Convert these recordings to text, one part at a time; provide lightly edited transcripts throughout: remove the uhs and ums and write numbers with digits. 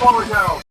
Folly down.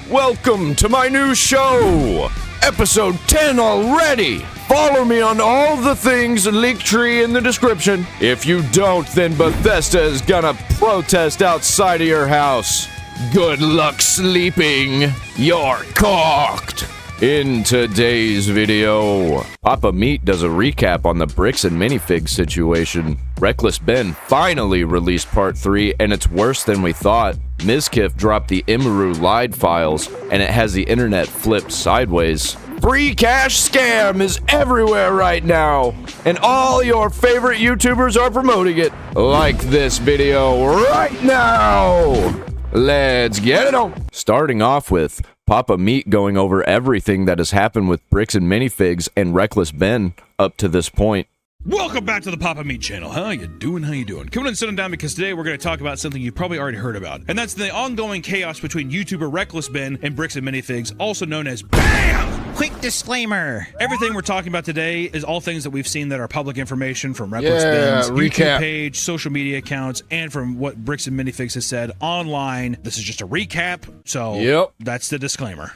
Welcome to my new show! Episode 10 already! Follow me on all the things, linktr in the description. If you don't, then Bethesda is gonna protest outside of your house. Good luck sleeping. You're cocked. In today's video, Papa Meat does a recap on the bricks and minifigs situation. Reckless Ben finally released part 3, and it's worse than we thought. Mizkif dropped the Imuru lied files, and it has the internet flipped sideways. Free cash scam is everywhere right now, and all your favorite YouTubers are promoting it. Like this video right now. Let's get it on. Starting off with Papa Meat going over everything that has happened with bricks and minifigs and Reckless Ben up to this point. Welcome back to the Papa Meat channel. How you doing? How you doing? Coming and sitting down because today we're going to talk about something you probably already heard about, and that's the ongoing chaos between YouTuber Reckless Ben and bricks and minifigs, also known as BAM! Quick disclaimer. Everything we're talking about today is all things that we've seen that are public information from Reckless Ben's YouTube page, social media accounts, and from what bricks and minifigs has said online. This is just a recap, so that's the disclaimer.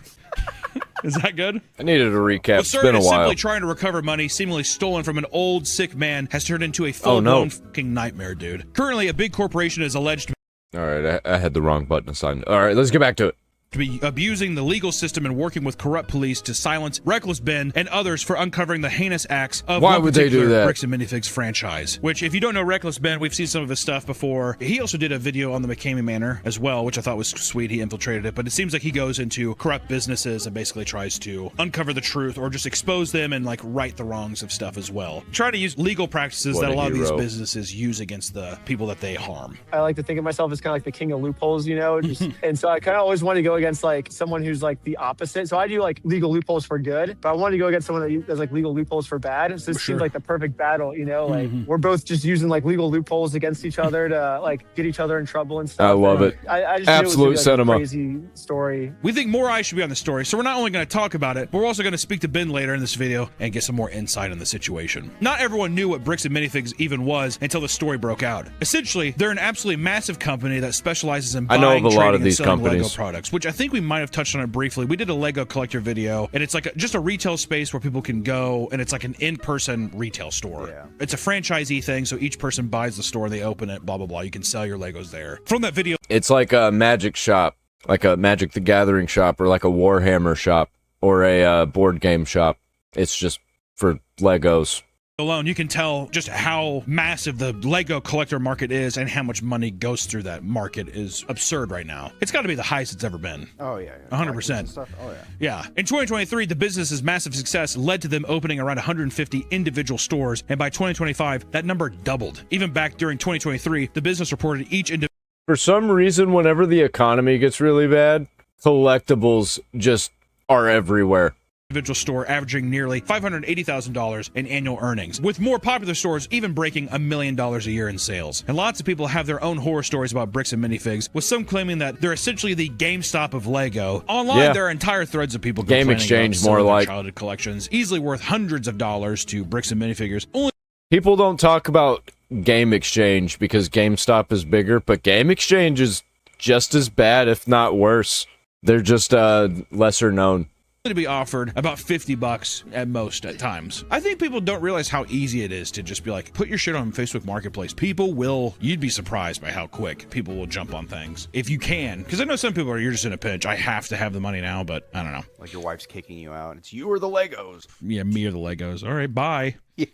Is that good? I needed a recap. It's been a while. Simply trying to recover money seemingly stolen from an old, sick man has turned into a full-blown fucking nightmare, dude. Currently, a big corporation is alleged to be... Alright, I had the wrong button assigned. Alright, let's get back to it. To be abusing the legal system and working with corrupt police to silence Reckless Ben and others for uncovering the heinous acts of Why would they do that? Bricks and Minifigs franchise. Which, if you don't know Reckless Ben, we've seen some of his stuff before. He also did a video on the McCamey Manor as well, which I thought was sweet. He infiltrated it, but it seems like he goes into corrupt businesses and basically tries to uncover the truth or just expose them and like right the wrongs of stuff as well. Try to use legal practices that a lot of these businesses use against the people that they harm. I like to think of myself as kind of like the king of loopholes, you know, and so I kind of always want to go against like someone who's like the opposite. So I do like legal loopholes for good, but I want to go against someone that does like legal loopholes for bad. So this seems like the perfect battle, you know, like we're both just using like legal loopholes against each other to like get each other in trouble and stuff. I love it. I just absolute cinema. Crazy story. We think more eyes should be on the story, so we're not only going to talk about it, but we're also going to speak to Ben later in this video and get some more insight on the situation. Not everyone knew what bricks and minifigs even was until the story broke out. Essentially, they're an absolutely massive company that specializes in buying, trading, and selling Lego products, which I think we might have touched on it briefly. We did a Lego collector video, and it's like just a retail space where people can go, and it's like an in-person retail store. Yeah. It's a franchisee thing, so each person buys the store, they open it, blah, blah, blah. You can sell your Legos there. From that video... It's like a magic shop, like a Magic the Gathering shop, or like a Warhammer shop, or a board game shop. It's just for Legos. Alone, you can tell just how massive the Lego collector market is and how much money goes through that market is absurd right now. It's got to be the highest it's ever been. Oh, yeah. 100%. Oh, yeah. Yeah. In 2023, the business's massive success led to them opening around 150 individual stores, and by 2025, that number doubled. Even back during 2023, the business reported each individual... For some reason, whenever the economy gets really bad, collectibles just are everywhere. Individual store averaging nearly $580,000 in annual earnings, with more popular stores even breaking $1 million a year in sales. And lots of people have their own horror stories about bricks and minifigs, with some claiming that they're essentially the GameStop of Lego. Online, there are entire threads of people Game Exchange, more like childhood collections, easily worth hundreds of dollars to bricks and minifigures. People don't talk about Game Exchange because GameStop is bigger, but Game Exchange is just as bad, if not worse. They're just lesser known. To be offered about $50 at most at times. I think people don't realize how easy it is to just be like, put your shit on Facebook Marketplace. People will, you'd be surprised by how quick people will jump on things. If you can, because I know some people are, you're just in a pinch. I have to have the money now, but I don't know. Like your wife's kicking you out. It's you or the Legos. Yeah, me or the Legos. All right, bye. Yeah.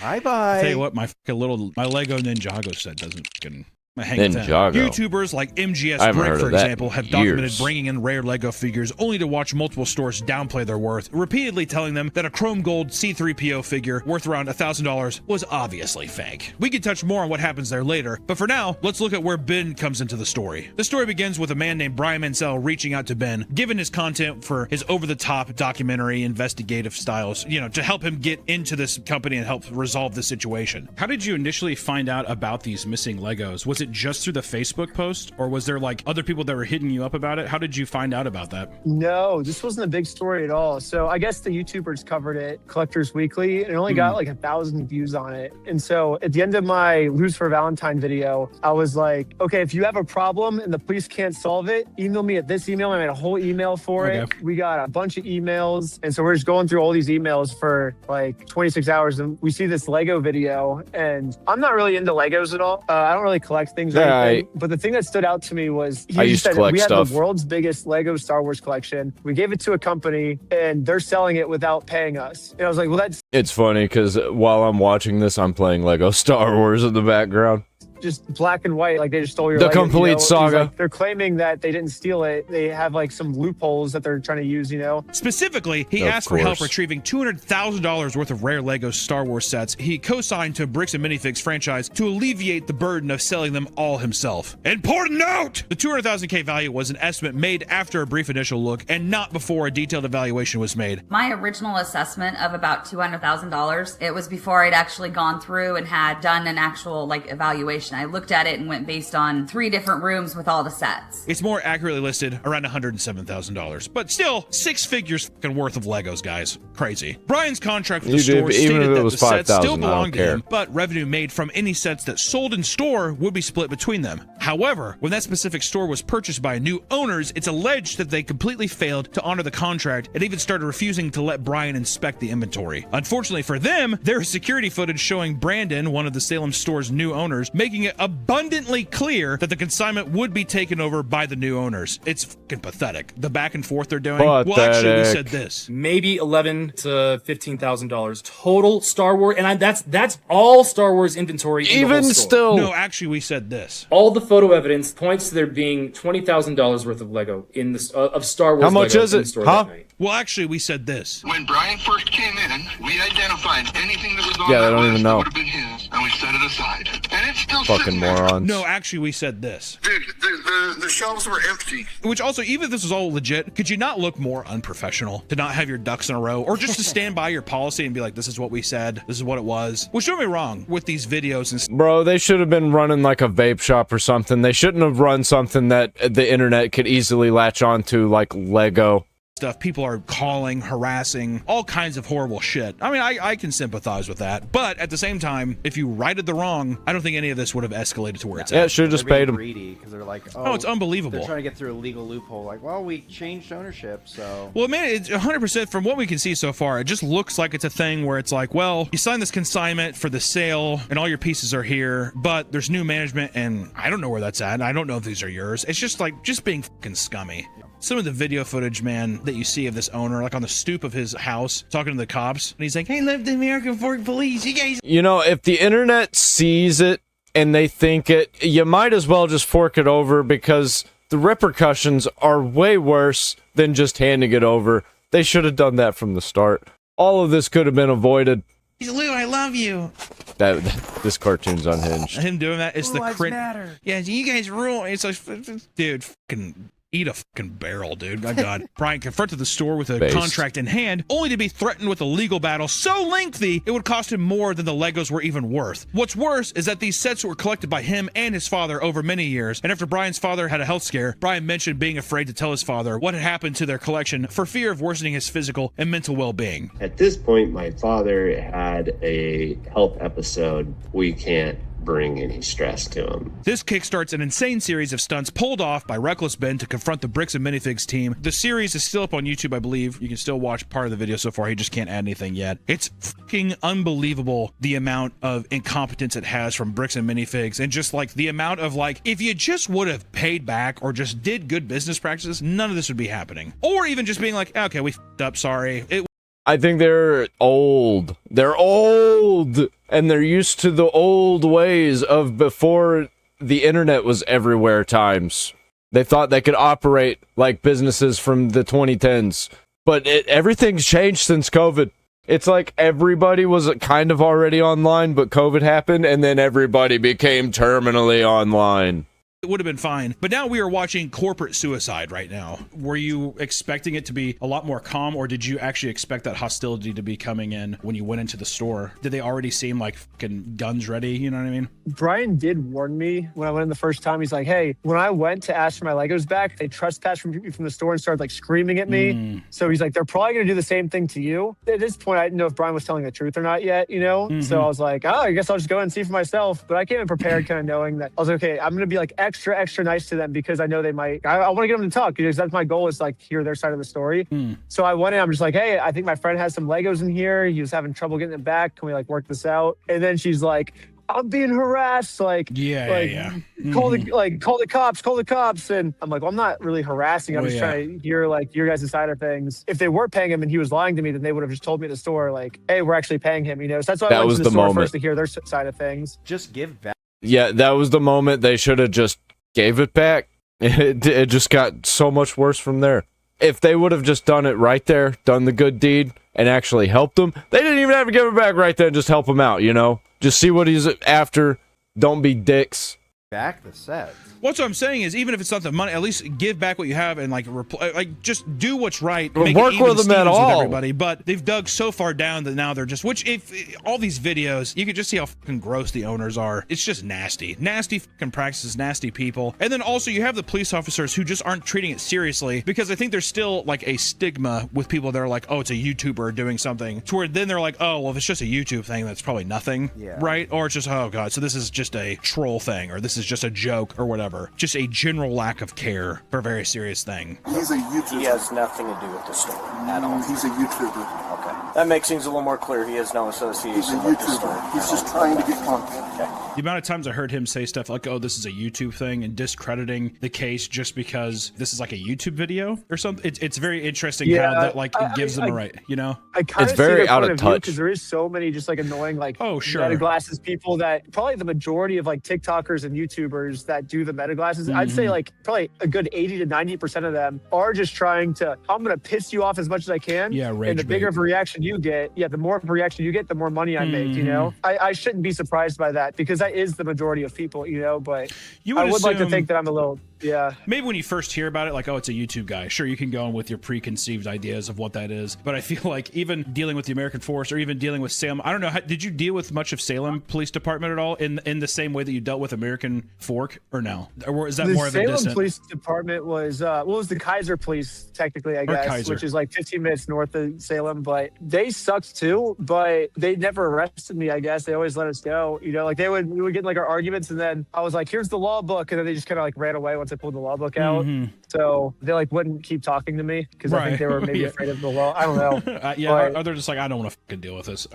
Bye-bye. Tell you what, my Lego Ninjago set doesn't fucking... Ninjago. YouTubers like MGS Brick, for example, have documented bringing in rare Lego figures only to watch multiple stores downplay their worth, repeatedly telling them that a chrome gold C-3PO figure worth around $1,000 was obviously fake. We can touch more on what happens there later, but for now, let's look at where Ben comes into the story. The story begins with a man named Brian Mansell reaching out to Ben, given his content for his over-the-top documentary investigative styles, you know, to help him get into this company and help resolve the situation. How did you initially find out about these missing Legos? Was it it just through the Facebook post, or was there like other people that were hitting you up about it? How did you find out about that? No, this wasn't a big story at all. So I guess the YouTubers covered it, Collectors Weekly, and it only got like 1,000 views on it. And so at the end of my Lose for Valentine video, I was like, okay, if you have a problem and the police can't solve it, email me at this email. I made a whole email for it. We got a bunch of emails. And so we're just going through all these emails for like 26 hours. And we see this Lego video, and I'm not really into Legos at all. I don't really collect things or anything. But the thing that stood out to me was I used to collect we had stuff. the world's biggest Lego Star Wars collection. We gave it to a company and they're selling it without paying us. And I was like, well, that's It's funny because while I'm watching this, I'm playing Lego Star Wars in the background. just black and white. Like they just stole your The Lego, complete He's saga. like, they're claiming that they didn't steal it. They have like some loopholes that they're trying to use, Specifically, he Of asked for help course. retrieving $200,000 worth of rare Lego Star Wars sets he co-signed to Bricks and Minifigs franchise to alleviate the burden of selling them all himself. Important note! The $200,000 value was an estimate made after a brief initial look and not before a detailed evaluation was made. My original assessment of about $200,000, it was before I'd actually gone through and had done an actual evaluation. I looked at it and went based on 3 different rooms with all the sets. It's more accurately listed around $107,000, but still 6 figures fucking worth of Legos, guys. Crazy. Brian's contract with the store stated that the sets still belonged to him, but revenue made from any sets that sold in store would be split between them. However, when that specific store was purchased by new owners, it's alleged that they completely failed to honor the contract and even started refusing to let Brian inspect the inventory. Unfortunately for them, there is security footage showing Brandon, one of the Salem store's new owners, making it abundantly clear that the consignment would be taken over by the new owners. It's fucking pathetic. The back and forth they're doing. Well, actually, we said this. Maybe $11,000 to $15,000 total Star Wars, and that's all Star Wars inventory. In the whole store. Still, No, actually, we said this. All the photo evidence points to there being $20,000 worth of Lego in the of Star Wars. How much Lego is in it? the store Huh? that night. Well, actually, we said this. When Brian first came in, we identified anything that was on Yeah, they that don't list even that know. would have been his, and we set it aside. And it's still fucking sitting there. morons. No, actually, we said this. Dude, the shelves were empty. Which also, even if this was all legit, could you not look more unprofessional? To not have your ducks in a row? Or just to stand by your policy and be like, this is what we said, this is what it was? Which, don't get me wrong, with these videos and Bro, they should have been running like a vape shop or something. They shouldn't have run something that the internet could easily latch onto, like Lego. stuff, people are calling, harassing, all kinds of horrible shit. I mean, I can sympathize with that. But at the same time, if you righted the wrong, I don't think any of this would have escalated to where it's Yeah, at. it should have just They're being paid them. greedy because they're like, Oh, it's unbelievable. They're trying to get through a legal loophole. Like, well, we changed ownership, so. Well, man, it's 100% from what we can see so far. It just looks like it's a thing where it's like, well, you signed this consignment for the sale and all your pieces are here, but there's new management and I don't know where that's at. I don't know if these are yours. It's just like, just being fucking scummy. Some of the video footage, man, that you see of this owner, like on the stoop of his house, talking to the cops, and he's like, "Hey, left the American Fork Police, you guys." You know, if the internet sees it and they think it, you might as well just fork it over because the repercussions are way worse than just handing it over. They should have done that from the start. All of this could have been avoided. He's Lou, I love you. This cartoon's unhinged. Him doing that is the crit. Matter. Yeah, you guys rule. It's like, dude, fucking eat a fucking barrel, dude. My God. Brian confronted the store with a Based. contract in hand, only to be threatened with a legal battle so lengthy it would cost him more than the Legos were even worth. What's worse is that these sets were collected by him and his father over many years, and after Brian's father had a health scare, Brian mentioned being afraid to tell his father what had happened to their collection for fear of worsening his physical and mental well-being. At this point, my father had a health episode. We can't bring any stress to him. This kickstarts an insane series of stunts pulled off by Reckless Ben to confront the Bricks and Minifigs team. The series is still up on YouTube, I believe. You can still watch part of the video so far. He just can't add anything yet. It's fucking unbelievable the amount of incompetence it has from Bricks and Minifigs, and just like the amount of like, if you just would have paid back or just did good business practices, none of this would be happening. Or even just being like, okay, we fucked up, sorry. I think they're old. They're old. And they're used to the old ways of before the internet was everywhere times. They thought they could operate like businesses from the 2010s. But everything's changed since COVID. It's like everybody was kind of already online, but COVID happened, and then everybody became terminally online. it would have been fine. But now we are watching corporate suicide right now. Were you expecting it to be a lot more calm, or did you actually expect that hostility to be coming in when you went into the store? Did they already seem like fucking guns ready? You know what I mean? Brian did warn me when I went in the first time. He's like, hey, when I went to ask for my Legos back, they trespassed from the store and started like screaming at me. So he's like, they're probably going to do the same thing to you. At this point, I didn't know if Brian was telling the truth or not yet, you know? So I was like, oh, I guess I'll just go and see for myself. But I came in prepared kind of knowing that I was like, okay, I'm going to be like extra nice to them because I know they might, I want to get them to talk because that's my goal is like hear their side of the story. So I went in, I'm just like, hey, I think my friend has some Legos in here. He was having trouble getting it back. Can we like work this out? And then she's like, I'm being harassed. Call the cops. And I'm like, well, I'm not really harassing. I'm just trying to hear like your guys' side of things. If they were paying him and he was lying to me, then they would have just told me at the store, like, hey, we're actually paying him, you know? So that's why I went to the store first to hear their side of things. Just give back. Yeah, that was the moment they should have just gave it back. It just got so much worse from there. If they would have just done it right there, done the good deed, and actually helped him, they didn't even have to give it back right there and just help him out, you know? Just see what he's after. Don't be dicks. Back the set. What I'm saying is, even if it's not the money, at least give back what you have and like just do what's right. Well, make work it even with them at all. with everybody. But they've dug so far down that now they're just. Which if all these videos, you could just see how fucking gross the owners are. It's just nasty fucking practices, nasty people. And then also you have the police officers who just aren't treating it seriously because I think there's still like a stigma with people that are like, oh, it's a YouTuber doing something. To where then they're like, oh, well, if it's just a YouTube thing, that's probably nothing, right? Or it's just, oh god, so this is just a troll thing, or this is just a joke, or whatever. Just a general lack of care for a very serious thing. He's a YouTuber. He has nothing to do with the store at all. He's a YouTuber. Okay. That makes things a little more clear. He has no association He's a with the YouTuber. store. He's just trying to get content. Okay. The amount of times I heard him say stuff like, oh, this is a YouTube thing, and discrediting the case just because this is like a YouTube video or something. It's very interesting how that like it gives them a right, you know? It's very out of touch because there is so many just like annoying like meta glasses people that probably the majority of like TikTokers and YouTubers that do the meta glasses, I'd say like probably a good 80 to 90% of them are just trying to, I'm going to piss you off as much as I can. Yeah, and the bigger of a reaction you get, the more of a reaction you get, the more money I make, you know? I shouldn't be surprised by that because that is the majority of people, you know, but I would like to think that I'm a little, maybe when you first hear about it, like, oh, it's a YouTube guy. Sure, you can go in with your preconceived ideas of what that is. But I feel like even dealing with the American Force or even dealing with Salem, I don't know, did you deal with much of Salem Police Department at all in the same way that you dealt with American Fork or no? Or is that more of a distant? The Salem Police Department was, what was the Kaiser Police, technically, I guess, which is like 15 minutes north of Salem. But they sucked too, but they never arrested me, I guess. They always let us go. You know, like we would get in like our arguments and then I was like, here's the law book. And then they just kind of like ran away once I pulled the law book out. So they like wouldn't keep talking to me because I think they were maybe afraid of the law. I don't know. Or they're just like, I don't want to fucking deal with this.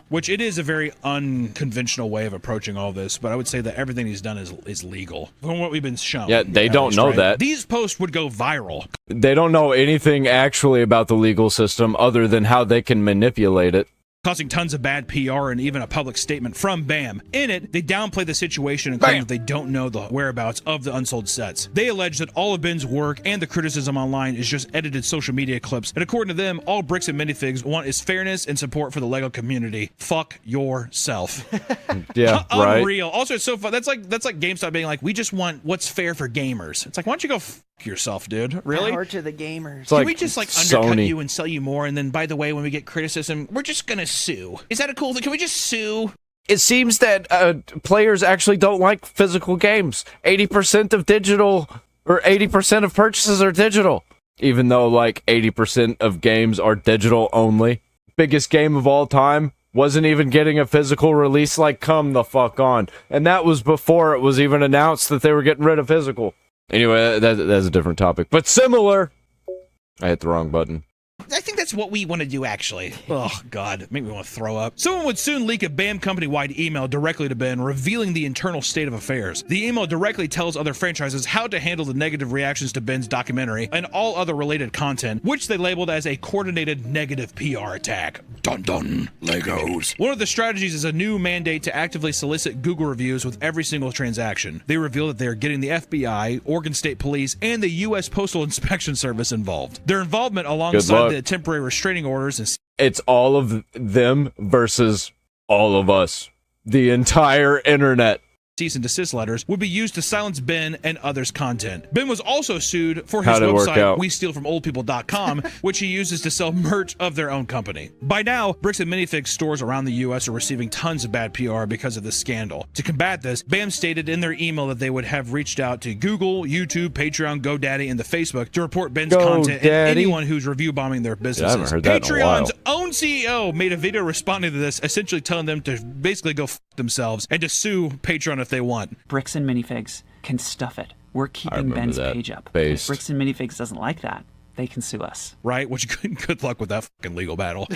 Which it is a very unconventional way of approaching all this. But I would say that everything he's done is legal from what we've been shown. Yeah, they don't know that. These posts would go viral. They don't know anything actually about the legal system other than how they can manipulate it, causing tons of bad PR and even a public statement from BAM. In it, they downplay the situation and claim that they don't know the whereabouts of the unsold sets. They allege that all of Ben's work and the criticism online is just edited social media clips, and according to them, all Bricks and Minifigs want is fairness and support for the LEGO community. Fuck yourself. Yeah, right. Unreal. Also, it's so fun. That's like GameStop being like, we just want what's fair for gamers. It's like, why don't you go yourself, dude? Really? Power to the gamers. Can we just like undercut you and sell you more, and then by the way, when we get criticism, we're just gonna sue? Is that a cool thing? Can we just sue? It seems that players actually don't like physical games. 80% of digital, or 80% of purchases are digital, even though like 80% of games are digital only. Biggest game of all time wasn't even getting a physical release. Like, come the fuck on. And that was before it was even announced that they were getting rid of physical. Anyway, that's a different topic, but similar. I hit the wrong button. I think that's what we want to do, actually. Oh, God. Make me want to throw up. Someone would soon leak a BAM company-wide email directly to Ben, revealing the internal state of affairs. The email directly tells other franchises how to handle the negative reactions to Ben's documentary and all other related content, which they labeled as a coordinated negative PR attack. Dun dun. Legos. One of the strategies is a new mandate to actively solicit Google reviews with every single transaction. They reveal that they are getting the FBI, Oregon State Police, and the U.S. Postal Inspection Service involved. Their involvement alongside the temporary restraining orders and it's all of them versus all of us. The entire internet. cease and desist letters would be used to silence Ben and others' content. Ben was also sued for his How'd it work website, out? WeStealFromOldPeople.com, which he uses to sell merch of their own company. By now, Bricks and Minifigs stores around the U.S. are receiving tons of bad PR because of this scandal. To combat this, BAM stated in their email that they would have reached out to Google, YouTube, Patreon, GoDaddy, and the Facebook to report Ben's content and anyone who's review bombing their businesses. I haven't heard that in a while. Patreon's own CEO made a video responding to this, essentially telling them to basically go f themselves and to sue Patreon if they want. Bricks and Minifigs can stuff it. We're keeping Ben's page up. If Bricks and Minifigs doesn't like that, they can sue us. Right? Which good luck with that fucking legal battle.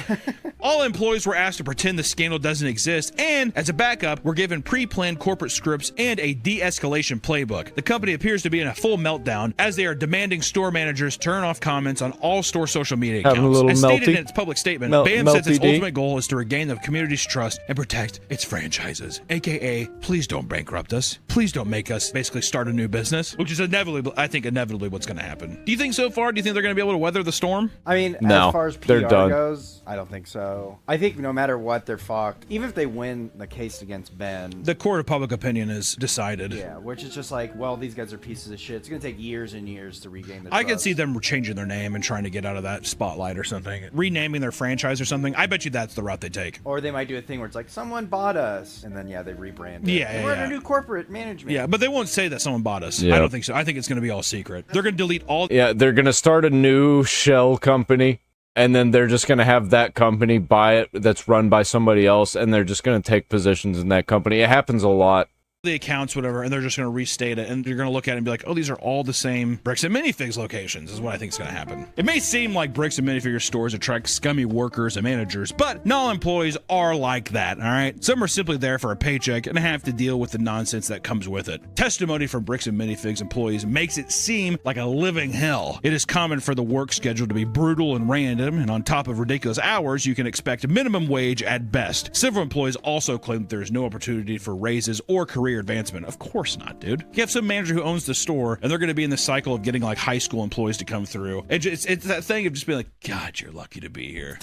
All employees were asked to pretend the scandal doesn't exist, and as a backup, were given pre-planned corporate scripts and a de-escalation playbook. The company appears to be in a full meltdown as they are demanding store managers turn off comments on all store social media accounts. As stated in its public statement, BAM says its ultimate goal is to regain the community's trust and protect its franchises. AKA, please don't bankrupt us. Please don't make us basically start a new business, which is inevitably, I think, inevitably what's going to happen. Do you think so far? Do you think they're going to be able to weather the storm? I mean, no, as far as PR goes, I don't think so. I think no matter what, they're fucked. Even if they win the case against Ben, the court of public opinion is decided. Yeah, which is just like, well, these guys are pieces of shit. It's going to take years and years to regain the trust. I could see them changing their name and trying to get out of that spotlight or something. Renaming their franchise or something. I bet you that's the route they take. Or they might do a thing where it's like, someone bought us. And then, yeah, they rebrand it. Yeah, We're under new corporate management. Yeah, but they won't say that someone bought us. Yep. I don't think so. I think it's going to be all secret. They're going to delete all... Yeah, they're going to start a new shell company, and then they're just going to have that company buy it that's run by somebody else, and they're just going to take positions in that company. It happens a lot. The accounts, whatever, and they're just going to restate it, and you're going to look at it and be like, oh, these are all the same Bricks and Minifigs locations, is what I think is going to happen. It may seem like Bricks and Minifigure stores attract scummy workers and managers, but not all employees are like that, all right? Some are simply there for a paycheck and have to deal with the nonsense that comes with it. Testimony from Bricks and Minifigs employees makes it seem like a living hell. It is common for the work schedule to be brutal and random, and on top of ridiculous hours, you can expect a minimum wage at best. Several employees also claim that there is no opportunity for raises or career advancement. Of course not, dude. You have some manager who owns the store, and they're going to be in the cycle of getting like high school employees to come through. It's that thing of just being like, God, you're lucky to be here.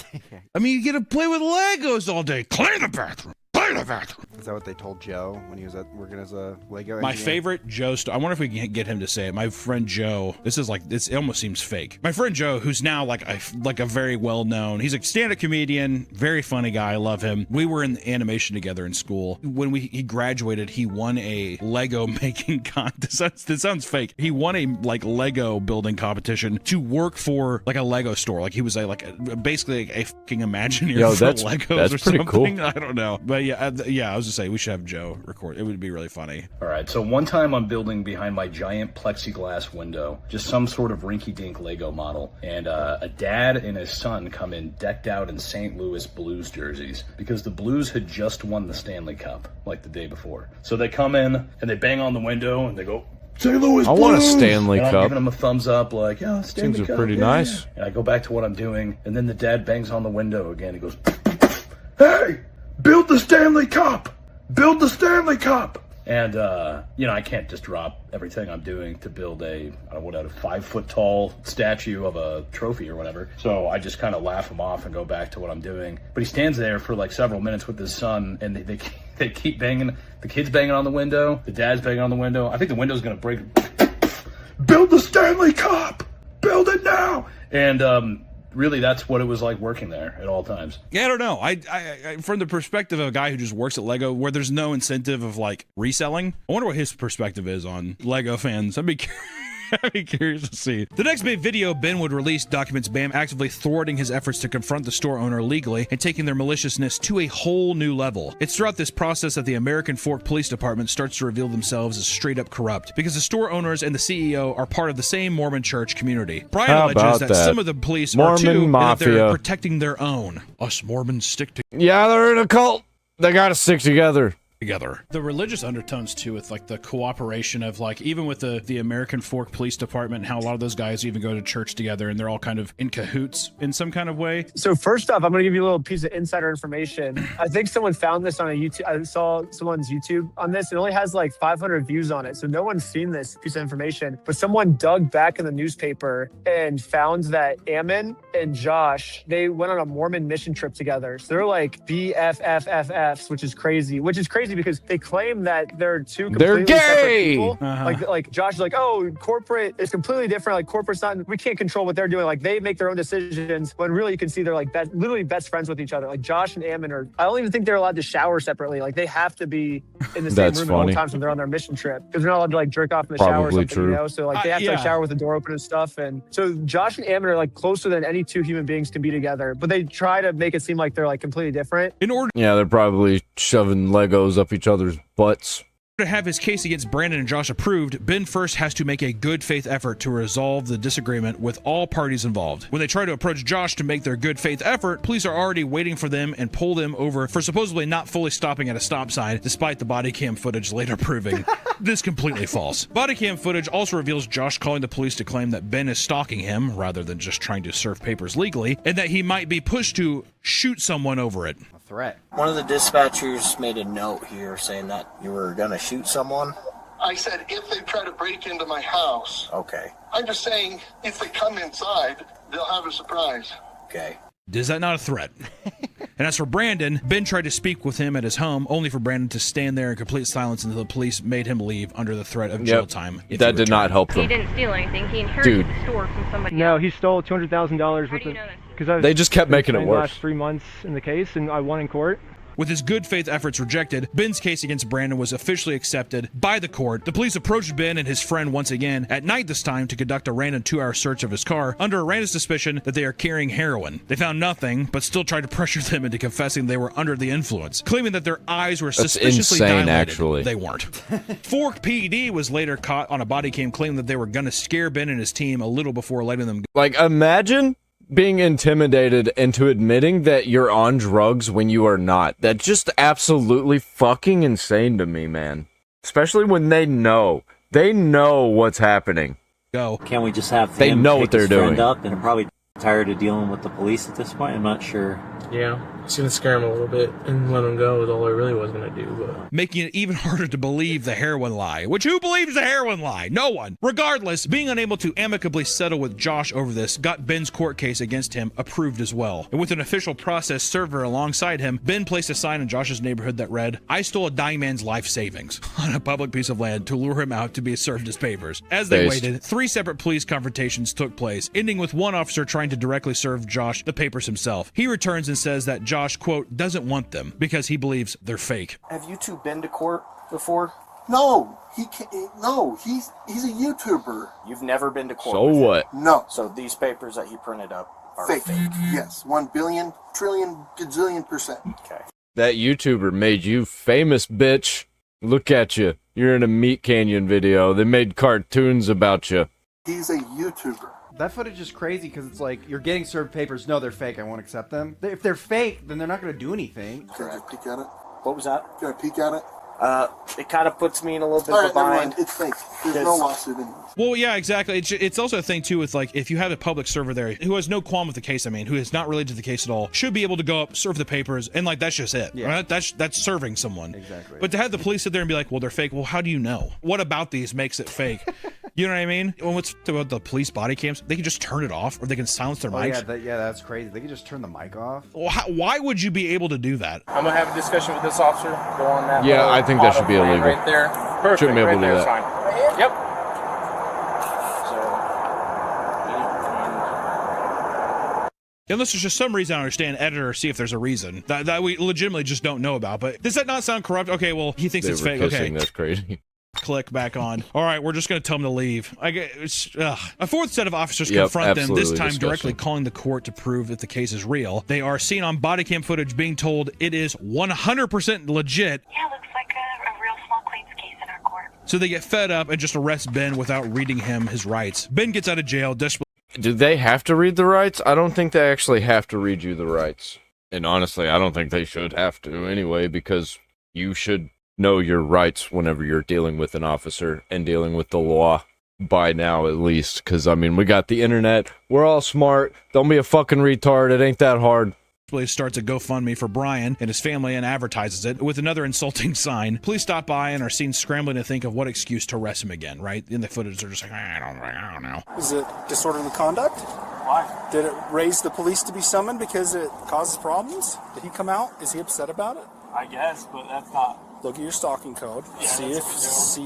I mean, you get to play with Legos all day. Clean the bathroom. Is that what they told Joe when he was working as a Lego My engineer? favorite Joe story. I wonder if we can get him to say it. My friend Joe. This it almost seems fake. My friend Joe, who's now like a very well known. He's a stand-up comedian, very funny guy. I love him. We were in animation together in school. When he graduated, he won a Lego making contest. That sounds fake. He won a Lego building competition to work for like a Lego store. Like he was basically a fucking Imagineer for Legos that's or pretty something. cool. I don't know, but yeah. I was just saying we should have Joe record. It would be really funny. All right, so one time I'm building behind my giant plexiglass window, just some sort of rinky-dink Lego model, and a dad and his son come in decked out in St. Louis Blues jerseys because the Blues had just won the Stanley Cup like the day before. So they come in and they bang on the window and they go, St. Louis Blues! I want a Stanley and I'm Cup. giving them a thumbs up like, yeah, Stanley Things Cup. are pretty nice. And I go back to what I'm doing, and then the dad bangs on the window again. He goes, hey! Build the Stanley Cup! Build the Stanley Cup! And, I can't just drop everything I'm doing to build a 5-foot tall statue of a trophy or whatever. So I just kind of laugh him off and go back to what I'm doing. But he stands there for like several minutes with his son, and they keep banging. The kid's banging on the window. The dad's banging on the window. I think the window's going to break. Build the Stanley Cup! Build it now! And, really, that's what it was like working there at all times. Yeah, I don't know. I from the perspective of a guy who just works at Lego, where there's no incentive of like reselling, I wonder what his perspective is on Lego fans. I'd be curious to see. The next big video Ben would release documents BAM actively thwarting his efforts to confront the store owner legally and taking their maliciousness to a whole new level. It's throughout this process that the American Fork Police Department starts to reveal themselves as straight up corrupt because the store owners and the CEO are part of the same Mormon church community. Brian alleges that some of the police are too, and that they're protecting their own. Us Mormons stick together. Yeah, they're in a cult. They gotta stick together. The religious undertones too, with like the cooperation of like even with the American Fork Police Department, how a lot of those guys even go to church together and they're all kind of in cahoots in some kind of way. So first off, I'm going to give you a little piece of insider information. I think someone found this on a YouTube. I saw someone's YouTube on this. It only has like 500 views on it, so no one's seen this piece of information. But someone dug back in the newspaper and found that Ammon and Josh, they went on a Mormon mission trip together. So they're like BFFFs, which is crazy crazy because they claim that they're two completely They're separate gay. people. Like Josh is like, oh, corporate is completely different. Like corporate's not, we can't control what they're doing. Like they make their own decisions when really you can see they're like literally best friends with each other. Like Josh and Ammon are, I don't even think they're allowed to shower separately. Like they have to be in the same room at all times when they're on their mission trip because they're not allowed to like jerk off in the shower or something, you know? So like they have to like shower with the door open and stuff. And so Josh and Ammon are like closer than any two human beings can be together, but they try to make it seem like they're like completely different. Yeah, they're probably shoving Legos up each other's butts. To have his case against Brandon and Josh approved, Ben first has to make a good faith effort to resolve the disagreement with all parties involved. When they try to approach Josh to make their good faith effort, police are already waiting for them and pull them over for supposedly not fully stopping at a stop sign, despite the body cam footage later proving this completely false. Body cam footage also reveals Josh calling the police to claim that Ben is stalking him rather than just trying to serve papers legally, and that he might be pushed to shoot someone over it. Threat. One of the dispatchers made a note here saying that you were gonna shoot someone. I said if they try to break into my house. Okay. I'm just saying if they come inside, they'll have a surprise. Okay. Is that not a threat? And as for Brandon, Ben tried to speak with him at his home, only for Brandon to stand there in complete silence until the police made him leave under the threat of jail time. That did not help them. He didn't steal anything. He inherited the store from somebody else. No, he stole $200,000 with it. Because they just kept making it worse. The last 3 months in the case, and I won in court. With his good faith efforts rejected, Ben's case against Brandon was officially accepted by the court. The police approached Ben and his friend once again, at night this time, to conduct a random 2-hour search of his car under a random suspicion that they are carrying heroin. They found nothing, but still tried to pressure them into confessing they were under the influence, claiming that their eyes were suspiciously dilated. Actually. They weren't. Fork PD was later caught on a body cam claiming that they were going to scare Ben and his team a little before letting them go. Like, imagine being intimidated into admitting that you're on drugs when you are not. That's just absolutely fucking insane to me, man. Especially when they know. They know what's happening. Go. Can't we just have they him know pick what they're his friend doing. up and probably tired of dealing with the police at this point? I'm not sure. Yeah, it's gonna scare him a little bit and let him go is all I really was gonna do. But making it even harder to believe the heroin lie. Which, who believes the heroin lie? No one. Regardless, being unable to amicably settle with Josh over this got Ben's court case against him approved as well. And with an official process server alongside him, Ben placed a sign in Josh's neighborhood that read, "I stole a dying man's life savings," on a public piece of land to lure him out to be served his papers. As they waited, 3 separate police confrontations took place, ending with one officer trying to directly serve Josh the papers himself. He returns and says that Josh, quote, doesn't want them because he believes they're fake. Have you two been to court before? No, he can't. No, he's a YouTuber. You've never been to court. So with what? him. No. So these papers that he printed up are fake. fake. Yes, 1 billion, trillion, gazillion %. Okay. That YouTuber made you famous, bitch. Look at you. You're in a Meat Canyon video. They made cartoons about you. He's a YouTuber. That footage is crazy because it's like, you're getting served papers. No, they're fake. I won't accept them. If they're fake, then they're not going to do anything. Can I peek at it? What was that? Can I peek at it? It kind of puts me in a little bit All of right, a bind. it's fake. There's no lawsuit anymore. Well, yeah, exactly. It's also a thing, too, with, like, if you have a public server there who has no qualm with the case, I mean, who is not related to the case at all, should be able to go up, serve the papers, and, like, that's just it. Yeah. Right? That's serving someone. Exactly. But to have the police sit there and be like, well, they're fake. Well, how do you know? What about these makes it fake? You know what I mean? Well, what's about the police body cams? They can just turn it off, or they can silence their mics. Yeah, that's crazy. They can just turn the mic off. Well, why would you be able to do that? I'm gonna have a discussion with this officer. Go on that. Yeah, I think that should be illegal. Right there. Perfect. Shouldn't be able right to do there, that. fine. Yep. Unless there's just some reason I understand, editor, see if there's a reason that we legitimately just don't know about. But does that not sound corrupt? Okay, well, he thinks it's fake. Okay. That's crazy. Click back on. All right, we're just going to tell him to leave. A fourth set of officers confront them, this time directly calling the court to prove that the case is real. They are seen on body cam footage being told it is 100% legit. Yeah, looks like a real small claims case in our court. So they get fed up and just arrest Ben without reading him his rights. Ben gets out of jail desperately. Do they have to read the rights? I don't think they actually have to read you the rights. And honestly, I don't think they should have to anyway, because you should know your rights whenever you're dealing with an officer and dealing with the law, by now at least. Because, I mean, we got the internet. We're all smart. Don't be a fucking retard. It ain't that hard. Starts a GoFundMe for Brian and his family and advertises it with another insulting sign. Police stop by and are seen scrambling to think of what excuse to arrest him again, right? In the footage, they're just like, I don't know. Is it disorderly conduct? Why? Did it raise the police to be summoned because it causes problems? Did he come out? Is he upset about it? I guess, but that's not look at your stalking code. See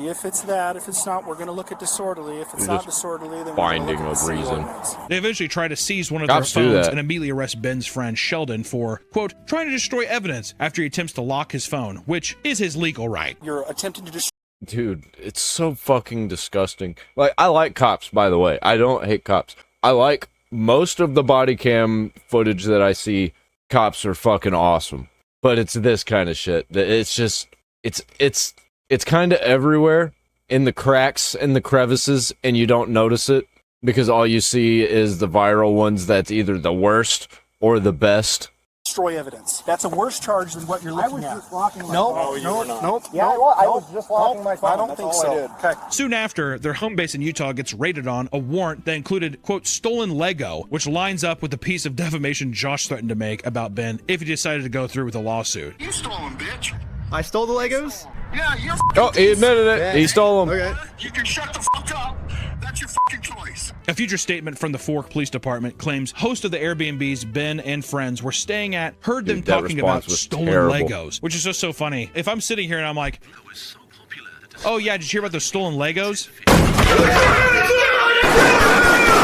if it's that. If it's not, we're going to look at disorderly. If it's not disorderly, then finding we're going to of reason. They eventually try to seize one of Cops their do phones that. and immediately arrest Ben's friend Sheldon for, quote, trying to destroy evidence after he attempts to lock his phone, which is his legal right. You're attempting to destroy. Dude, it's so fucking disgusting. Like, I like cops, by the way. I don't hate cops. I like most of the body cam footage that I see. Cops are fucking awesome. But it's this kind of shit. It's just, it's kind of everywhere in the cracks and the crevices, and you don't notice it because all you see is the viral ones that's either the worst or the best. Destroy evidence. That's a worse charge than what you're looking at. Just locking my Nope. phone. Nope. Yeah, I was just locking my phone. I don't That's think all so. I did. Okay. Soon after, their home base in Utah gets raided on a warrant that included, quote, stolen Lego, which lines up with the piece of defamation Josh threatened to make about Ben if he decided to go through with the lawsuit. You stole them, bitch. I stole the Legos? Yeah, you're Oh, he admitted it. Yeah. He stole them. Okay. You can shut the fuck up. That's your fucking choice. A future statement from the Fork Police Department claims host of the Airbnbs Ben and friends were staying at heard them Dude, that talking about response was stolen terrible. Legos, which is just so funny. If I'm sitting here and I'm like, oh yeah, did you hear about those stolen Legos?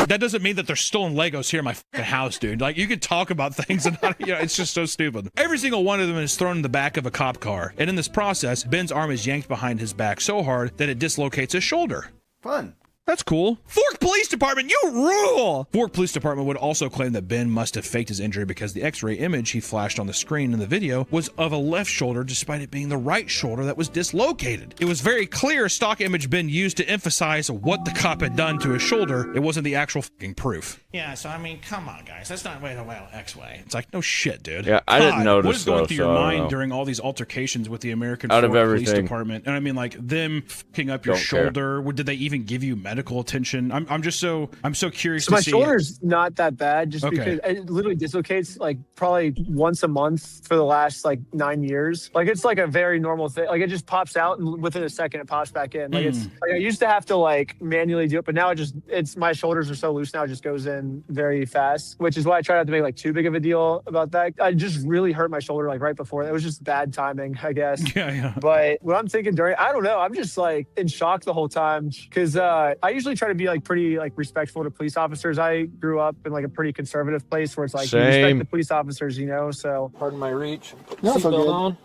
That doesn't mean that there's stolen Legos here in my fucking house, dude. Like, you could talk about things and not, you know, it's just so stupid. Every single one of them is thrown in the back of a cop car. And in this process, Ben's arm is yanked behind his back so hard that it dislocates his shoulder. Fun. That's cool. Fork Police Department, you rule! Fork Police Department would also claim that Ben must have faked his injury because the x-ray image he flashed on the screen in the video was of a left shoulder despite it being the right shoulder that was dislocated. It was very clear stock image Ben used to emphasize what the cop had done to his shoulder. It wasn't the actual fucking proof. Yeah, so I mean, come on, guys. That's not way to well X-way. It's like, no shit, dude. Yeah, I didn't notice what is going though, through your so I don't mind know. during all these altercations with the American Out of Fork Police everything. Department? And I mean, like, them fucking up your Don't care. shoulder. Did they even give you medical attention? I'm so curious So to my see. shoulder's not that bad, just Okay. because it literally dislocates like probably once a month for the last like 9 years. Like it's like a very normal thing. Like it just pops out and within a second it pops back in. Like it's like I used to have to like manually do it, but now it's my shoulders are so loose now it just goes in very fast, which is why I try not to make like too big of a deal about that. I just really hurt my shoulder like right before. It was just bad timing, I guess. Yeah. But what I'm thinking I don't know. I'm just like in shock the whole time because I usually try to be like pretty like respectful to police officers. I grew up in like a pretty conservative place where it's like you respect Same. the police officers, you know. So Pardon my reach. No, it's all Seatbelt good. on.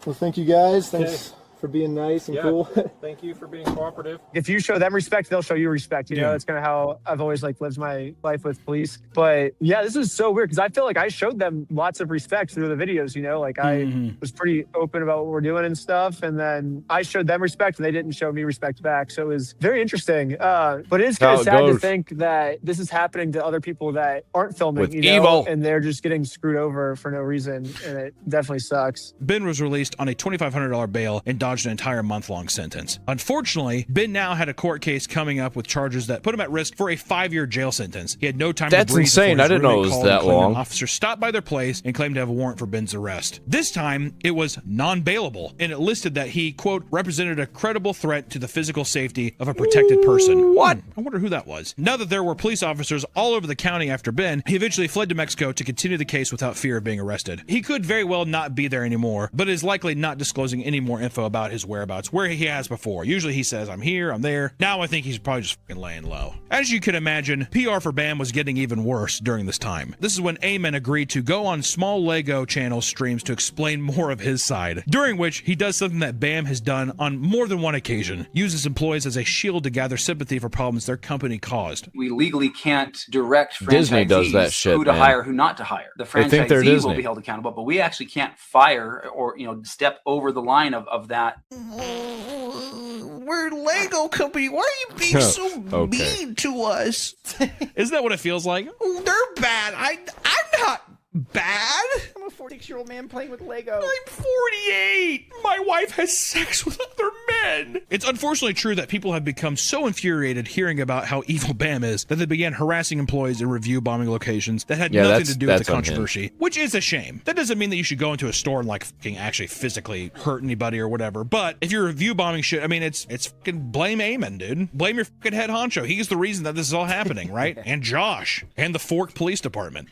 Well, thank you guys. Thanks for being nice and cool. Thank you for being cooperative. if you show them respect, they'll show you respect. You know, Yeah. that's kind of how I've always like lived my life with police. But yeah, this is so weird because I feel like I showed them lots of respect through the videos. You know, like I was pretty open about what we're doing and stuff, and then I showed them respect and they didn't show me respect back. So it was very interesting. But it is kind How of it sad to goes. think that this is happening to other people that aren't filming, With you know, evil. and they're just getting screwed over for no reason, and it definitely sucks. Ben was released on a $2,500 bail and dodged an entire month-long sentence. Unfortunately, Ben now had a court case coming up with charges that put him at risk for a 5-year jail sentence. He had no time That's to breathe. insane. before I his didn't know it roommate was called and that claimed an long. officer stopped by their place and claimed to have a warrant for Ben's arrest. This time, it was non-bailable, and it listed that he, quote, represented a credible threat to the physical safety of a protected person. What? I wonder who that was. Now that there were police officers all over the county after Ben, he eventually fled to Mexico to continue the case without fear of being arrested. He could very well not be there anymore, but is likely not disclosing any more info about his whereabouts, where he has before. Usually he says, I'm here, I'm there. Now I think he's probably just fucking laying low. As you can imagine, PR for Bam was getting even worse during this time. This is when Eamon agreed to go on small Lego channel streams to explain more of his side, during which he does something that Bam has done on more than one occasion, uses employees as a shield to gather sympathy for problems their company caused. We legally can't direct franchisees Disney does that shit, who to man. hire, who not to hire. The They think they're franchisee will Disney. be held accountable, but we actually can't fire or step over the line of that. We're Lego company. Why are you being so Okay. mean to us? Isn't that what it feels like? Oh, they're bad. I'm not bad. I'm a 46-year-old man playing with Lego. I'm 48. My wife has sex with other men. It's unfortunately true that people have become so infuriated hearing about how evil Bam is that they began harassing employees in review bombing locations that had Yeah, nothing that's- to do with the that's on him. controversy, which is a shame. That doesn't mean that you should go into a store and like fucking actually physically hurt anybody or whatever. But if you're review bombing shit, I mean, it's fucking blame Eamon, dude. Blame your fucking head honcho. He's the reason that this is all happening, right? And Josh and the Fork Police Department.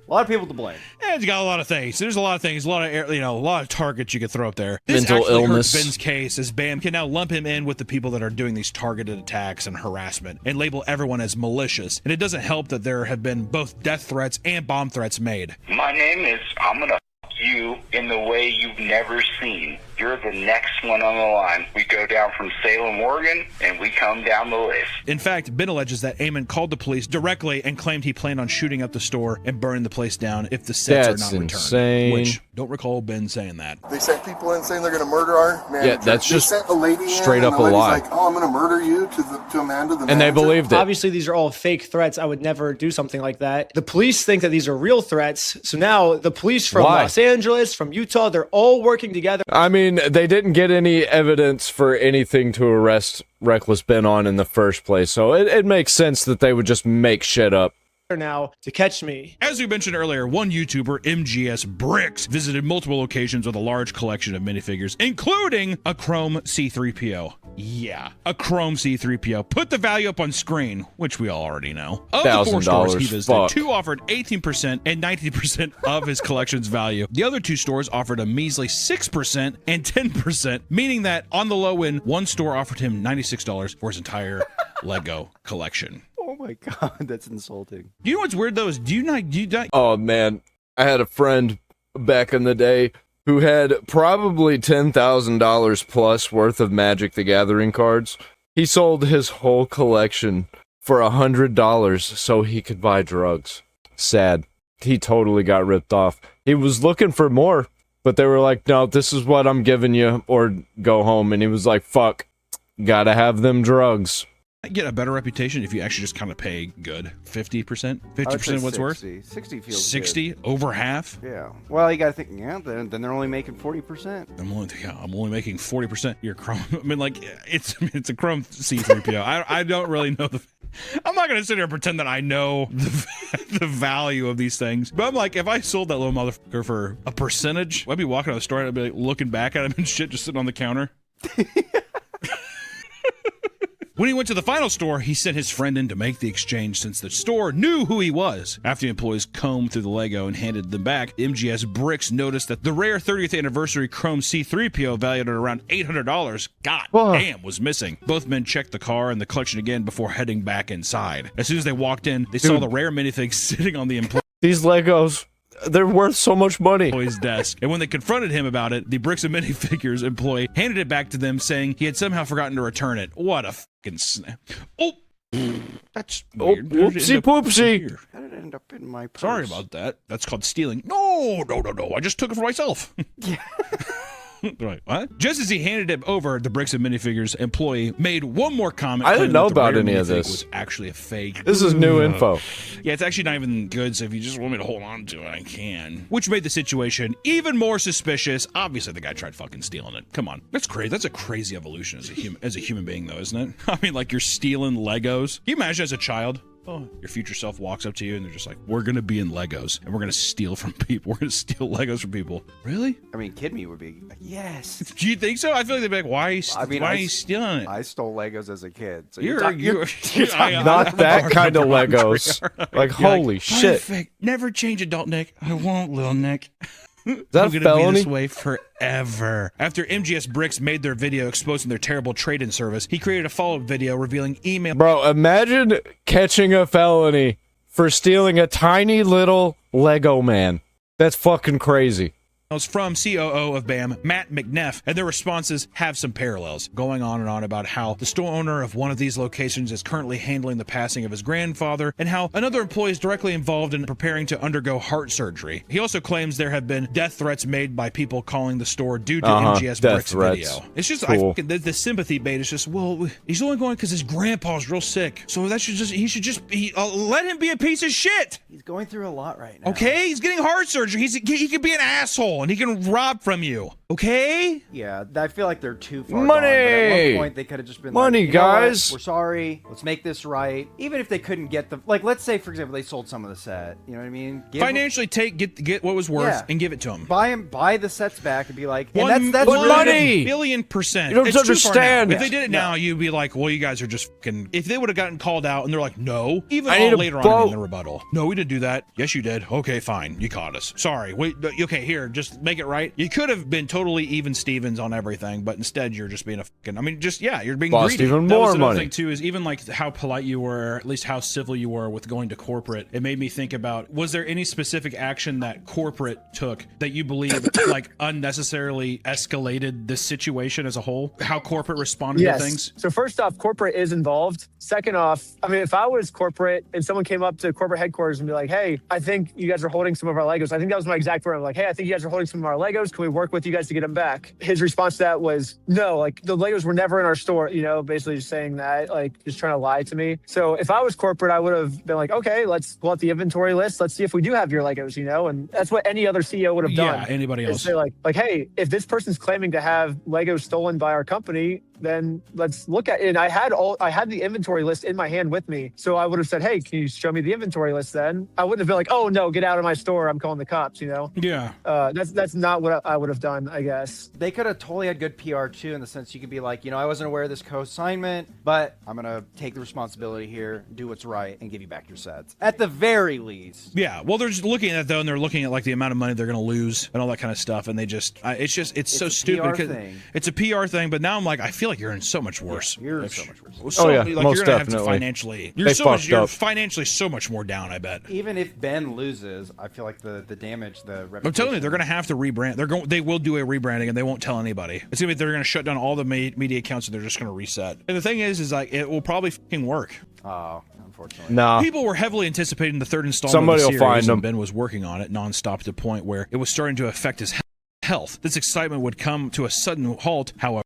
A lot of people to blame. Yeah, it's got a lot of things. There's a lot of things, a lot of targets you could throw up there. This Mental actually illness. hurts Ben's case, as BAM can now lump him in with the people that are doing these targeted attacks and harassment and label everyone as malicious. And it doesn't help that there have been both death threats and bomb threats made. My name is, I'm gonna you in the way you've never seen. You're the next one on the line. We go down from Salem, Oregon, and we come down the list. In fact, Ben alleges that Eamon called the police directly and claimed he planned on shooting up the store and burning the place down if the sets That's are not returned. insane. Which, don't recall Ben saying that. They sent people in saying they're going to murder our manager. Yeah, that's They just sent a lady straight in, up and the a lady's lie. like, oh, I'm going to murder you to Amanda, the And they manager. believed it. Obviously, these are all fake threats. I would never do something like that. The police think that these are real threats. So now the police from Why? Los Angeles, from Utah, they're all working together. I mean, they didn't get any evidence for anything to arrest Reckless Ben on in the first place, so it makes sense that they would just make shit up. Now to catch me. As we mentioned earlier, one YouTuber, MGS Bricks, visited multiple locations with a large collection of minifigures, including a Chrome C3PO. Yeah, a Chrome C3PO. Put the value up on screen, which we all already know. Of the 4 stores he visited, fuck. 2 offered 18% and 19% of his collection's value. The other 2 stores offered a measly 6% and 10%, meaning that on the low end, one store offered him $96 for his entire Lego collection. Oh my god, that's insulting. You know what's weird though is do you not Oh man, I had a friend back in the day who had probably $10,000 plus worth of Magic the Gathering cards. He sold his whole collection for $100 so he could buy drugs. Sad. He totally got ripped off. He was looking for more, but they were like, no, this is what I'm giving you, or go home. And he was like, fuck, gotta have them drugs. get a better reputation if you actually just kind of pay good 50%, 50% of what's worth? 60 feels 60 good. over half. Yeah. Well, you got to think. Yeah. Then they're only making 40%. I'm only making 40%. Your Chrome. I mean, like it's a Chrome C3PO. I don't really know the. I'm not gonna sit here and pretend that I know the value of these things. But I'm like, if I sold that little motherfucker for a percentage, I'd be walking out of the store and I'd be like looking back at him and shit, just sitting on the counter. When he went to the final store, he sent his friend in to make the exchange since the store knew who he was. After the employees combed through the Lego and handed them back, MGS Bricks noticed that the rare 30th anniversary Chrome C3PO valued at around $800, damn, was missing. Both men checked the car and the collection again before heading back inside. As soon as they walked in, they saw the rare minifig sitting on the employee. These Legos, they're worth so much money. Employee's desk. And when they confronted him about it, the Bricks and Minifigures employee handed it back to them, saying he had somehow forgotten to return it. What a fucking snap. Oh, that's weird. Whoopsie poopsie. How did it end up in my purse? Sorry about that. That's called stealing. No. I just took it for myself. Yeah. Right. What? Just as he handed it over, the Bricks and Minifigures employee made one more comment. I didn't claiming know that the about rare any of minifig this. Was actually a fake. This is new info. Yeah, it's actually not even good, so if you just want me to hold on to it, I can. Which made the situation even more suspicious. Obviously, the guy tried fucking stealing it. Come on. That's crazy. That's a crazy evolution as a human being, though, isn't it? I mean, like, you're stealing Legos. Can you imagine as a child? Oh, your future self walks up to you and they're just like, we're going to be in Legos and we're going to steal from people. We're going to steal Legos from people. Really? I mean, kid me would be like, yes. Do you think so? I feel like they'd be like, why are you stealing it? I stole Legos as a kid. So You're not that kind of Legos. Like, holy shit. Perfect. Never change adult Nick. I won't, little Nick. Is that I'm a gonna felony? be this way forever. After MGS Bricks made their video exposing their terrible trade-in service, he created a follow-up video revealing email. Bro, imagine catching a felony for stealing a tiny little Lego man. That's fucking crazy. From COO of BAM, Matt McNeff, and their responses have some parallels, going on and on about how the store owner of one of these locations is currently handling the passing of his grandfather, and how another employee is directly involved in preparing to undergo heart surgery. He also claims there have been death threats made by people calling the store due to MGS Bricks video. It's just, cool. the sympathy bait is just, well, he's only going because his grandpa's real sick, so let him be a piece of shit. He's going through a lot right now. Okay, he's getting heart surgery. He could be an asshole. criminal and he can rob from you. Okay? Yeah, I feel like they're too far Money! gone, but at one point they could have just been Money, like, you know what? guys! We're sorry. Let's make this right. Even if they couldn't get the let's say for example they sold some of the set. You know what I mean? Financially get what was worth and give it to them. Buy the sets back and be like, One and that's money, $1,000,000,000%. You don't It's too far understand. now. If they did it now, you'd be like, well, you guys are just fucking. If they would have gotten called out and they're like, no, even I need a later on in the rebuttal, no, we didn't do that. Yes, you did. Okay, fine, you caught us. Sorry. Wait, okay, here, just make it right. You could have been totally even Stevens on everything, but instead you're just being a fucking. I mean, just you're being Lost greedy. even That was more another money. thing too is even like how polite you were, or at least how civil you were with going to corporate. It made me think about, was there any specific action that corporate took that you believe like unnecessarily escalated this situation as a whole? How corporate responded to things? So first off, corporate is involved. Second off, I mean, if I was corporate and someone came up to corporate headquarters and be like, hey, I think you guys are holding some of our Legos. I think that was my exact word. I'm like, hey, I think you guys are holding some of our Legos. Can we work with you guys to get them back? His response to that was, no, like the Legos were never in our store, basically just saying that, like just trying to lie to me. So if I was corporate, I would have been like, okay, let's pull out the inventory list. Let's see if we do have your Legos, and that's what any other CEO would have done. Yeah, anybody else. Say like, hey, if this person's claiming to have Legos stolen by our company, then let's look at it. And I had the inventory list in my hand with me. So I would have said, hey, can you show me the inventory list then? I wouldn't have been like, oh no, get out of my store. I'm calling the cops, Yeah. That's not what I would have done, I guess. They could have totally had good PR too, in the sense you could be like, I wasn't aware of this co-assignment, but I'm going to take the responsibility here, do what's right, and give you back your sets. At the very least. Yeah. Well, they're just looking at it though, and they're looking at like the amount of money they're going to lose and all that kind of stuff. And they just, it's so stupid. It's a PR thing, but now I'm like, I feel like you're in so much worse. Yeah, you're in so much worse. Oh, So, yeah, like, most you're gonna have to definitely. financially. They fucked You're up. financially so much more down, I bet. Even if Ben loses, I feel like the damage, the reputation. I'm telling you, they're going to have to rebrand. They will do a rebranding, and they won't tell anybody. It's going to be they're going to shut down all the media accounts, and they're just going to reset. And the thing is like it will probably fucking work. Oh, unfortunately. Nah. People were heavily anticipating the third installment Somebody of will the series, find and them. Ben was working on it nonstop to the point where it was starting to affect his health. This excitement would come to a sudden halt, however,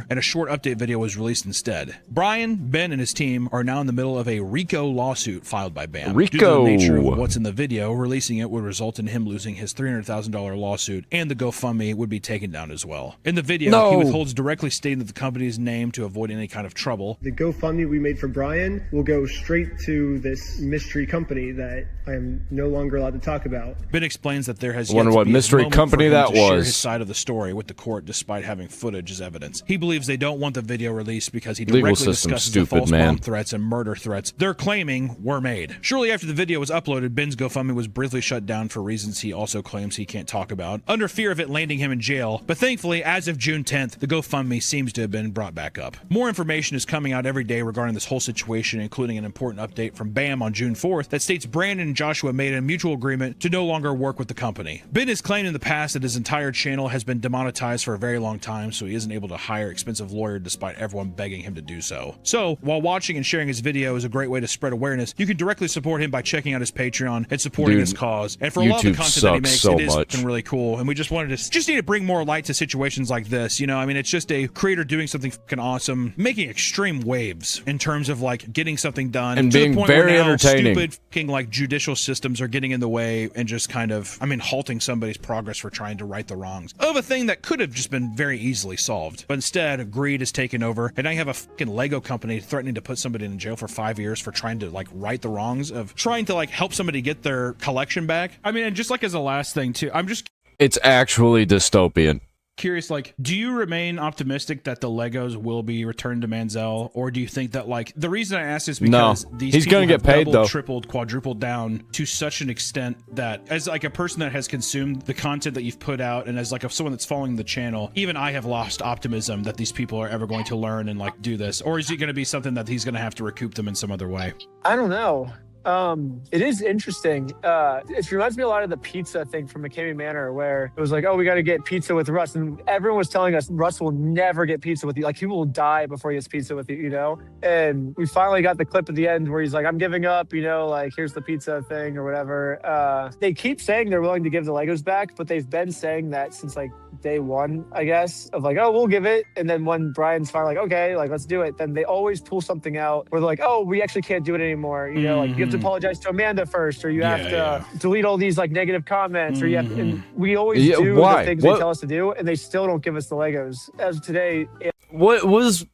and a short update video was released instead. Brian, Ben, and his team are now in the middle of a RICO lawsuit filed by BAM. Due to the nature of what's in the video, releasing it would result in him losing his $300,000 lawsuit, and the GoFundMe would be taken down as well. In the video, he withholds directly stating that the company's name to avoid any kind of trouble. The GoFundMe we made for Brian will go straight to this mystery company that I am no longer allowed to talk about. Ben explains that there has I wonder yet to what be a mystery moment company for him that to share was. his side of the story with the court, despite having footage as evidence. He believes they don't want the video released because he Legal directly system's discusses the stupid, false man. bomb threats and murder threats they're claiming were made. Shortly after the video was uploaded, Ben's GoFundMe was briefly shut down for reasons he also claims he can't talk about, under fear of it landing him in jail. But thankfully, as of June 10th, the GoFundMe seems to have been brought back up. More information is coming out every day regarding this whole situation, including an important update from BAM on June 4th that states Brandon and Joshua made a mutual agreement to no longer work with the company. Ben has claimed in the past that his entire channel has been demonetized for a very long time, so he isn't able to hire expensive lawyer despite everyone begging him to do so. So, while watching and sharing his video is a great way to spread awareness, you can directly support him by checking out his Patreon and supporting his cause. And for a lot of the content that he makes, it is fucking really cool. And we just wanted to need to bring more light to situations like this. I mean, it's just a creator doing something fucking awesome, making extreme waves in terms of like getting something done And to being the point very where now entertaining. stupid fucking like judicial systems are getting in the way and just kind of, I mean, halting somebody's progress for trying to right the wrongs of a thing that could have just been very easily solved. But instead, greed has taken over, and now you have a fucking Lego company threatening to put somebody in jail for 5 years for trying to like right the wrongs of trying to like help somebody get their collection back. I mean, and just like as a last thing too, I'm just It's actually dystopian. curious, like, do you remain optimistic that the Legos will be returned to Manziel, or do you think that, like, the reason I ask is because these he's people gonna get have paid, doubled, though. tripled, quadrupled down to such an extent that, as like a person that has consumed the content that you've put out, and as like someone that's following the channel, even I have lost optimism that these people are ever going to learn and like do this, or is it going to be something that he's going to have to recoup them in some other way? I don't know. It is interesting. It reminds me a lot of the pizza thing from McCamey Manor, where it was like, oh, we got to get pizza with Russ. And everyone was telling us Russ will never get pizza with you. Like, he will die before he gets pizza with you, And we finally got the clip at the end where he's like, I'm giving up, like, here's the pizza thing or whatever. They keep saying they're willing to give the Legos back, but they've been saying that since like day one, I guess, of like, oh, we'll give it. And then when Brian's finally like, okay, like, let's do it, then they always pull something out where they're like, oh, we actually can't do it anymore. You know, like you have to apologize to Amanda first, or you have to delete all these like negative comments, or you have to, and we always do the things they tell us to do, and they still don't give us the Legos. As of today, what was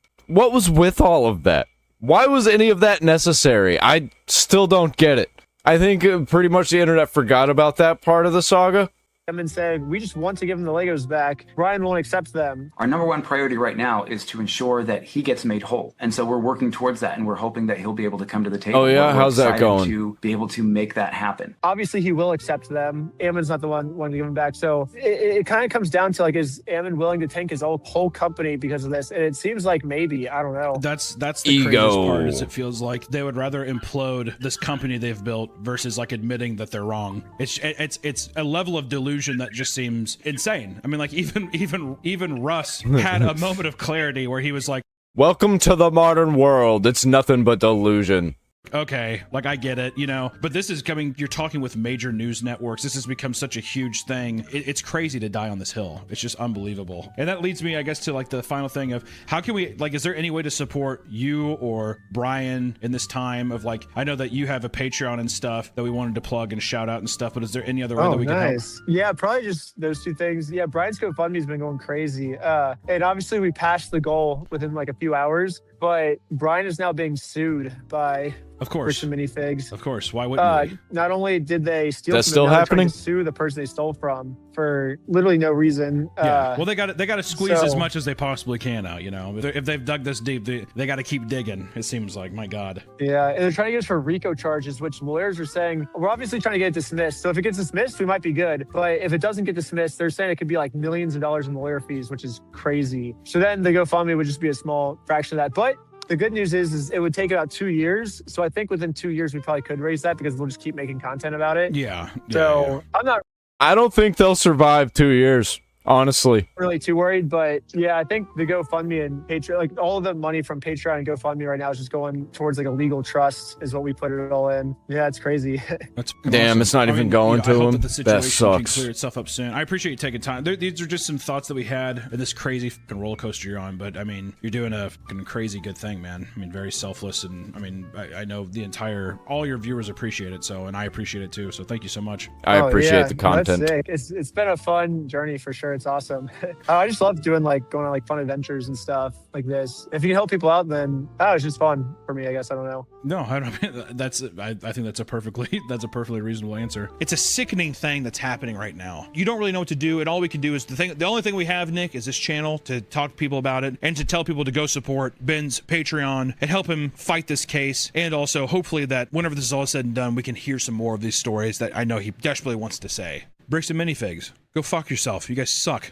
with all of that? Why was any of that necessary? I still don't get it. I think pretty much the internet forgot about that part of the saga. And saying, we just want to give them the Legos back. Brian won't accept them. Our number one priority right now is to ensure that he gets made whole. And so we're working towards that, and we're hoping that he'll be able to come to the table. Oh, yeah? How's that going? To be able to make that happen. Obviously, he will accept them. Ammon's not the one to give them back. So it kind of comes down to, like, is Ammon willing to tank his whole company because of this? And it seems like maybe. I don't know. That's the craziest part, is it feels like they would rather implode this company they've built versus, like, admitting that they're wrong. It's a level of delusion that just seems insane. I mean, like, even Russ had a moment of clarity where he was like, welcome to the modern world. It's nothing but delusion. Okay, like, I get it, you know, but this is coming, you're talking with major news networks. This has become such a huge thing. It's crazy to die on this hill. It's just unbelievable. And that leads me, I guess, to like the final thing of how can we, like, is there any way to support you or Brian in this time of, like, I know that you have a Patreon and stuff that we wanted to plug and shout out and stuff, but is there any other way that we can help? Yeah, probably just those two things. Yeah, Brian's GoFundMe's been going crazy. And obviously we passed the goal within like a few hours, but Brian is now being sued by Bricks and Minifigs. Of course. Why wouldn't we? Not only did they steal, that's still happening. To sue the person they stole from for literally no reason. Well, they got to squeeze as much as they possibly can out. You know, if they've dug this deep, they got to keep digging. It seems like, my God. Yeah, and they're trying to get us for RICO charges, which lawyers are saying we're obviously trying to get it dismissed. So if it gets dismissed, we might be good. But if it doesn't get dismissed, they're saying it could be like millions of dollars in lawyer fees, which is crazy. So then the GoFundMe would just be a small fraction of that. But the good news is it would take about 2 years. So I think within 2 years, we probably could raise that because we'll just keep making content about it. I don't think they'll survive 2 years, honestly. Really too worried, but yeah, I think the GoFundMe and Patreon, like all of the money from Patreon and GoFundMe right now is just going towards like a legal trust is what we put it all in. Yeah, it's crazy. That's damn, awesome. it's not even going to him. That sucks. Can clear itself up soon. I appreciate you taking time. These are just some thoughts that we had in this crazy fucking roller coaster you're on, but I mean, you're doing a fucking crazy good thing, man. I mean, very selfless, and I mean, I know all your viewers appreciate it, and I appreciate it too, so thank you so much. I appreciate the content. That's sick. It's been a fun journey for sure. It's awesome. I just love going on like fun adventures and stuff like this. If you can help people out, then it's just fun for me, I guess. I don't know. No, I don't. I think that's a perfectly reasonable answer. It's a sickening thing that's happening right now. You don't really know what to do, and all we can do is the only thing we have, Nick, is this channel to talk to people about it and to tell people to go support Ben's Patreon and help him fight this case. And also, hopefully, that whenever this is all said and done, we can hear some more of these stories that I know he desperately wants to say. Bricks and Minifigs, go fuck yourself. You guys suck.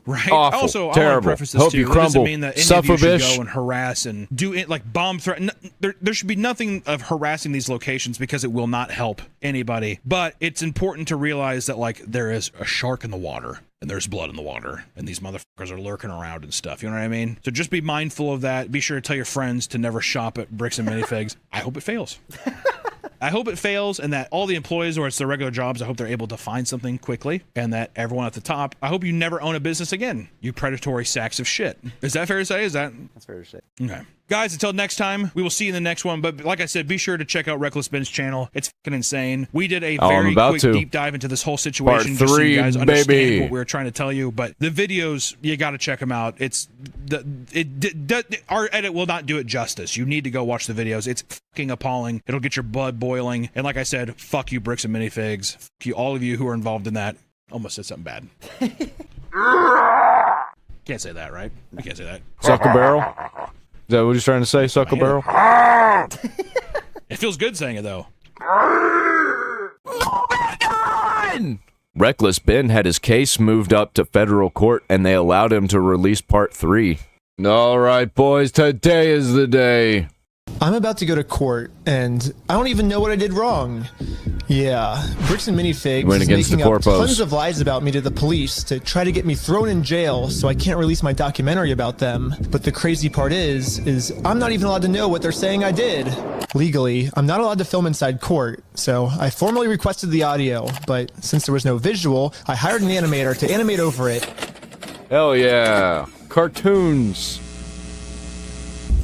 Right. Awful, also, terrible. I want to preface this Hope too. you crumble. It doesn't mean that any Suffer, of you should bitch. go and harass and do it like bomb threat. There should be nothing of harassing these locations because it will not help anybody. But it's important to realize that like there is a shark in the water and there's blood in the water and these motherfuckers are lurking around and stuff. You know what I mean? So just be mindful of that. Be sure to tell your friends to never shop at Bricks and Minifigs. I hope it fails. I hope it fails and that all the employees, or it's their regular jobs, I hope they're able to find something quickly, and that everyone at the top, I hope you never own a business again, you predatory sacks of shit. Is that fair to say? That's fair to say. Okay. Guys, until next time, we will see you in the next one. But like I said, be sure to check out Reckless Ben's channel. It's fucking insane. We did a very quick deep dive into this whole situation. Part 3, just so you guys understand baby. what we were trying to tell you. But the videos, you got to check them out. Our edit will not do it justice. You need to go watch the videos. It's fucking appalling. It'll get your blood boiling. And like I said, fuck you, Bricks and Minifigs. Fuck you, all of you who are involved in that. Almost said something bad. Can't say that, right? We can't say that. Suck a barrel? Is that what he's trying to say? Suck a barrel? It feels good saying it, though. Reckless Ben had his case moved up to federal court, and they allowed him to release part 3. All right, boys, today is the day. I'm about to go to court, and I don't even know what I did wrong. Yeah, Bricks and Minifigs Went is against making the up corpos. tons of lies about me to the police to try to get me thrown in jail so I can't release my documentary about them. But the crazy part is I'm not even allowed to know what they're saying I did. Legally, I'm not allowed to film inside court, so I formally requested the audio, but since there was no visual, I hired an animator to animate over it. Hell yeah. Cartoons.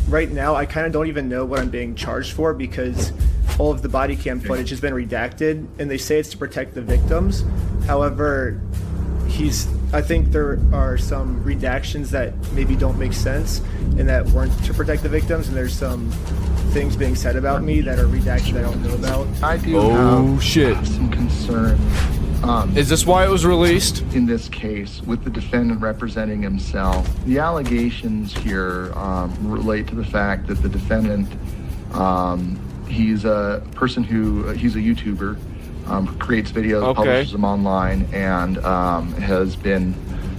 Right now, I kind of don't even know what I'm being charged for because all of the body cam footage has been redacted, and they say it's to protect the victims. However, I think there are some redactions that maybe don't make sense and that weren't to protect the victims, and there's some things being said about me that are redacted I don't know about. I do have some concern. Is this why it was released? In this case, with the defendant representing himself, the allegations here relate to the fact that the defendant, he's a person he's a YouTuber, creates videos, publishes them online, and has been,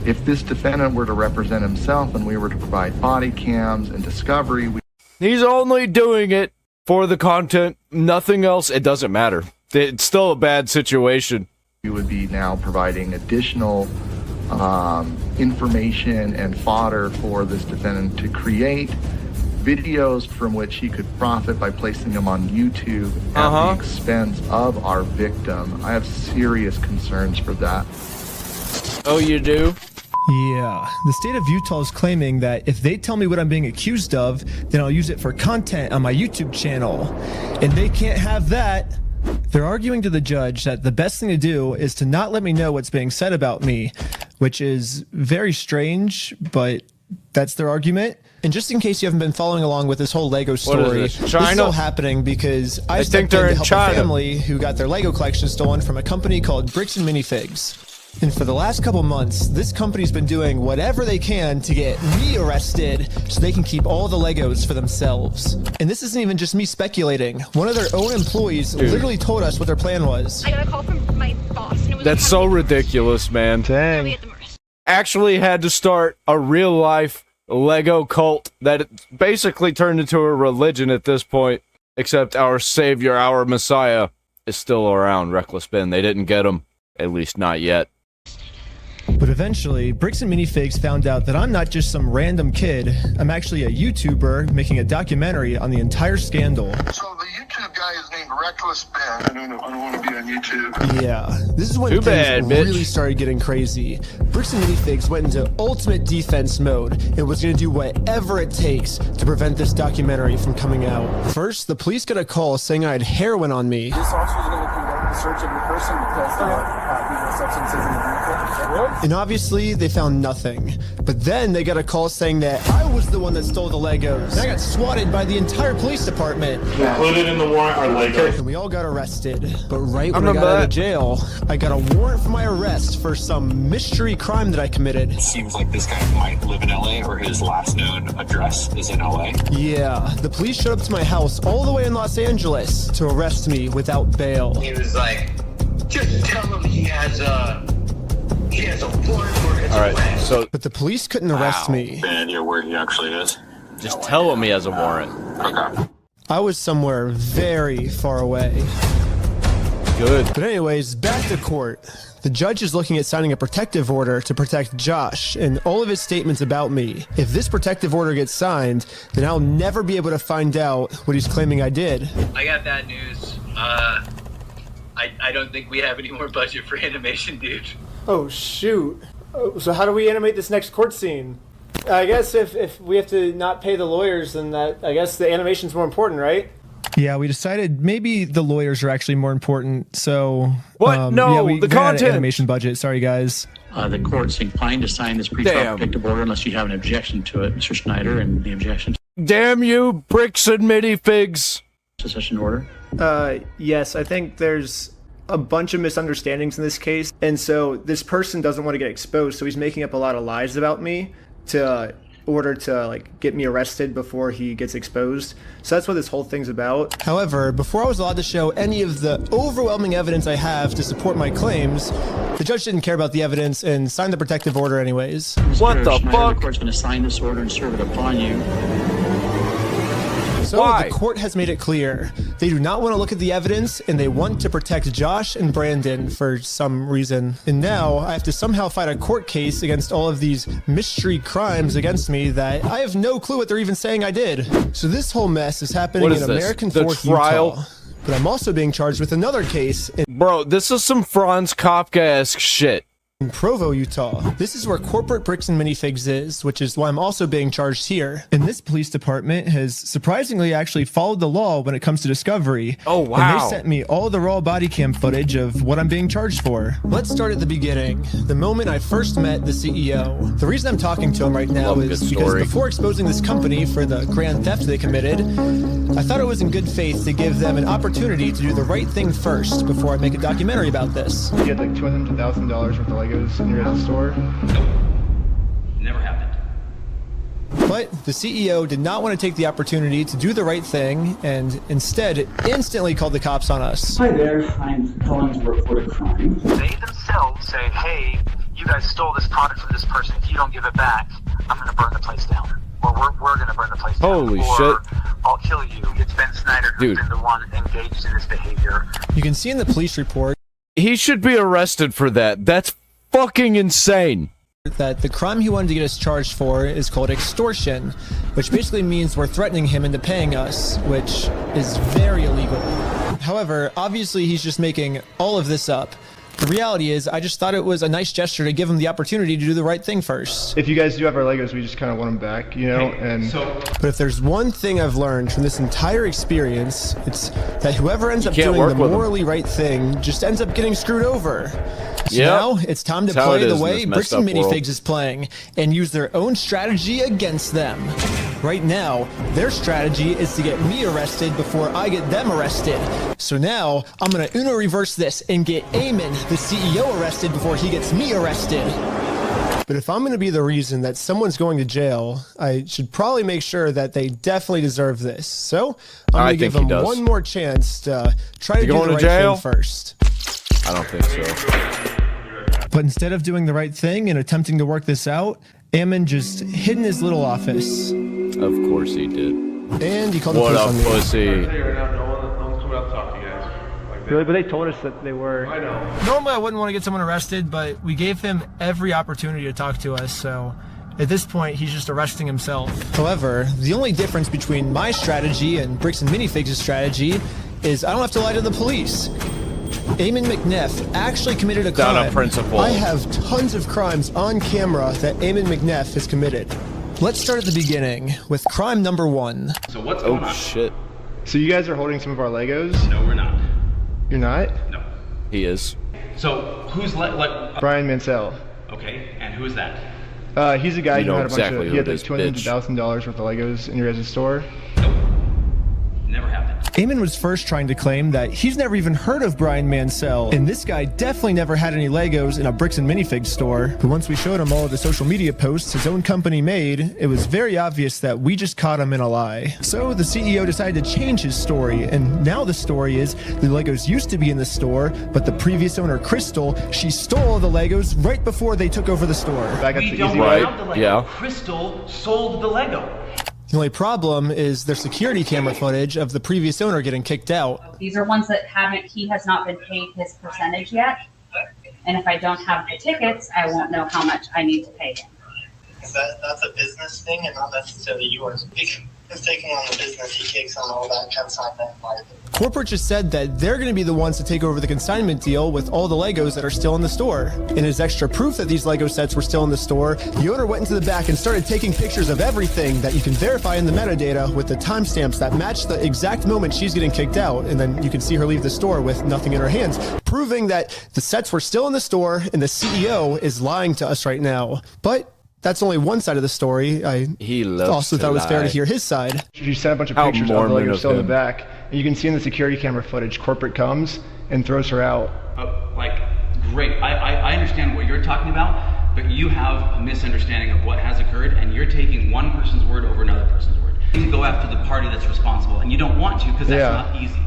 if this defendant were to represent himself and we were to provide body cams and discovery, he's only doing it for the content, nothing else. It doesn't matter. It's still a bad situation. We would be now providing additional information and fodder for this defendant to create videos from which he could profit by placing them on YouTube at the expense of our victim. I have serious concerns for that. Oh, you do? Yeah, the state of Utah is claiming that if they tell me what I'm being accused of, then I'll use it for content on my YouTube channel. And they can't have that. They're arguing to the judge that the best thing to do is to not let me know what's being said about me, which is very strange, but that's their argument. And just in case you haven't been following along with this whole Lego story, this is all happening because I think they're in help China. a family who got their Lego collection stolen from a company called Bricks and Minifigs. And for the last couple months, this company's been doing whatever they can to get me arrested so they can keep all the Legos for themselves. And this isn't even just me speculating. One of their own employees literally told us what their plan was. I got a call from my boss. And it was That's so ridiculous, man. Dang. Actually had to start a real life Lego cult that basically turned into a religion at this point, except our savior, our messiah, is still around. Reckless Ben. They didn't get him, at least not yet. But eventually, Bricks and Minifigs found out that I'm not just some random kid. I'm actually a YouTuber making a documentary on the entire scandal. So the YouTube guy is named Reckless Ben. I don't want to be on YouTube. Yeah, this is when things really started getting crazy. Bricks and Minifigs went into ultimate defense mode and was going to do whatever it takes to prevent this documentary from coming out. First, the police got a call saying I had heroin on me. This officer is going to conduct the search of your person because there are substances in the vehicle. And obviously, they found nothing. But then they got a call saying that I was the one that stole the Legos. And I got swatted by the entire police department. Included in the warrant are Legos. And we all got arrested. But right when I got out of jail, I got a warrant for my arrest for some mystery crime that I committed. It seems like this guy might live in LA, or his last known address is in LA. Yeah, the police showed up to my house all the way in Los Angeles to arrest me without bail. He was like, just tell him he has a warrant for his arrest. But the police couldn't arrest me. And you're where he actually is? Just tell him he has a warrant. Okay. I was somewhere very far away. Good. But anyways, back to court. The judge is looking at signing a protective order to protect Josh and all of his statements about me. If this protective order gets signed, then I'll never be able to find out what he's claiming I did. I got bad news. I don't think we have any more budget for animation, dude. Oh, shoot. So how do we animate this next court scene? I guess if we have to not pay the lawyers, then I guess the animation's more important, right? Yeah, we decided maybe the lawyers are actually more important. So what? No, yeah, we the ran out of content. animation budget. Sorry, guys. The court's inclined to sign this pre-trial protective order unless you have an objection to it, Mr. Schneider, and the objection Damn you, Bricks and Minifigs. to such an order. Yes, I think there's a bunch of misunderstandings in this case, and so this person doesn't want to get exposed, so he's making up a lot of lies about me to order to get me arrested before he gets exposed. So that's what this whole thing's about. However, before I was allowed to show any of the overwhelming evidence I have to support my claims, the judge didn't care about the evidence and signed the protective order anyways. What the Schneider, fuck? The court's going to sign this order and serve it upon you. So the court has made it clear they do not want to look at the evidence and they want to protect Josh and Brandon for some reason. And now I have to somehow fight a court case against all of these mystery crimes against me that I have no clue what they're even saying I did. So this whole mess is happening in American Fork, Utah. But I'm also being charged with another case. Bro, this is some Franz Kafka-esque shit. in Provo, Utah. This is where corporate Bricks and Minifigs is, which is why I'm also being charged here. And this police department has surprisingly actually followed the law when it comes to discovery. Oh, wow. And they sent me all the raw body cam footage of what I'm being charged for. Let's start at the beginning, the moment I first met the CEO. The reason I'm talking to him right now is because before exposing this company for the grand theft they committed, I thought it was in good faith to give them an opportunity to do the right thing first before I make a documentary about this. You had like $200,000 worth of Legos in your guys' store? Nope. Never happened. But the CEO did not want to take the opportunity to do the right thing and instead instantly called the cops on us. Hi there, I'm calling to report a crime. They themselves say, hey, you guys stole this product from this person. If you don't give it back, I'm going to burn the place down. Or we're going to burn the place down. Holy or shit. I'll kill you. It's Ben Snyder who's been the one engaged in this behavior. You can see in the police report he should be arrested for that. That's fucking insane. That the crime he wanted to get us charged for is called extortion, which basically means we're threatening him into paying us, which is very illegal. However, obviously he's just making all of this up. The reality is, I just thought it was a nice gesture to give him the opportunity to do the right thing first. If you guys do have our Legos, we just kind of want them back, you know? But if there's one thing I've learned from this entire experience, it's that whoever ends up doing the morally right thing just ends up getting screwed over. So now it's time to play the way Bricks and Minifigs is playing and use their own strategy against them. Right now, their strategy is to get me arrested before I get them arrested. So now, I'm gonna Uno reverse this and get Eamon, the CEO, arrested before he gets me arrested. But if I'm gonna be the reason that someone's going to jail, I should probably make sure that they definitely deserve this. So, I'm gonna give them one more chance to try to do the right thing first. I don't think so. But instead of doing the right thing and attempting to work this out, Eamon just hid in his little office. Of course he did. And he called the police on me. What up, pussy? Really? But they told us that they were. I know. Normally I wouldn't want to get someone arrested, but we gave him every opportunity to talk to us, so at this point he's just arresting himself. However, the only difference between my strategy and Bricks and Minifigs' strategy is I don't have to lie to the police. Eamon McNeff actually committed a crime. Down on principle. I have tons of crimes on camera that Eamon McNeff has committed. Let's start at the beginning with crime number 1. So what's going on? Oh shit. So you guys are holding some of our Legos? No, we're not. You're not? No. He is. So who's Brian Mansell. Okay, and who is that? He's a guy who had a bunch of. He had like $200,000 worth of Legos in your guys' store. Never happened. Eamon was first trying to claim that he's never even heard of Brian Mansell, and this guy definitely never had any Legos in a Bricks and Minifigs store. But once we showed him all of the social media posts his own company made, it was very obvious that we just caught him in a lie. So the CEO decided to change his story, and now the story is the Legos used to be in the store, but the previous owner, Crystal, she stole the Legos right before they took over the store. We don't have the Lego. Yeah. Crystal sold the Lego. The only problem is their security camera footage of the previous owner getting kicked out. These are ones that he has not been paid his percentage yet. And if I don't have the tickets, I won't know how much I need to pay him. That's a business thing and not necessarily yours. He's taking on the business, he takes on all that consignment liability. Corporate just said that they're going to be the ones to take over the consignment deal with all the Legos that are still in the store. And as extra proof that these Lego sets were still in the store, the owner went into the back and started taking pictures of everything that you can verify in the metadata with the timestamps that match the exact moment she's getting kicked out. And then you can see her leave the store with nothing in her hands, proving that the sets were still in the store and the CEO is lying to us right now. But that's only one side of the story. I also thought it was fair to hear his side. You sent a bunch of pictures of the Legos still in the back, and you can see in the security camera footage, corporate comes and throws her out. Great. I understand what you're talking about, but you have a misunderstanding of what has occurred, and you're taking one person's word over another person's word. You can go after the party that's responsible, and you don't want to because that's not easy.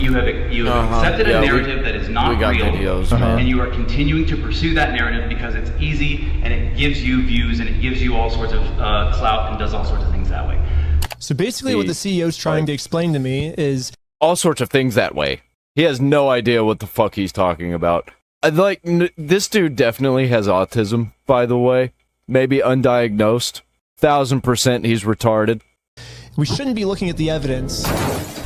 You have accepted a narrative that is not real, and you are continuing to pursue that narrative because it's easy and it gives you views and it gives you all sorts of clout and does all sorts of things that way. So basically what the CEO is trying to explain to me is all sorts of things that way. He has no idea what the fuck he's talking about. This dude definitely has autism, by the way. Maybe undiagnosed. 1000% he's retarded. We shouldn't be looking at the evidence.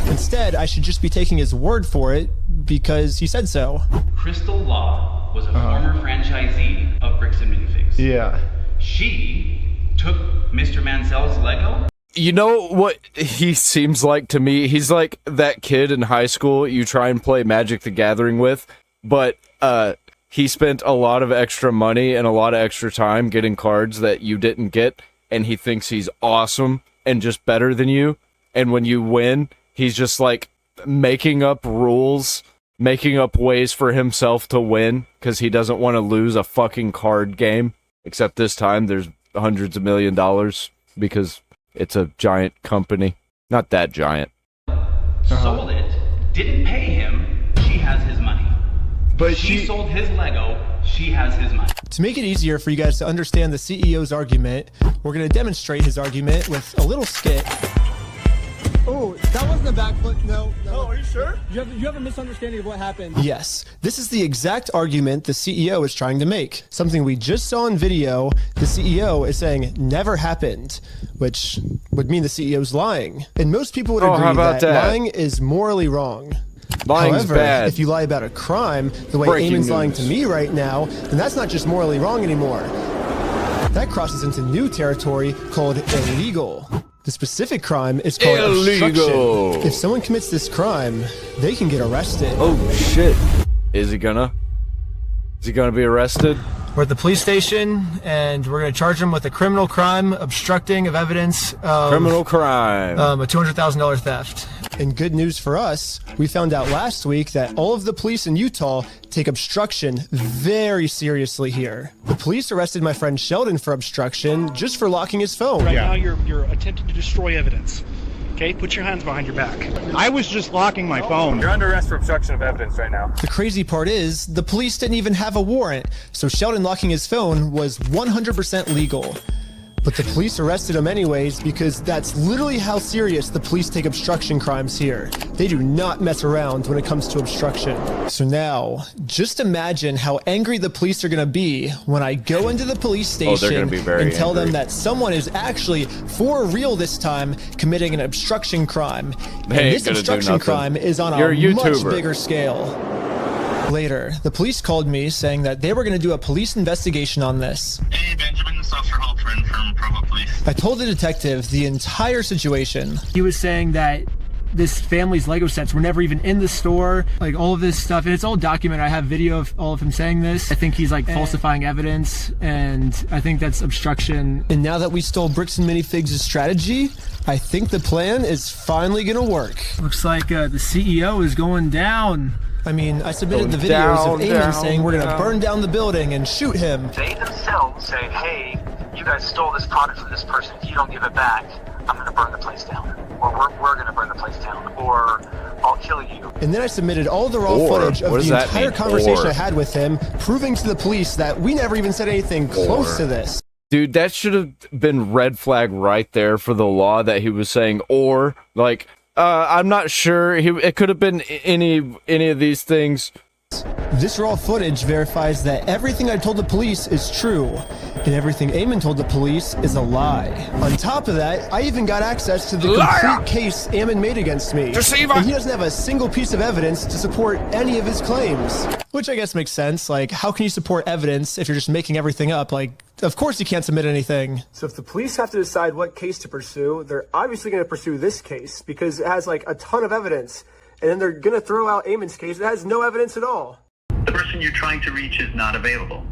Instead, I should just be taking his word for it because he said so. Crystal Law was a former franchisee of Bricks and Minifigs. Yeah. She took Mr. Mansell's Lego. You know what he seems like to me? He's like that kid in high school you try and play Magic the Gathering with, but he spent a lot of extra money and a lot of extra time getting cards that you didn't get, and he thinks he's awesome and just better than you. And when you win, he's just like making up rules, making up ways for himself to win because he doesn't want to lose a fucking card game. Except this time there's hundreds of $1 million because it's a giant company. Not that giant. Sold it, didn't pay him, she has his money. But she sold his Lego, she has his money. To make it easier for you guys to understand the CEO's argument, we're going to demonstrate his argument with a little skit. Oh, that wasn't a backflip. No. Oh, are you sure? You have a misunderstanding of what happened. Yes, this is the exact argument the CEO is trying to make. Something we just saw in video, the CEO is saying never happened, which would mean the CEO's lying. And most people would agree that lying is morally wrong. Lying's However, bad. if you lie about a crime, the way Breaking Eamon's news. lying to me right now, then that's not just morally wrong anymore. That crosses into new territory called illegal. The specific crime is called Illegal. obstruction. If someone commits this crime, they can get arrested. Oh shit. Is he gonna be arrested? We're at the police station, and we're going to charge him with a criminal crime, obstructing of evidence of Criminal crime. a $200,000 theft. And good news for us, we found out last week that all of the police in Utah take obstruction very seriously here. The police arrested my friend Sheldon for obstruction just for locking his phone. Right now you're attempting to destroy evidence. Okay, put your hands behind your back. I was just locking my phone. You're under arrest for obstruction of evidence right now. The crazy part is, the police didn't even have a warrant, so Sheldon locking his phone was 100% legal. But the police arrested him anyways because that's literally how serious the police take obstruction crimes here. They do not mess around when it comes to obstruction. So now, just imagine how angry the police are going to be when I go into the police station and tell them that someone is actually, for real this time, committing an obstruction crime. And this obstruction crime is on a much bigger scale. Later, the police called me saying that they were going to do a police investigation on this. Hey, Benjamin, this is Officer Halpern from Provo Police. I told the detective the entire situation. He was saying that this family's Lego sets were never even in the store, like all of this stuff, and it's all documented. I have video of all of him saying this. I think he's like falsifying evidence, and I think that's obstruction. And now that we stole Bricks and Minifigs' strategy, I think the plan is finally gonna work. Looks like the CEO is going down. I mean, I submitted the videos of Eamon saying we're gonna burn down the building and shoot him. They themselves say, hey, you guys stole this product from this person. If you don't give it back, I'm going to burn the place down. Or we're going to burn the place down. Or I'll kill you. And then I submitted all the raw footage of the entire conversation I had with him, proving to the police that we never even said anything close to this. Dude, that should have been red flag right there for the law that he was saying, or like, I'm not sure. It could have been any of these things. This raw footage verifies that everything I told the police is true, and everything Eamon told the police is a lie. On top of that, I even got access to the complete case Eamon made against me. Deceiver! And he doesn't have a single piece of evidence to support any of his claims. Which I guess makes sense. Like, how can you support evidence if you're just making everything up? Like, of course you can't submit anything. So if the police have to decide what case to pursue, they're obviously going to pursue this case because it has like a ton of evidence. And then they're going to throw out Eamon's case that has no evidence at all. The person you're trying to reach is not available.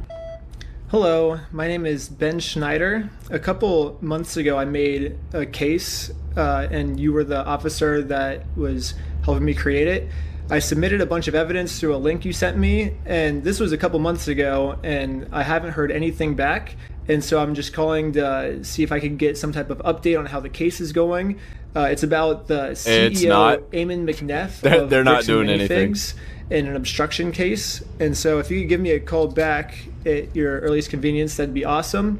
Hello, my name is Ben Schneider. A couple months ago I made a case and you were the officer that was helping me create it. I submitted a bunch of evidence through a link you sent me, and this was a couple months ago, and I haven't heard anything back. And so I'm just calling to see if I can get some type of update on how the case is going. It's about the CEO, Eamon McNeff. They're not doing anything. In an obstruction case. And so if you could give me a call back at your earliest convenience, that'd be awesome.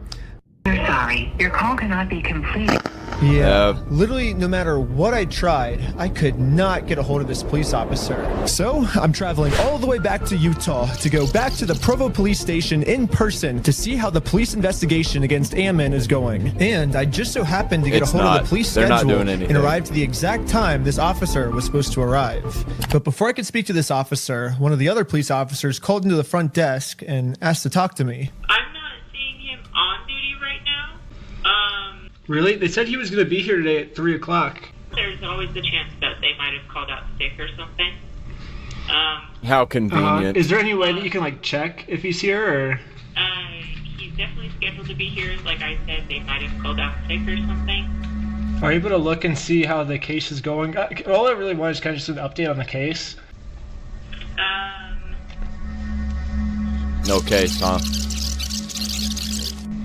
We're sorry. Your call cannot be completed. Yeah, literally no matter what I tried, I could not get a hold of this police officer. So I'm traveling all the way back to Utah to go back to the Provo police station in person to see how the police investigation against Ammon is going. And I just so happened to get a hold of the police schedule and arrived at the exact time this officer was supposed to arrive. But before I could speak to this officer, one of the other police officers called into the front desk and asked to talk to me. I'm not seeing him on duty right now. Really? They said he was going to be here today at 3 o'clock. There's always the chance that they might have called out sick or something. How convenient. Is there any way that you can like check if he's here, or? He's definitely scheduled to be here. Like I said, they might have called out sick or something. Are you able to look and see how the case is going? All I really want is kind of just an update on the case. No case, huh?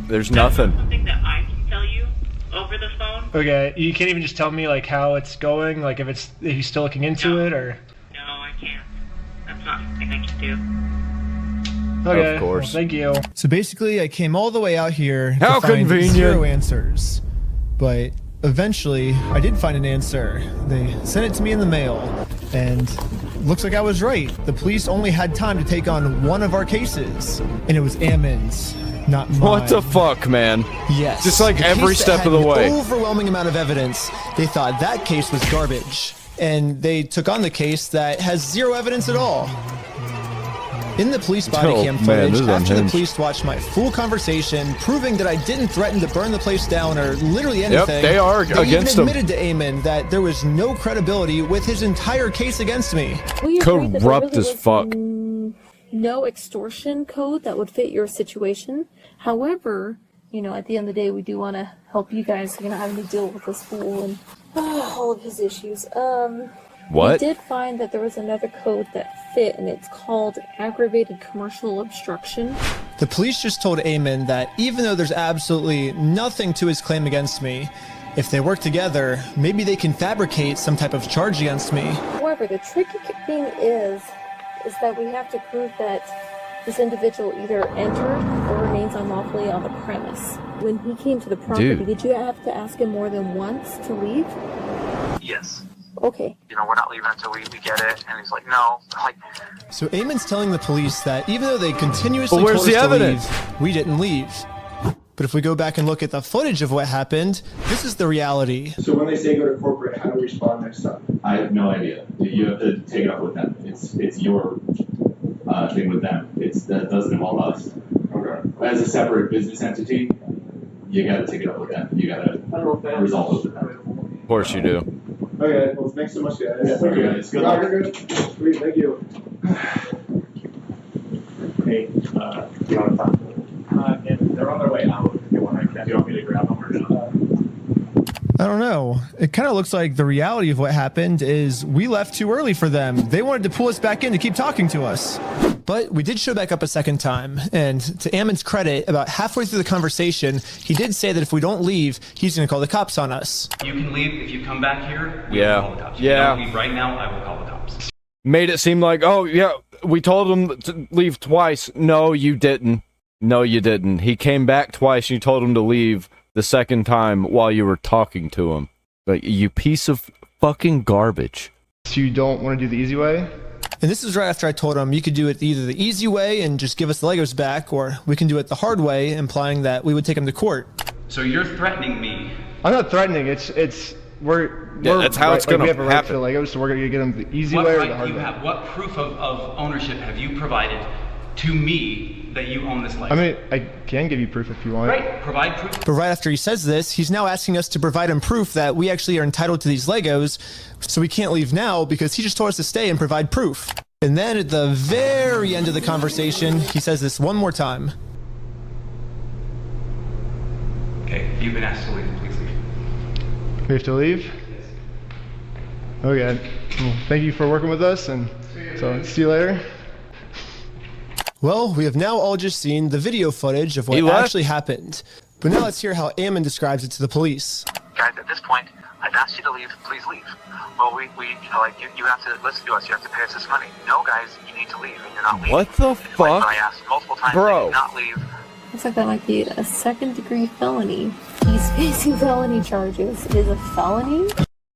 There's nothing. Something that I can tell you over the phone. Okay, you can't even just tell me like how it's going, like if he's still looking into it, or? No, I can't. That's not something I can do. Okay, of course. Well, thank you. So basically, I came all the way out here How to find convenient. 0 answers. But eventually, I did find an answer. They sent it to me in the mail, and looks like I was right. The police only had time to take on one of our cases, and it was Ammon's, not mine. What the fuck, man? Yes. Just like the every case that step of had the an way. Overwhelming amount of evidence. They thought that case was garbage, and they took on the case that has 0 evidence at all. In the police body cam footage, after the police watched my full conversation, proving that I didn't threaten to burn the place down or literally anything, they are against him. even admitted to Ammon that there was no credibility with his entire case against me. Corrupt as fuck. No extortion code that would fit your situation. However, you know, at the end of the day, we do want to help you guys, you know, having to deal with this fool and all of his issues. What? We did find that there was another code that fit, and it's called aggravated commercial obstruction. The police just told Ammon that even though there's absolutely nothing to his claim against me, if they work together, maybe they can fabricate some type of charge against me. However, the tricky thing is that we have to prove that this individual either entered or remains unlawfully on the premise. When he came to the property, did you have to ask him more than once to leave? Yes. Okay. You know, we're not leaving until we get it. And he's like, no. Like, So Ammon's telling the police that even though they continuously But where's told us the to evidence? leave, we didn't leave. But if we go back and look at the footage of what happened, this is the reality. So when they say go to corporate, how do we respond next time? I have no idea. You have to take it up with them. It's your thing with them. That doesn't involve us. Okay. As a separate business entity, you got to take it up with them. You got to resolve it with them. Of course you do. Okay, well, thanks so much, guys. Yeah, thank you, guys. Good luck. Good. Sweet, thank you. Hey, do you want to talk to them? They're on their way out. If you want me to grab them or not? I don't know. It kind of looks like the reality of what happened is we left too early for them. They wanted to pull us back in to keep talking to us. But we did show back up a second time, and to Ammon's credit, about halfway through the conversation, he did say that if we don't leave, he's going to call the cops on us. You can leave. If you come back here, we Yeah. will call the cops. If Yeah. you don't leave right now, I will call the cops. Made it seem like, oh, yeah, we told him to leave twice. No, you didn't. No, you didn't. He came back twice, and you told him to leave the second time while you were talking to him. Like, you piece of fucking garbage. So you don't want to do the easy way? And this is right after I told him you could do it either the easy way and just give us the Legos back, or we can do it the hard way, implying that we would take him to court. So you're threatening me. I'm not threatening. We're that's how it's gonna we have a right happen. to the Legos, so we're gonna get them the easy What way or right the hard do you way. have? What proof of ownership have you provided to me that you own this license? I mean, I can give you proof if you want. Right, provide proof. But right after he says this, he's now asking us to provide him proof that we actually are entitled to these Legos, so we can't leave now because he just told us to stay and provide proof. And then at the very end of the conversation, he says this one more time. Okay, you've been asked to leave. Please leave. We have to leave? Okay. Well, thank you for working with us, and so see you later. Well, we have now all just seen the video footage of what actually happened. But now let's hear how Ammon describes it to the police. guys, at this point, I've asked you to leave. Please leave. Well, we you know, like, you have to listen to us. You have to pay us this money. No, guys, you need to leave, and you're not leaving. What the Like, fuck? I asked multiple times, Bro. not leave. Looks like that might be a second-degree felony. He's facing felony charges. It is a felony?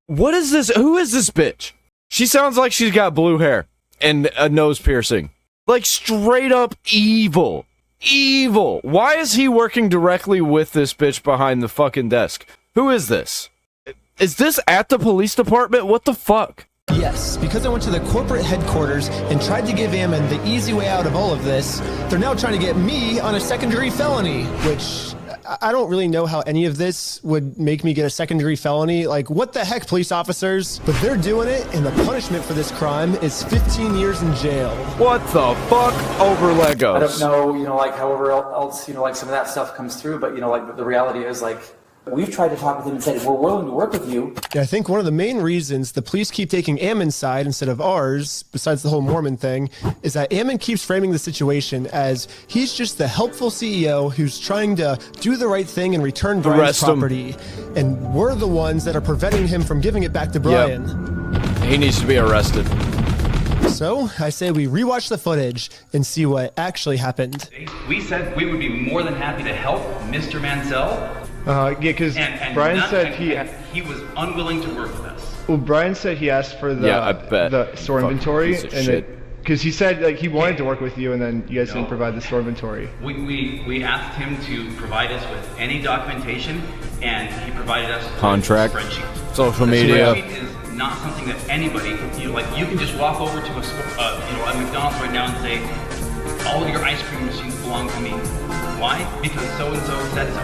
What is this? Who is this bitch? She sounds like she's got blue hair and a nose piercing. Like, straight up evil. Evil. Why is he working directly with this bitch behind the fucking desk? Who is this? Is this at the police department? What the fuck? Yes, because I went to the corporate headquarters and tried to give Ammon the easy way out of all of this, they're now trying to get me on a second-degree felony, which I don't really know how any of this would make me get a second-degree felony. Like, what the heck, police officers? But they're doing it, and the punishment for this crime is 15 years in jail. What the fuck over Legos? I don't know, like, however else, like, some of that stuff comes through, but, like, the reality is, like, we've tried to talk with him and said, we're willing to work with you. Yeah, I think one of the main reasons the police keep taking Ammon's side instead of ours, besides the whole Mormon thing, is that Ammon keeps framing the situation as he's just the helpful CEO who's trying to do the right thing and return Brian's property. And we're the ones that are preventing him from giving it back to Brian. Yep. He needs to be arrested. So, I say we rewatch the footage and see what actually happened. We said we would be more than happy to help Mr. Mansell. Yeah, because Brian said he was unwilling to work with us. Well, Brian said he asked for the store inventory, and because he said like he wanted to work with you, and then you guys didn't provide the store inventory. We asked him to provide us with any documentation, and he provided us contract, with a spreadsheet. Social media. The spreadsheet is not something that anybody, you can just walk over to a McDonald's right now and say, all of your ice cream machines belong to me. Why? Because so and so said so.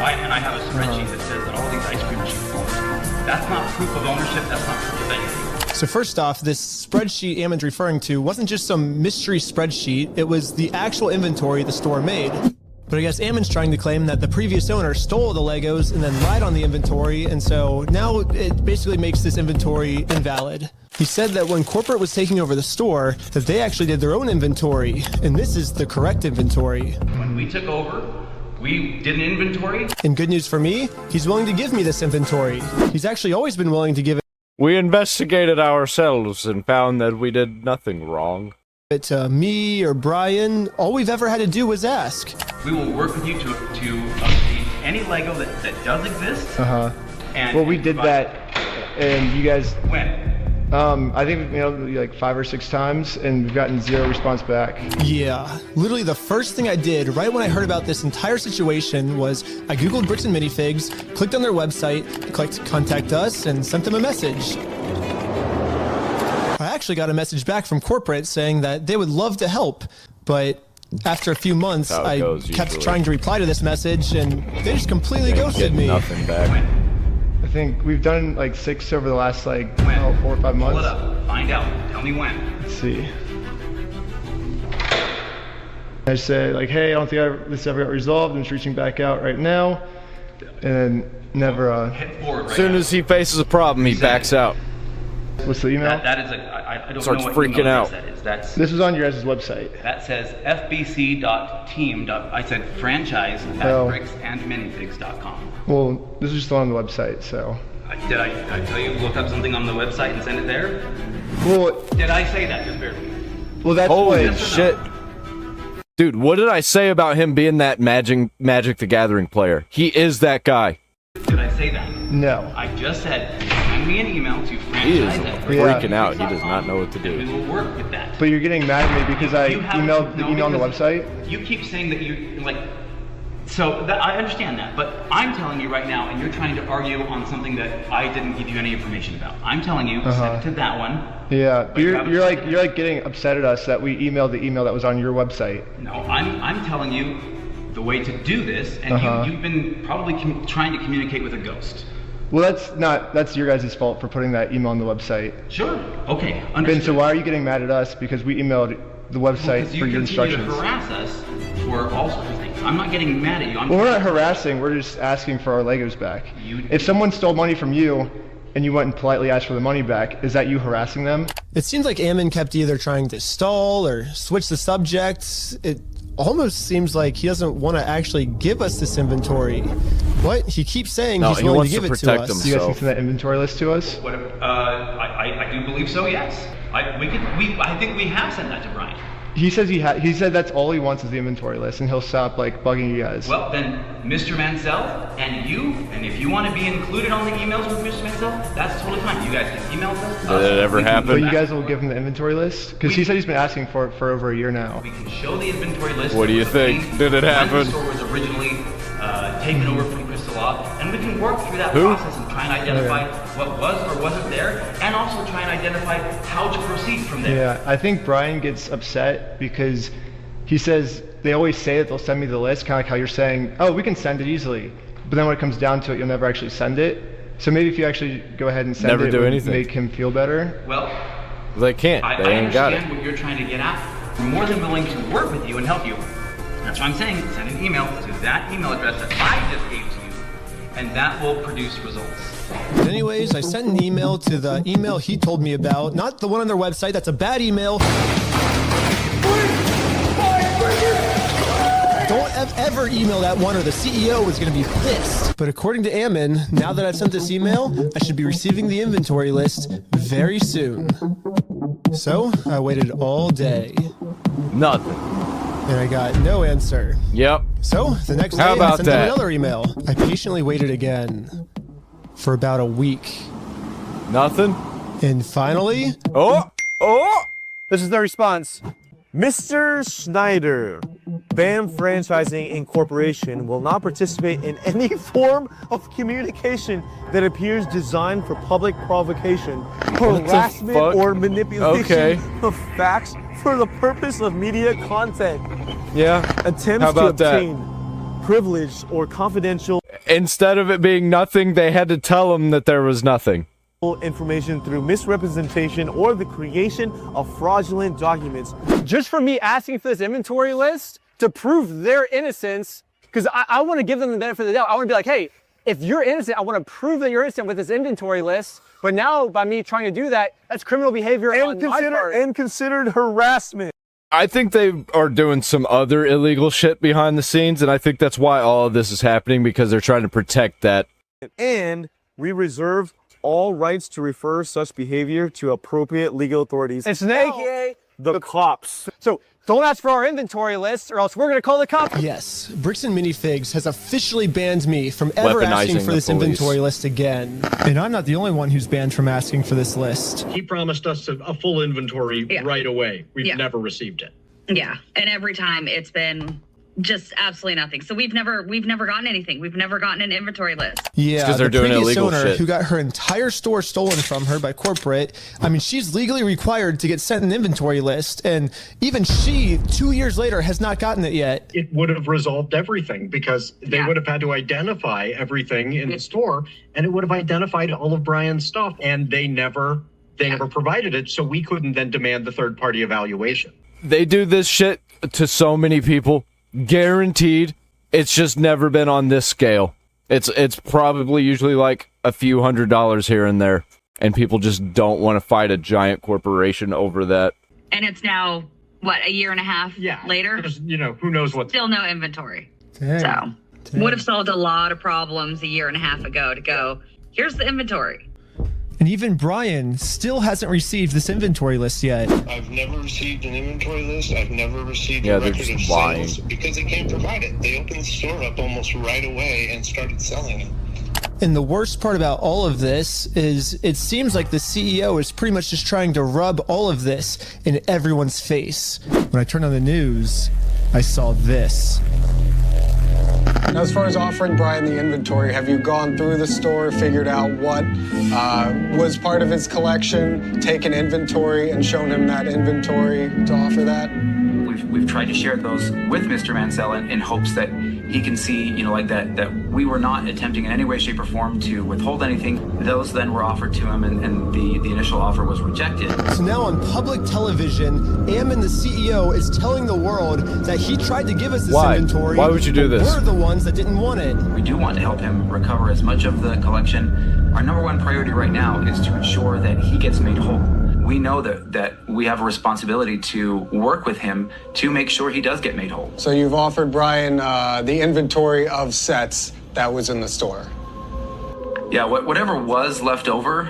Why? And I have a spreadsheet that says that all these ice cream machines belong to me. That's not proof of ownership. That's not proof of anything. So first off, this spreadsheet Ammon's referring to wasn't just some mystery spreadsheet. It was the actual inventory the store made. But I guess Ammon's trying to claim that the previous owner stole the Legos and then lied on the inventory, and so now it basically makes this inventory invalid. He said that when corporate was taking over the store, that they actually did their own inventory, and this is the correct inventory. When we took over, we did an inventory. And good news for me, he's willing to give me this inventory. He's actually always been willing to give it. We investigated ourselves and found that we did nothing wrong. It to me or Brian, all we've ever had to do was ask. We will work with you to obtain any Lego that does exist. Well, we did that, and you guys. When? I think like 5 or 6 times, and we've gotten 0 response back. Yeah, literally the first thing I did right when I heard about this entire situation was I googled Bricks and Minifigs, clicked on their website, clicked contact us, and sent them a message. I actually got a message back from corporate saying that they would love to help, but after a few months, I kept trying to reply to this message, and they just completely ghosted me. Nothing back. I think we've done like 6 over the last 4 or 5 months. Pull it up. Find out. Tell me when. Let's see. I said like, hey, I don't think this ever got resolved. I'm just reaching back out right now, and then never. Hit forward right as soon as he faces a problem, he backs out. What's the email? That is I don't Starts know what freaking email out. That is. That's. This was on your guys' website. That says fbc.team. I said franchise@bricksandminifigs.com. Well, this is just on the website, so. Did I tell you to look up something on the website and send it there? Well. Did I say that? Just barely. Well, that's holy shit. Dude, what did I say about him being that Magic the Gathering player? He is that guy. Did I say that? No. I just said send me an email to franchise. He is freaking out. He does not know what to do. We will work with that. But you're getting mad at me because I emailed the email on the website? You keep saying that you like. So I understand that, but I'm telling you right now, and you're trying to argue on something that I didn't give you any information about. I'm telling you, send it to that one. Yeah, but you're like getting upset at us that we emailed the email that was on your website. No, I'm telling you the way to do this, and you've been probably trying to communicate with a ghost. Well, that's your guys' fault for putting that email on the website. Sure. Okay. Understood. Ben, so why are you getting mad at us because we emailed the website for your instructions? You continue to harass us for all sorts of things. I'm not getting mad at you. Well, we're not harassing. We're just asking for our Legos back. If someone stole money from you and you went and politely asked for the money back, is that you harassing them? It seems like Ammon kept either trying to stall or switch the subject. It almost seems like he doesn't want to actually give us this inventory. What? He keeps saying he's willing to give it to us. You guys can send that inventory list to us? I do believe so, yes. I think we have sent that to Brian. He says he said that's all he wants is the inventory list, and he'll stop like bugging you guys. Well, then, Mr. Mansell and you, and if you want to be included on the emails with Mr. Mansell, that's totally fine. You guys can email us. Did it ever happen? But you guys will give him the inventory list? Because he said he's been asking for it for over a year now. We can show the inventory list. What do you think? Did it happen? When the store was originally taken over from Crystal Law, and we can work through that Who? process and try and identify what was or wasn't there, and also try and identify how to proceed from there. Yeah, I think Brian gets upset because he says they always say that they'll send me the list, kind of like how you're saying, oh, we can send it easily. But then when it comes down to it, you'll never actually send it. So maybe if you actually go ahead and send Never it, do it would anything. make him feel better. Well, They can't. I They ain't got it. understand what you're trying to get at. We're more than willing to work with you and help you. That's what I'm saying. Send an email to that email address that I just gave to you, and that will produce results. But anyways, I sent an email to the email he told me about, not the one on their website. That's a bad email. Don't ever email that one or the CEO is going to be pissed. But according to Ammon, now that I've sent this email, I should be receiving the inventory list very soon. So I waited all day. Nothing. And I got no answer. Yep. So the next day, How I about sent him that? another email. I patiently waited again for about a week. Nothing. And finally... Oh! This is the response. Mr. Schneider, BAM Franchising Incorporation will not participate in any form of communication that appears designed for public provocation, harassment, fuck? or manipulation Okay. of facts for the purpose of media content. Yeah. Attempts How about to that? obtain privileged or confidential Instead of it being nothing, they had to tell him that there was nothing. information through misrepresentation or the creation of fraudulent documents. Just for me asking for this inventory list to prove their innocence, because I want to give them the benefit of the doubt. I want to be like, hey, if you're innocent, I want to prove that you're innocent with this inventory list. But now, by me trying to do that, that's criminal behavior on my part. And considered harassment. I think they are doing some other illegal shit behind the scenes, and I think that's why all of this is happening, because they're trying to protect that. And we reserve all rights to refer such behavior to appropriate legal authorities, It's now- aka the cops. So don't ask for our inventory list, or else we're going to call the cops. Yes, Bricks and Minifigs has officially banned me from ever Weaponizing asking for the this police. inventory list again. And I'm not the only one who's banned from asking for this list. He promised us a full inventory right away. We've never received it. Yeah, and every time it's been just absolutely nothing. So we've never gotten anything. We've never gotten an inventory list. Yeah, because they're the doing previous illegal owner shit. who got her entire store stolen from her by corporate. I mean, she's legally required to get sent an inventory list, and even she, 2 years later, has not gotten it yet. It would have resolved everything because they would have had to identify everything in the store, and it would have identified all of Brian's stuff, and they never provided it, so we couldn't then demand the third-party evaluation. They do this shit to so many people. Guaranteed. It's just never been on this scale. It's probably usually like a few $100s here and there, and people just don't want to fight a giant corporation over that. And it's now, what, a year and a half later? Who knows what. Still no inventory. Dang. So would have solved a lot of problems a year and a half ago to go, here's the inventory. And even Brian still hasn't received this inventory list yet. I've never received an inventory list. I've never received Yeah, a they're record of just lying. sales because they can't provide it. They opened the store up almost right away and started selling it. And the worst part about all of this is it seems like the CEO is pretty much just trying to rub all of this in everyone's face. When I turned on the news, I saw this. Now, as far as offering Brian the inventory, have you gone through the store, figured out what was part of his collection, taken inventory, and shown him that inventory to offer that? We've tried to share those with Mr. Mansell in hopes that he can see, that we were not attempting in any way, shape, or form to withhold anything. Those then were offered to him, and the initial offer was rejected. So now on public television, Ammon, the CEO, is telling the world that he tried to give us this Why? inventory. Why would you do but this? We're the ones that didn't want it. We do want to help him recover as much of the collection. Our number one priority right now is to ensure that he gets made whole. We know that we have a responsibility to work with him to make sure he does get made whole. So you've offered Brian the inventory of sets that was in the store. Yeah, whatever was left over,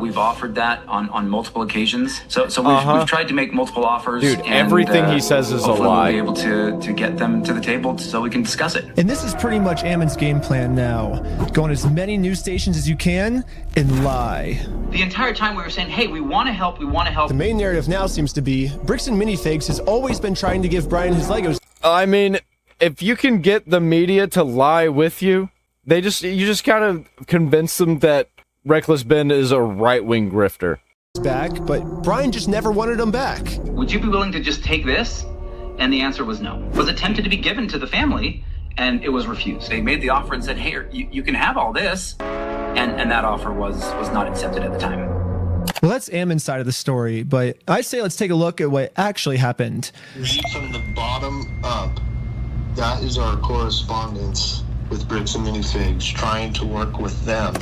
we've offered that on multiple occasions. So we've tried to make multiple offers. Dude, and, everything he says is a hopefully lie. We'll be able to get them to the table so we can discuss it. And this is pretty much Ammon's game plan now. Go on as many news stations as you can and lie. The entire time we were saying, hey, we want to help, we want to help. The main narrative now seems to be Bricks and Minifigs has always been trying to give Brian his Legos. I mean, if you can get the media to lie with you, you just kind of convince them that Reckless Ben is a right-wing grifter. Back, but Brian just never wanted them back. Would you be willing to just take this? And the answer was no. It was attempted to be given to the family, and it was refused. They made the offer and said, hey, you can have all this. And that offer was not accepted at the time. Well, that's Ammon's side of the story, but I say let's take a look at what actually happened. Read from the bottom up. That is our correspondence with Bricks and Minifigs, trying to work with them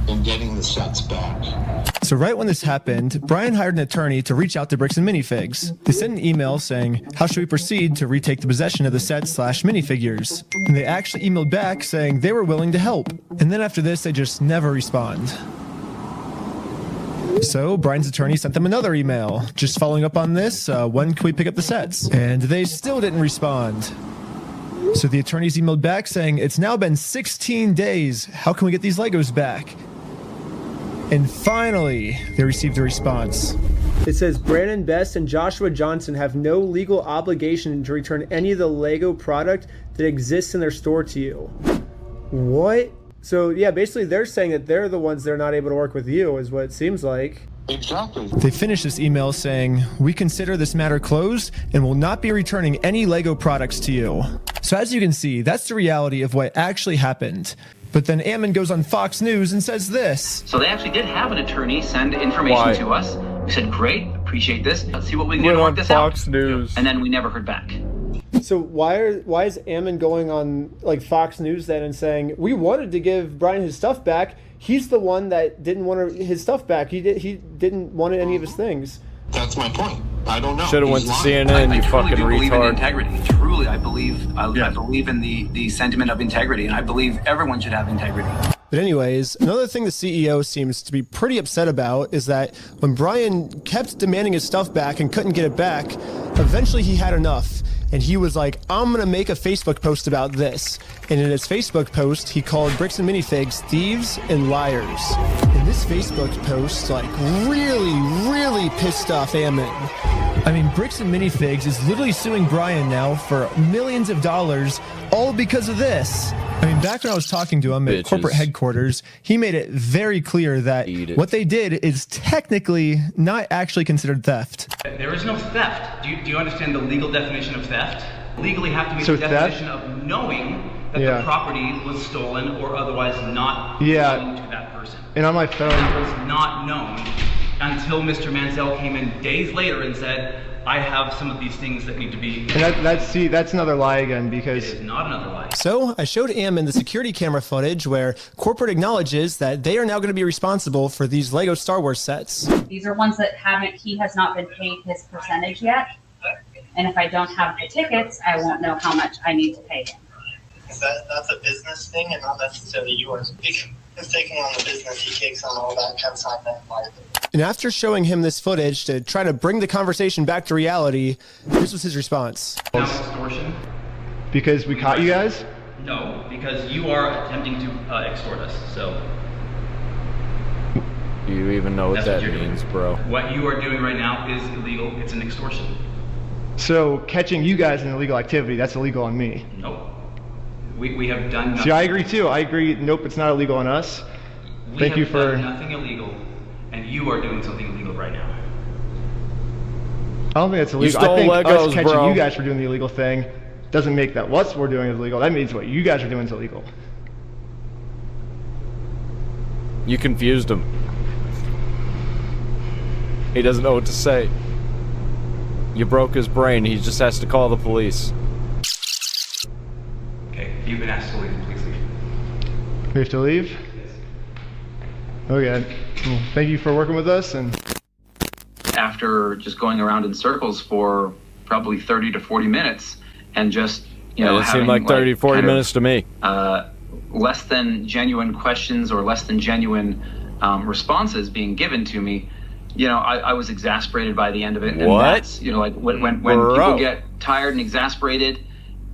in getting the sets back. So right when this happened, Brian hired an attorney to reach out to Bricks and Minifigs. They sent an email saying, how should we proceed to retake the possession of the sets/minifigures? And they actually emailed back saying they were willing to help. And then after this, they just never respond. So Brian's attorney sent them another email, just following up on this, when can we pick up the sets? And they still didn't respond. So the attorneys emailed back saying, it's now been 16 days. How can we get these Legos back? And finally, they received a response. It says, Brandon Best and Joshua Johnson have no legal obligation to return any of the Lego product that exists in their store to you. What? So yeah, basically they're saying that they're the ones that are not able to work with you, is what it seems like. Exactly. They finished this email saying, we consider this matter closed and will not be returning any Lego products to you. So as you can see, that's the reality of what actually happened. But then Ammon goes on Fox News and says this. So they actually did have an attorney send information to us. We said, great, appreciate this. Let's see what we can do to work this out. Fox News. And then we never heard back. So why is Ammon going on like Fox News then and saying, we wanted to give Brian his stuff back. He's the one that didn't want his stuff back. He didn't want any of his things. That's my point. I don't know. Should have went to CNN, you fucking believe in retard. integrity. Truly, I believe in the sentiment of integrity, and I believe everyone should have integrity. But anyways, another thing the CEO seems to be pretty upset about is that when Brian kept demanding his stuff back and couldn't get it back, eventually he had enough. And he was like, I'm going to make a Facebook post about this. And in his Facebook post, he called Bricks and Minifigs thieves and liars. And this Facebook post, like, really pissed off Ammon. I mean, Bricks and Minifigs is literally suing Brian now for millions of dollars, all because of this. I mean, back when I was talking to him at corporate headquarters, he made it very clear that what they did is technically not actually considered theft. There is no theft. Do you understand the legal definition of theft? Legally have to mean So the definition of knowing that the property was stolen or otherwise not belonging to that person. And on my phone, that was not known until Mr. Mansell came in days later and said, I have some of these things that need to be... And that's another lie again, because... It is not another lie. So I showed Ammon the security camera footage where corporate acknowledges that they are now going to be responsible for these Lego Star Wars sets. These are ones that he has not been paid his percentage yet. And if I don't have the tickets, I won't know how much I need to pay him. That's a business thing and not necessarily yours. He's taking on the business, he takes on all that consignment liability. And after showing him this footage to try to bring the conversation back to reality, this was his response. Now extortion? Because we caught you guys? No, because you are attempting to extort us, so... Do you even know what that means, bro? What you are doing right now is illegal. It's an extortion. So catching you guys in illegal activity, that's illegal on me. Nope. We have done nothing. See, I agree too. I agree. Nope, it's not illegal on us. Thank you for... We have done nothing illegal, and you are doing something illegal right now. I don't think that's illegal. I think us catching you guys for doing the illegal thing doesn't make that what we're doing is illegal. That means what you guys are doing is illegal. You confused him. He doesn't know what to say. You broke his brain. He just has to call the police. Okay, you've been asked to leave. Please leave. We have to leave? Yes. Okay. Well, thank you for working with us. And After just going around in circles for probably 30 to 40 minutes and just, it seemed like 30 to 40 minutes to me. less than genuine questions or less than genuine responses being given to me, you know, I was exasperated by the end of it. And that's, you know, like when people get tired and exasperated,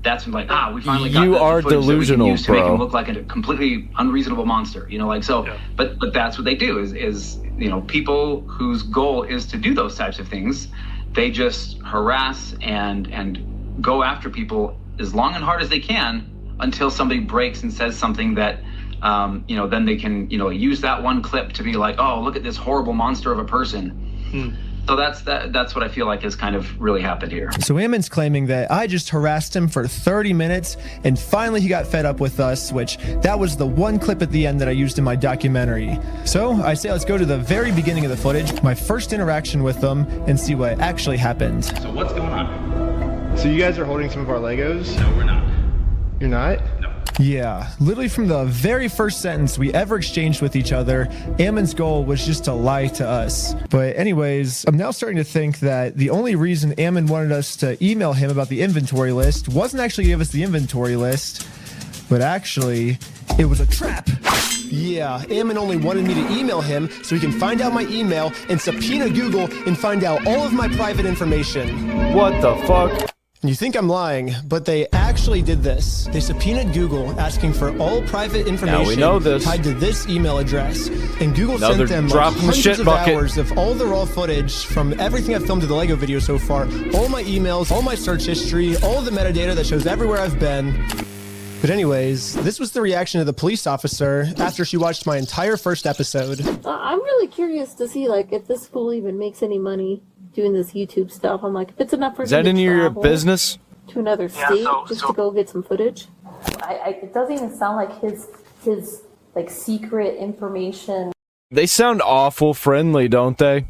that's when, like, we finally got the footage delusional, that we can use to make bro. him look like a completely unreasonable monster, you know, like, so, but that's what they do is, you know, people whose goal is to do those types of things, they just harass and go after people as long and hard as they can until somebody breaks and says something that, you know, then they can, you know, use that one clip to be like, oh, look at this horrible monster of a person. So that's what I feel like has kind of really happened here. So Ammon's claiming that I just harassed him for 30 minutes and finally he got fed up with us, which that was the one clip at the end that I used in my documentary. So I say let's go to the very beginning of the footage, my first interaction with them, and see what actually happened. So what's going on? So you guys are holding some of our Legos? No, we're not. You're not? No. Yeah, literally from the very first sentence we ever exchanged with each other, Ammon's goal was just to lie to us. But anyways, I'm now starting to think that the only reason Ammon wanted us to email him about the inventory list wasn't actually give us the inventory list, but actually it was a trap. Yeah, Ammon only wanted me to email him so he can find out my email and subpoena Google and find out all of my private information. What the fuck? You think I'm lying, but they actually did this. They subpoenaed Google asking for all private information Now we know this. tied to this email address. And Google Now sent them like dropping the hundreds shit of bucket. hours of all the raw footage from everything I've filmed to the Lego video so far, all my emails, all my search history, all the metadata that shows everywhere I've been. But anyways, this was the reaction of the police officer after she watched my entire first episode. I'm really curious to see, like, if this fool even makes any money doing this YouTube stuff. I'm like, if it's enough for Is that him to any of your travel business? to another state just to go get some footage. It doesn't even sound like his like secret information They sound awful friendly, don't they?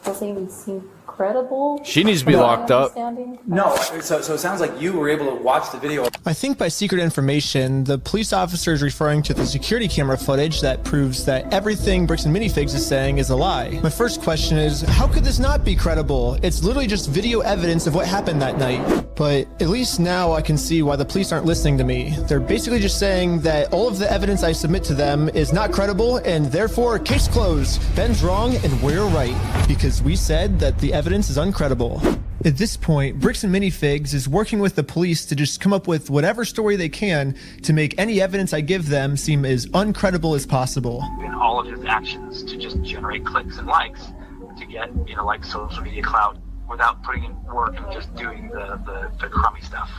doesn't even seem credible. She needs to be From my locked up. understanding. No, so it sounds like you were able to watch the video. I think by secret information, the police officer is referring to the security camera footage that proves that everything Bricks and Minifigs is saying is a lie. My first question is, how could this not be credible? It's literally just video evidence of what happened that night. But at least now I can see why the police aren't listening to me. They're basically just saying that all of the evidence I submit to them is not credible and therefore case closed. Ben's wrong and we're right because we said that the evidence is uncredible. At this point, Bricks and Minifigs is working with the police to just come up with whatever story they can to make any evidence I give them seem as uncredible as possible. In all of his actions to just generate clicks and likes to get, you know, like social media clout without putting in work and just doing the crummy stuff.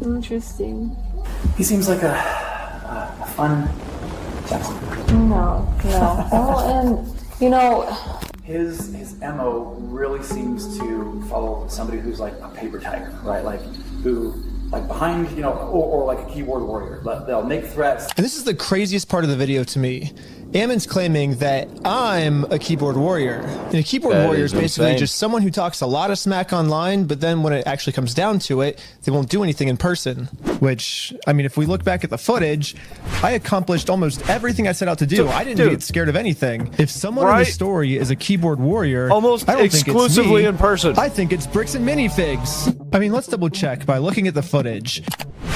Interesting. He seems like a fun gentleman. No. Oh, and you know, his MO really seems to follow somebody who's like a paper tiger, right? Like who, like behind, you know, or like a keyboard warrior. They'll make threats. And this is the craziest part of the video to me. Ammon's claiming that I'm a keyboard warrior. And a keyboard warrior is basically just someone who talks a lot of smack online, but then when it actually comes down to it, they won't do anything in person. Which, I mean, if we look back at the footage, I accomplished almost everything I set out to do. I didn't get scared of anything. If someone in this story is a keyboard warrior, almost I don't exclusively think it's me. in person. I think it's Bricks and Minifigs. I mean, let's double check by looking at the footage.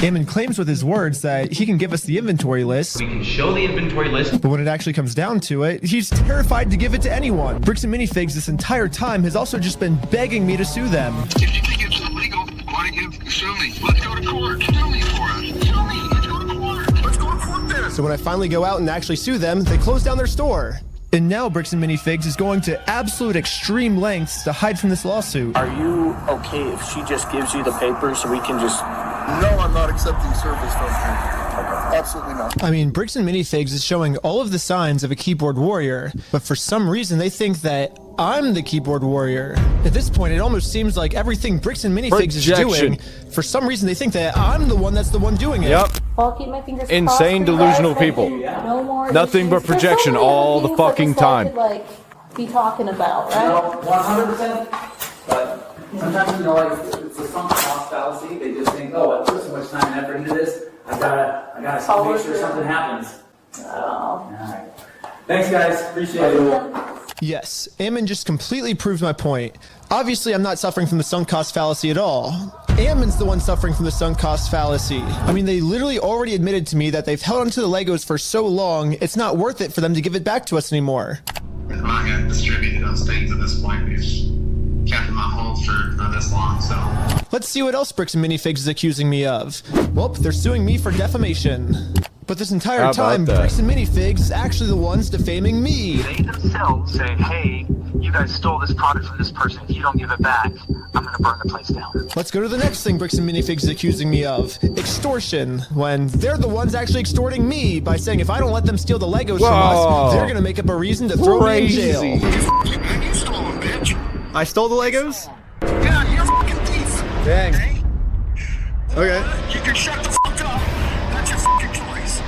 Ammon claims with his words that he can give us the inventory list. We can show the inventory list. But when it actually comes down to it, he's terrified to give it to anyone. Bricks and Minifigs this entire time has also just been begging me to sue them. If you think it's illegal, why don't you sue me? Let's go to court. Sue me for us. Sue me. Let's go to court. Let's go to court then. So when I finally go out and actually sue them, they close down their store. And now Bricks and Minifigs is going to absolute extreme lengths to hide from this lawsuit. Are you okay if she just gives you the papers so we can just... No, I'm not accepting service from her. Absolutely not. I mean, Bricks and Minifigs is showing all of the signs of a keyboard warrior, but for some reason they think that I'm the keyboard warrior. At this point, it almost seems like everything Bricks and Minifigs is doing, for some reason they think that I'm the one that's the one doing it. Yep. I'll keep my fingers Insane, crossed for you delusional guys. people. No more Nothing but issues. There's projection so many all other the things that fucking this guy time. could, like, be talking about, right? No, 100%. But sometimes, you know, like it's a sunk cost fallacy. They just think, oh, I put so much time and effort into this. I gotta make sure something happens. Oh. All right. Thanks, guys. Appreciate it. Yes, Ammon just completely proved my point. Obviously, I'm not suffering from the sunk cost fallacy at all. Ammon's the one suffering from the sunk cost fallacy. I mean, they literally already admitted to me that they've held onto the Legos for so long, it's not worth it for them to give it back to us anymore. I'm not going to distribute those things at this point. We've kept them on hold for this long, so. Let's see what else Bricks and Minifigs is accusing me of. Well, they're suing me for defamation. But this entire time, Bricks and Minifigs is actually the ones defaming me. They themselves say, hey, you guys stole this product from this person. If you don't give it back, I'm going to burn the place down. Let's go to the next thing Bricks and Minifigs is accusing me of. Extortion. When they're the ones actually extorting me by saying if I don't let them steal the Legos from us, they're going to make up a reason to throw me in jail. You stole them, bitch. I stole the Legos? Yeah, you're a fucking thief. Dang. Okay? Okay. You can shut the fuck up. That's your fucking choice.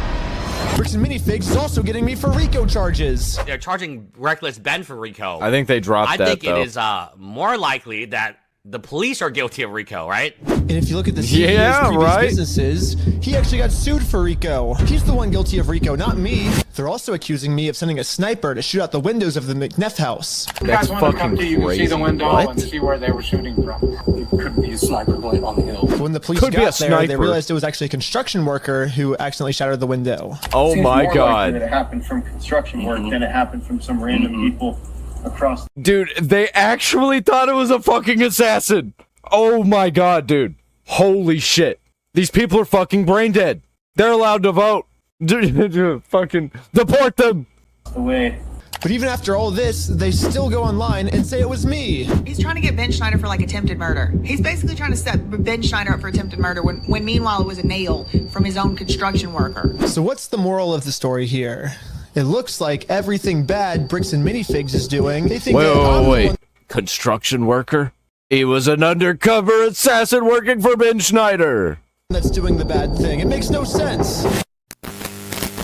Bricks and Minifigs is also getting me for RICO charges. They're charging Reckless Ben for RICO. I think they dropped that, I think though. it is more likely that the police are guilty of RICO, right? And if you look at the CEO's previous businesses, he actually got sued for RICO. He's the one guilty of RICO, not me. They're also accusing me of sending a sniper to shoot out the windows of the McNeff house. You guys want to come to you and see the window and see where they were shooting from. It could be a sniper blade on the hill. When the police got there, they realized it was actually a construction worker who accidentally shattered the window. Oh my God. That it happened from construction work than it happened from some random people across. Dude, they actually thought it was a fucking assassin. Oh my God, dude. Holy shit. These people are fucking brain dead. They're allowed to vote. Fucking deport them. The way. But even after all this, they still go online and say it was me. He's trying to get Ben Schneider for like attempted murder. He's basically trying to set Ben Schneider up for attempted murder when meanwhile it was a nail from his own construction worker. So what's the moral of the story here? It looks like everything bad Bricks and Minifigs is doing. They think Wait. Construction worker? He was an undercover assassin working for Ben Schneider. That's doing the bad thing. It makes no sense.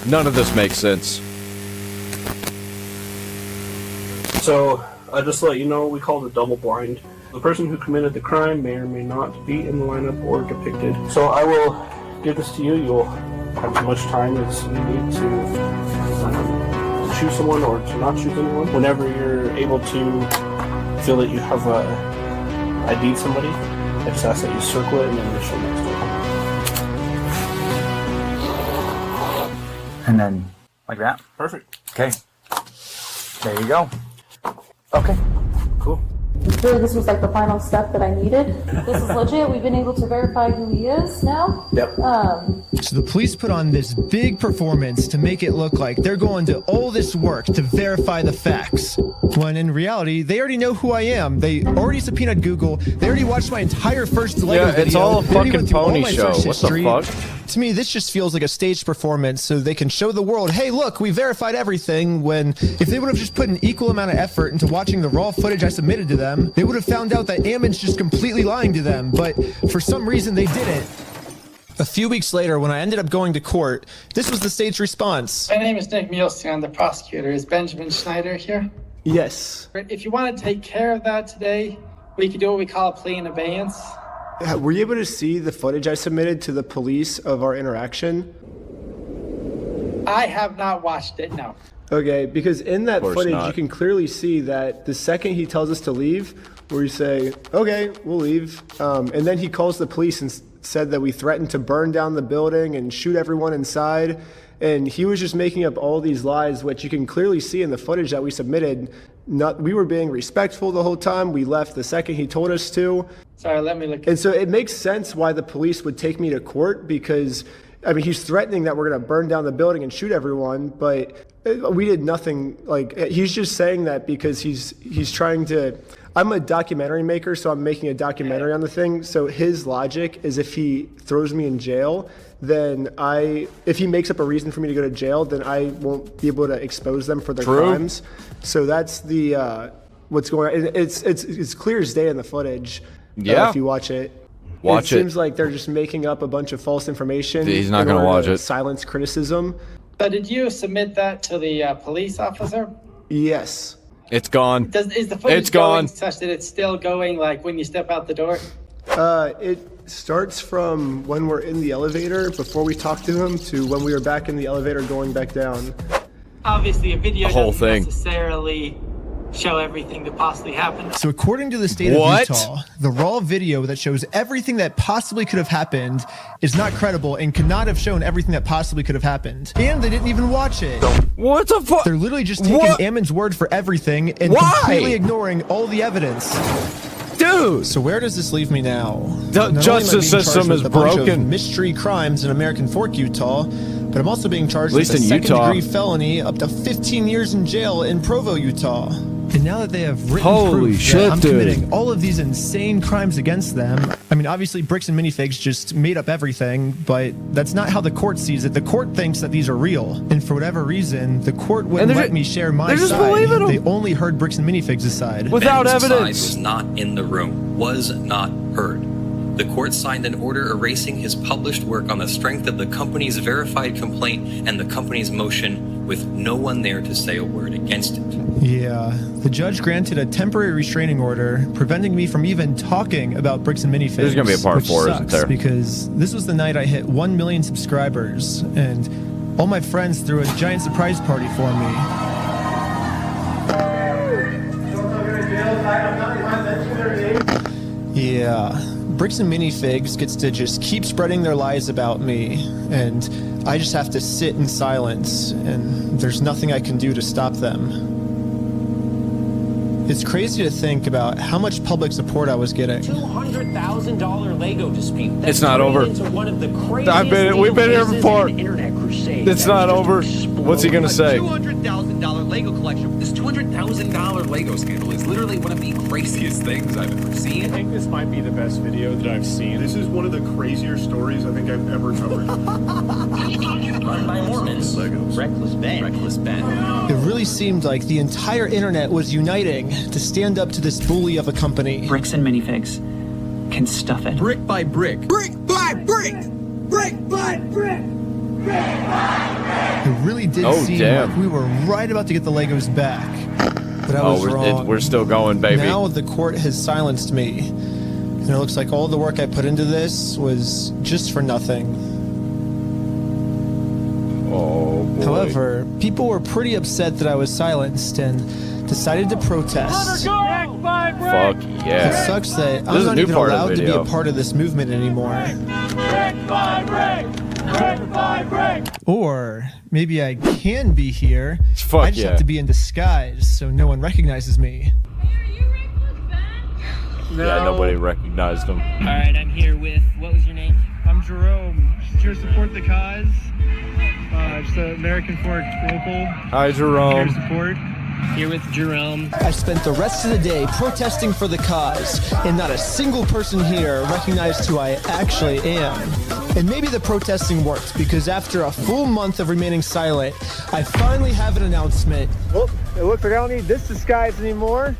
None of this makes sense. So, just to let you know, we call it double blind. The person who committed the crime may or may not be in the lineup or depicted. So I will give this to you. You'll have as much time as you need to choose someone or to not choose anyone. Whenever you're able to feel that you have ID'd somebody, I just ask that you circle it and then initial next to it. And then, like that? Perfect. Okay. There you go. Okay. Cool. Really, this was like the final step that I needed. This is legit. We've been able to verify who he is now. Yep. So the police put on this big performance to make it look like they're going to all this work to verify the facts. When in reality, they already know who I am. They already subpoenaed Google. They already watched my entire first Lego video. It's all a They already fucking went through all pony my show. search What the history. fuck? To me, this just feels like a staged performance so they can show the world, hey, look, we verified everything, when if they would have just put an equal amount of effort into watching the raw footage I submitted to them, they would have found out that Ammon's just completely lying to them, but for some reason they didn't. A few weeks later, when I ended up going to court, this was the state's response. My name is Nick Mielstein. I'm the prosecutor. Is Benjamin Schneider here? Yes. If you want to take care of that today, we can do what we call a plea in abeyance. Were you able to see the footage I submitted to the police of our interaction? I have not watched it, no. Okay, because in that footage, not. you can clearly see that the second he tells us to leave, we say, okay, we'll leave. And then he calls the police and said that we threatened to burn down the building and shoot everyone inside. And he was just making up all these lies, which you can clearly see in the footage that we submitted. We were being respectful the whole time. We left the second he told us to. Sorry, let me look. And so it makes sense why the police would take me to court, because, I mean, he's threatening that we're going to burn down the building and shoot everyone, but we did nothing. Like, he's just saying that because he's trying to. I'm a documentary maker, so I'm making a documentary on the thing. So his logic is if he throws me in jail, then if he makes up a reason for me to go to jail, then I won't be able to expose them for their crimes. So that's the what's going on. It's clear as day in the footage. Yeah. If you watch it. It seems like they're just making up a bunch of false information. He's not going to watch it. Silence criticism. So did you submit that to the police officer? Yes. It's gone. Is the footage It's gone. going such that it's still going like when you step out the door? It starts from when we're in the elevator before we talk to him to when we were back in the elevator going back down. Obviously, a video The whole doesn't thing. necessarily show everything that possibly happened. So according to the state of Utah, the raw video that shows everything that possibly could have happened is not credible and could not have shown everything that possibly could have happened. And they didn't even watch it. What the fuck? They're literally just taking Ammon's word for everything and completely ignoring all the evidence. Dude! So where does this leave me now? The justice system is broken. Mystery crimes in American Fork, Utah, but I'm also being charged with a second-degree felony, up to 15 years in jail in Provo, Utah. And now that they have written proof that I'm committing all of these insane crimes against them, I mean, obviously Bricks and Minifigs just made up everything, but that's not how the court sees it. The court thinks that these are real, and for whatever reason, the court wouldn't let me share my side. They only heard Bricks and Minifigs' side. Without evidence. Side was not in the room, was not heard. The court signed an order erasing his published work on the strength of the company's verified complaint and the company's motion, with no one there to say a word against it. Yeah, the judge granted a temporary restraining order, preventing me from even talking about Bricks and Minifigs. There's gonna be a part 4, isn't there? Because this was the night I hit 1 million subscribers, and all my friends threw a giant surprise party for me. Yeah, Bricks and Minifigs gets to just keep spreading their lies about me, and I just have to sit in silence, and there's nothing I can do to stop them. It's crazy to think about how much public support I was getting. $200,000 Lego dispute. It's not over. We've been here before. It's not over. What's he gonna say? $200,000 Lego collection. This $200,000 Lego scandal is literally one of the craziest things I've ever seen. I think this might be the best video that I've seen. This is one of the crazier stories I think I've ever covered. Run by Mormons. Legos. Reckless Ben. Reckless Ben. It really seemed like the entire internet was uniting to stand up to this bully of a company. Bricks and Minifigs can stuff it. Brick by brick. Brick by brick. Brick by brick. It really did seem like we were right about to get the Legos back. But I was wrong. We're still going, baby. Now the court has silenced me. And it looks like all the work I put into this was just for nothing. Oh, boy. However, people were pretty upset that I was silenced and decided to protest. Fuck yeah. It sucks that I'm not even allowed to be a part of this movement anymore. Or maybe I can be here. I just have to be in disguise so no one recognizes me. No. Yeah, nobody recognized him. All right, I'm here with, what was your name? I'm Jerome. Just here to support the cause. Just the American Fork local. Hi, Jerome. Here to support. Here with Jerome. I spent the rest of the day protesting for the cause, and not a single person here recognized who I actually am. And maybe the protesting worked, because after a full month of remaining silent, I finally have an announcement. Well, it looks like I don't need this disguise anymore,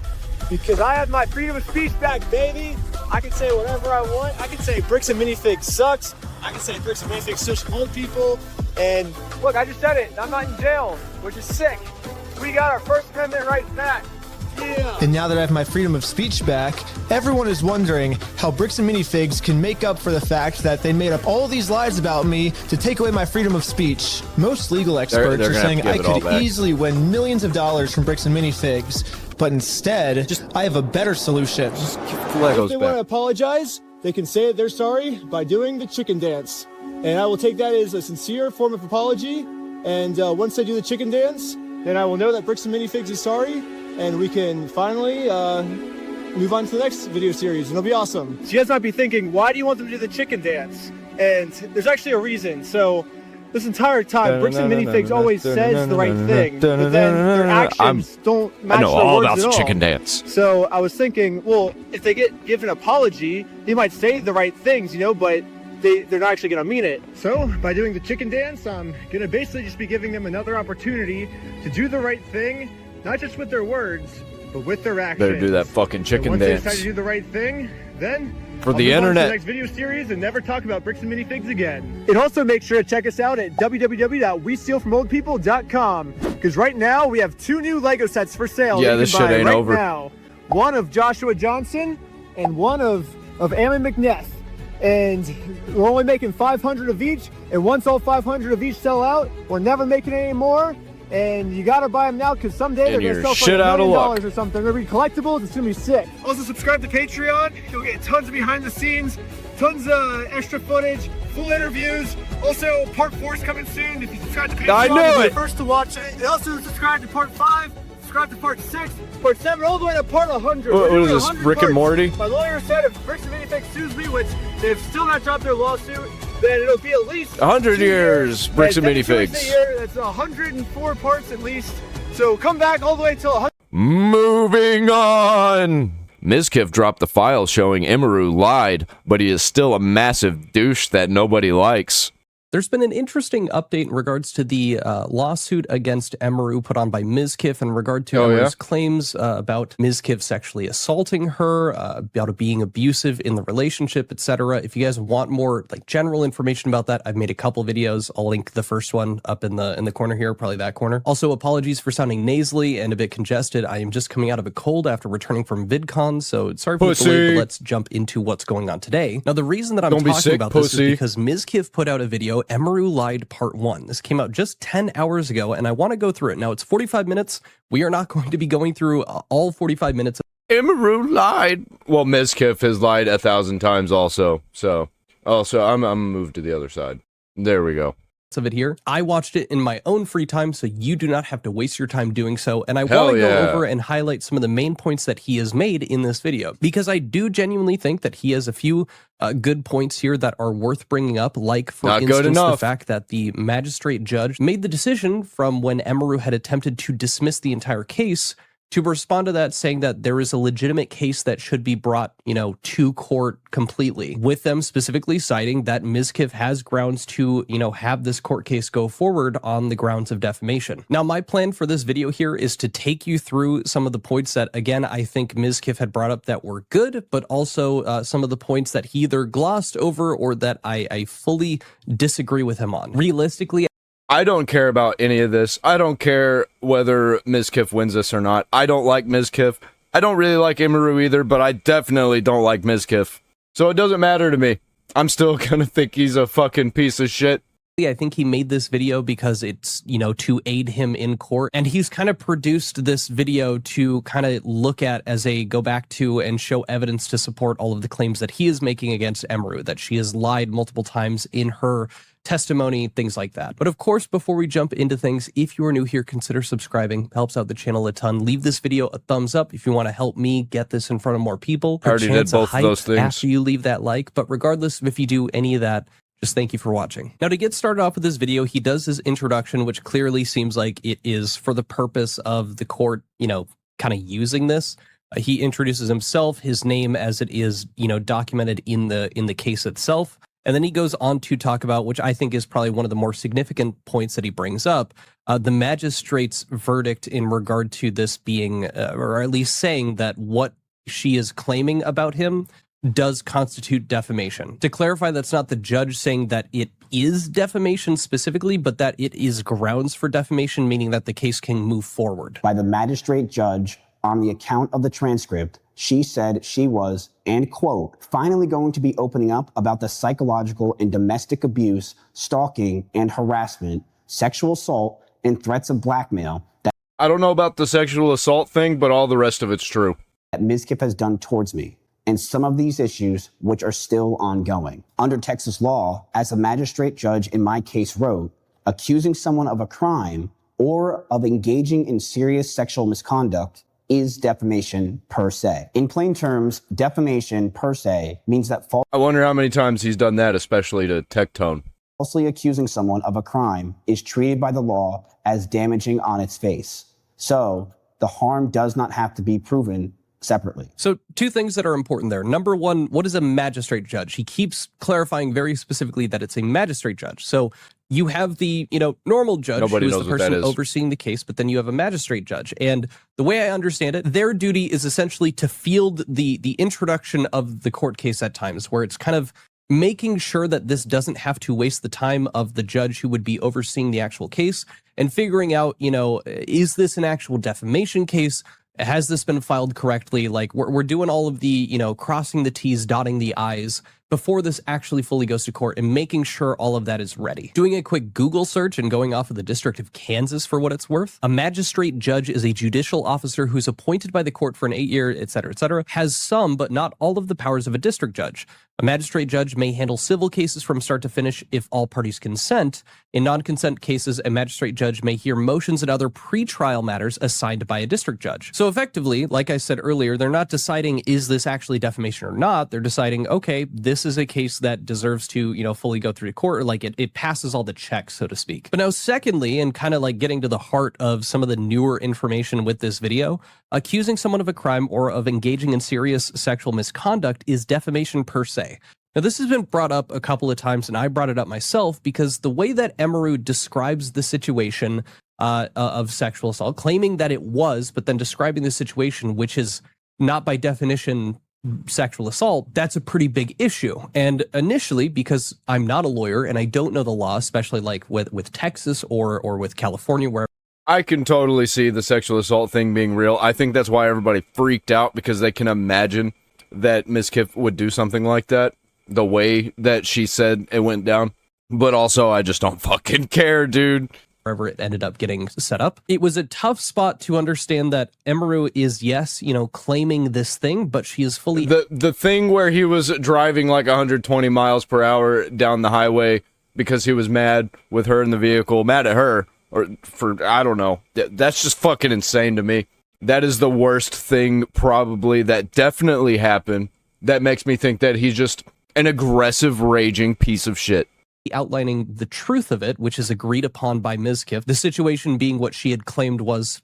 because I have my freedom of speech back, baby. I can say whatever I want. I can say Bricks and Minifigs sucks. I can say Bricks and Minifigs such old people. And look, I just said it. I'm not in jail, which is sick. We got our First Amendment rights back. Yeah. And now that I have my freedom of speech back, everyone is wondering how Bricks and Minifigs can make up for the fact that they made up all these lies about me to take away my freedom of speech. Most legal experts are saying I could easily win millions of dollars from Bricks and Minifigs, but instead, I have a better solution. Just give the Legos if they want to apologize, they can say that they're sorry by doing the chicken dance. And I will take that as a sincere form of apology. And once they do the chicken dance, then I will know that Bricks and Minifigs is sorry, and we can finally move on to the next video series, and it'll be awesome. So you guys might be thinking, why do you want them to do the chicken dance? And there's actually a reason. So this entire time, Bricks and Minifigs always says the right thing, but then their actions don't match their words at all. I know all about the chicken dance. So I was thinking, well, if they get given an apology, they might say the right things, but they're not actually going to mean it. So by doing the chicken dance, I'm going to basically just be giving them another opportunity to do the right thing, not just with their words, but with their actions. Better do that fucking chicken dance. Once they decide to do the right thing, then for the internet, on to the next video series and never talk about Bricks and Minifigs again. And also make sure to check us out at www.westealfromoldpeople.com, because right now we have 2 new Lego sets for sale. Yeah, this shit ain't over. Now. One of Joshua Johnson and one of Ammon McNeff. And we're only making 500 of each, and once all 500 of each sell out, we're never making any more, And you gotta buy them now because someday they're gonna sell for $1 million or something. They're gonna be collectibles. It's gonna be sick. Also subscribe to Patreon. You'll get tons of behind the scenes, tons of extra footage, full interviews. Also, part 4 is coming soon. If you subscribe to Patreon, I knew you'll be it. the first to watch it. Also subscribe to part 5. Subscribe to part 6, part 7, all the way to part 100. What is this, Rick and Morty? My lawyer said if Bricks and Minifigs sues me, which they've still not dropped their lawsuit, then it'll be at least 100 years, Bricks and Minifigs. That's 104 parts at least. So come back all the way till 100. Moving on. Mizkif dropped the file showing Emiru lied, but he is still a massive douche that nobody likes. There's been an interesting update in regards to the lawsuit against Emiru put on by Mizkif in regard to Emiru's claims about Mizkif sexually assaulting her, about being abusive in the relationship, etc. If you guys want more like general information about that, I've made a couple videos. I'll link the first one up in the corner here, probably that corner. Also, apologies for sounding nasally and a bit congested. I am just coming out of a cold after returning from VidCon, so sorry for the delay, but let's jump into what's going on today. Now, the reason that I'm talking about this is because Mizkif put out a video, Emiru Lied Part 1. This came out just 10 hours ago, and I want to go through it. Now, it's 45 minutes. We are not going to be going through all 45 minutes. Emiru lied. Well, Mizkif has lied 1,000 times also. So, I'm moved to the other side. There we go. Of it here. I watched it in my own free time, so you do not have to waste your time doing so. And I want to go over and highlight some of the main points that he has made in this video, because I do genuinely think that he has a few good points here that are worth bringing up, like, for instance, the fact that the magistrate judge made the decision from when Emiru had attempted to dismiss the entire case to respond to that, saying that there is a legitimate case that should be brought, to court completely, with them specifically citing that Mizkif has grounds to, have this court case go forward on the grounds of defamation. Now, my plan for this video here is to take you through some of the points that, again, I think Mizkif had brought up that were good, but also some of the points that he either glossed over or that I fully disagree with him on. Realistically, I don't care about any of this. I don't care whether Mizkif wins this or not. I don't like Mizkif. I don't really like Emiru either, but I definitely don't like Mizkif. So it doesn't matter to me. I'm still gonna think he's a fucking piece of shit. I think he made this video because it's, to aid him in court. And he's kind of produced this video to kind of look at as a go back to and show evidence to support all of the claims that he is making against Emiru, that she has lied multiple times in her testimony, things like that. But of course, before we jump into things, if you are new here, consider subscribing. It helps out the channel a ton. Leave this video a thumbs up if you want to help me get this in front of more people. I already did both of those things after you leave that like. But regardless of if you do any of that, just thank you for watching. Now, to get started off with this video, he does his introduction, which clearly seems like it is for the purpose of the court, kind of using this. He introduces himself, his name as it is, documented in the case itself. And then he goes on to talk about, which I think is probably one of the more significant points that he brings up, the magistrate's verdict in regard to this being, or at least saying that what she is claiming about him does constitute defamation. To clarify, that's not the judge saying that it is defamation specifically, but that it is grounds for defamation, meaning that the case can move forward. By the magistrate judge, on the account of the transcript, she said she was, and quote, finally going to be opening up about the psychological and domestic abuse, stalking and harassment, sexual assault, and threats of blackmail that I don't know about the sexual assault thing, but all the rest of it's true. That Mizkif has done towards me, and some of these issues which are still ongoing. Under Texas law, as a magistrate judge in my case wrote, accusing someone of a crime or of engaging in serious sexual misconduct is defamation per se. In plain terms, defamation per se means that I wonder how many times he's done that, especially to Tectone. Falsely accusing someone of a crime is treated by the law as damaging on its face. So the harm does not have to be proven separately. So two things that are important there. Number one, what is a magistrate judge? He keeps clarifying very specifically that it's a magistrate judge. So you have the, normal judge who is the person overseeing the case, but then you have a magistrate judge. And the way I understand it, their duty is essentially to field the introduction of the court case at times, where it's kind of making sure that this doesn't have to waste the time of the judge who would be overseeing the actual case and figuring out, is this an actual defamation case? Has this been filed correctly? Like we're doing all of the, crossing the T's, dotting the I's before this actually fully goes to court and making sure all of that is ready. Doing a quick Google search and going off of the District of Kansas for what it's worth, a magistrate judge is a judicial officer who's appointed by the court for an 8-year, etc., has some but not all of the powers of a district judge. A magistrate judge may handle civil cases from start to finish if all parties consent. In non-consent cases, a magistrate judge may hear motions and other pretrial matters assigned by a district judge. So effectively, like I said earlier, they're not deciding is this actually defamation or not. They're deciding, okay, this is a case that deserves to, fully go through the court, or like it passes all the checks, so to speak. But now secondly, and kind of like getting to the heart of some of the newer information with this video, accusing someone of a crime or of engaging in serious sexual misconduct is defamation per se. Now, this has been brought up a couple of times, and I brought it up myself because the way that Emeru describes the situation of sexual assault, claiming that it was, but then describing the situation, which is not by definition sexual assault, that's a pretty big issue. And initially, because I'm not a lawyer and I don't know the law, especially like with Texas or with California, where I can totally see the sexual assault thing being real. I think that's why everybody freaked out, because they can imagine that Ms. Kiff would do something like that, the way that she said it went down. But also, I just don't fucking care, dude. Wherever it ended up getting set up. It was a tough spot to understand that Emeru is, yes, claiming this thing, but she is fully... The thing where he was driving like 120 miles per hour down the highway because he was mad with her in the vehicle, mad at her, or for, I don't know. That's just fucking insane to me. That is the worst thing probably that definitely happened. That makes me think that he's just an aggressive, raging piece of shit. Outlining the truth of it, which is agreed upon by Ms. Kiff, the situation being what she had claimed was,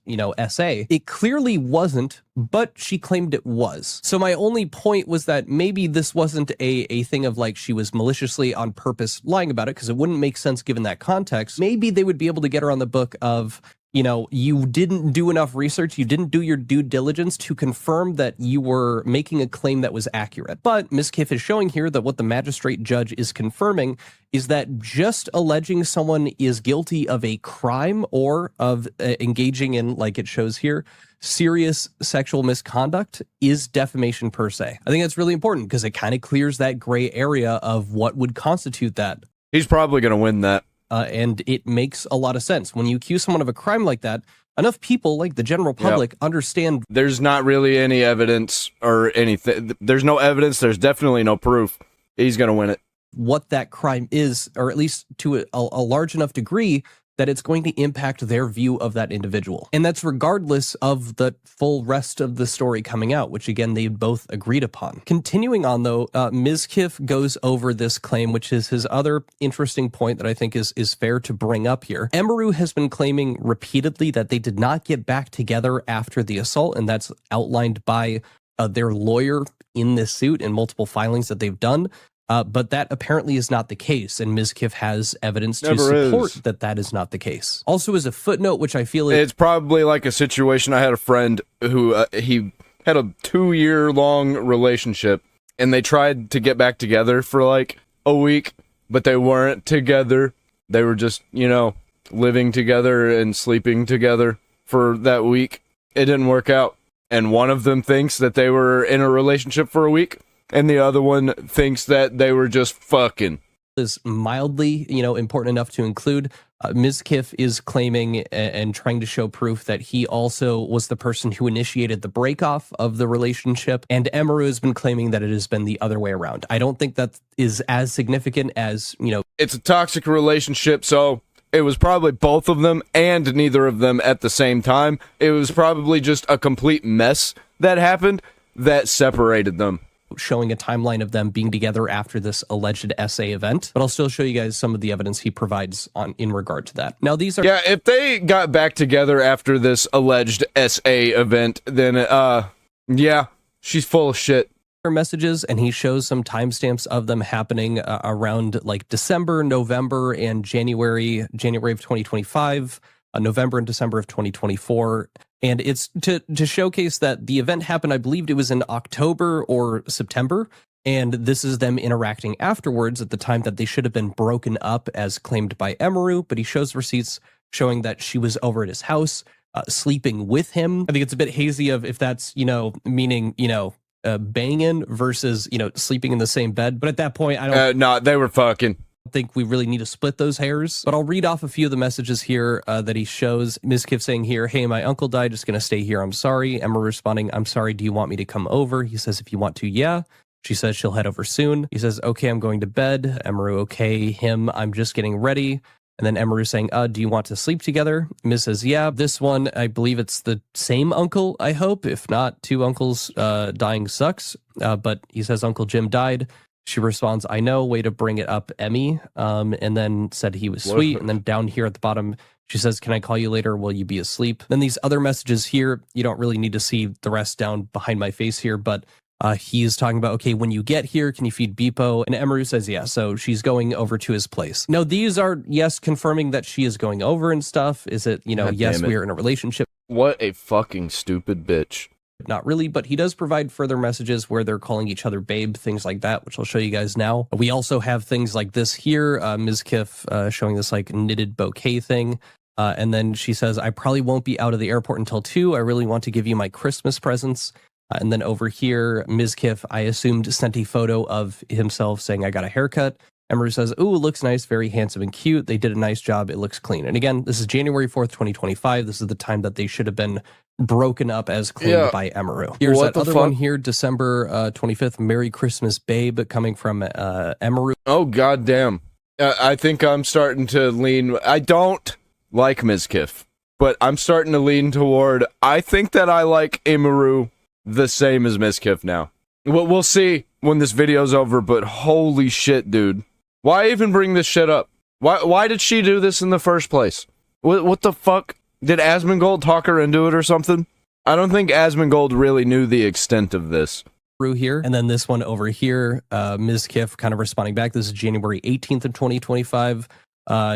SA. It clearly wasn't, but she claimed it was. So my only point was that maybe this wasn't a thing of like she was maliciously on purpose lying about it, because it wouldn't make sense given that context. Maybe they would be able to get her on the book of, you didn't do enough research, you didn't do your due diligence to confirm that you were making a claim that was accurate. But Ms. Kiff is showing here that what the magistrate judge is confirming is that just alleging someone is guilty of a crime or of engaging in, like it shows here, serious sexual misconduct is defamation per se. I think that's really important because it kind of clears that gray area of what would constitute that. He's probably going to win that. And it makes a lot of sense. When you accuse someone of a crime like that, enough people, like the general public, understand. There's not really any evidence or anything. There's no evidence. There's definitely no proof. He's going to win it. What that crime is, or at least to a large enough degree that it's going to impact their view of that individual. And that's regardless of the full rest of the story coming out, which again, they both agreed upon. Continuing on though, Ms. Kiff goes over this claim, which is his other interesting point that I think is fair to bring up here. Emeru has been claiming repeatedly that they did not get back together after the assault, and that's outlined by their lawyer in this suit and multiple filings that they've done. But that apparently is not the case, and Ms. Kiff has evidence to support that is not the case. Also, as a footnote, which I feel it's probably like a situation. I had a friend who he had a 2-year-long relationship, and they tried to get back together for like a week, but they weren't together. They were just, living together and sleeping together for that week. It didn't work out, and one of them thinks that they were in a relationship for a week, and the other one thinks that they were just fucking. Is mildly, important enough to include. Ms. Kiff is claiming and trying to show proof that he also was the person who initiated the breakoff of the relationship, and Emeru has been claiming that it has been the other way around. I don't think that is as significant as, It's a toxic relationship, so it was probably both of them and neither of them at the same time. It was probably just a complete mess that happened that separated them. Showing a timeline of them being together after this alleged SA event, but I'll still show you guys some of the evidence he provides in regard to that. Now, these are... Yeah, if they got back together after this alleged SA event, then, yeah, she's full of shit. Messages, and he shows some timestamps of them happening around like December, November, and January of 2025, November and December of 2024. And it's to showcase that the event happened, I believed it was in October or September, and this is them interacting afterwards at the time that they should have been broken up as claimed by Emeru, but he shows receipts showing that she was over at his house, sleeping with him. I think it's a bit hazy of if that's, meaning, banging versus, sleeping in the same bed. But at that point, I don't No, they were fucking. think we really need to split those hairs. But I'll read off a few of the messages here that he shows. Ms. Kiff saying here, hey, my uncle died, just gonna stay here, I'm sorry. Emma responding, I'm sorry, do you want me to come over? He says, if you want to, yeah. She says she'll head over soon. He says, okay, I'm going to bed. Emaru, okay. Him, I'm just getting ready. And then Emaru saying, do you want to sleep together? Ms. says, yeah. This one, I believe it's the same uncle, I hope. If not, two uncles dying sucks. But he says Uncle Jim died. She responds, I know, way to bring it up, Emmy. And then said he was sweet. And then down here at the bottom, she says, can I call you later? Will you be asleep? Then these other messages here, you don't really need to see the rest down behind my face here, but he's talking about, okay, when you get here, can you feed Beepo? And Emaru says, yeah, so she's going over to his place. Now, these are, yes, confirming that she is going over and stuff. Is it, yes, we are in a relationship. What a fucking stupid bitch. Not really, but he does provide further messages where they're calling each other babe, things like that, which I'll show you guys now. We also have things like this here, Ms. Kiff showing this like knitted bouquet thing. And then she says, I probably won't be out of the airport until 2. I really want to give you my Christmas presents. And then over here, Ms. Kiff, I assumed, sent a photo of himself saying, I got a haircut. Emaru says, ooh, looks nice, very handsome and cute. They did a nice job. It looks clean. And again, this is January 4th, 2025. This is the time that they should have been broken up as claimed by Emaru. Here's that other one here, December 25th, Merry Christmas, babe, coming from Emaru. Oh, goddamn. I think I'm starting to lean. I don't like Ms. Kiff, but I'm starting to lean toward, I think that I like Emaru the same as Ms. Kiff now. We'll see when this video's over, but holy shit, dude. Why even bring this shit up? Why did she do this in the first place? What the fuck? Did Asmongold talk her into it or something? I don't think Asmongold really knew the extent of this. Here, and then this one over here, Ms. Kiff kind of responding back. This is January 18th of 2025.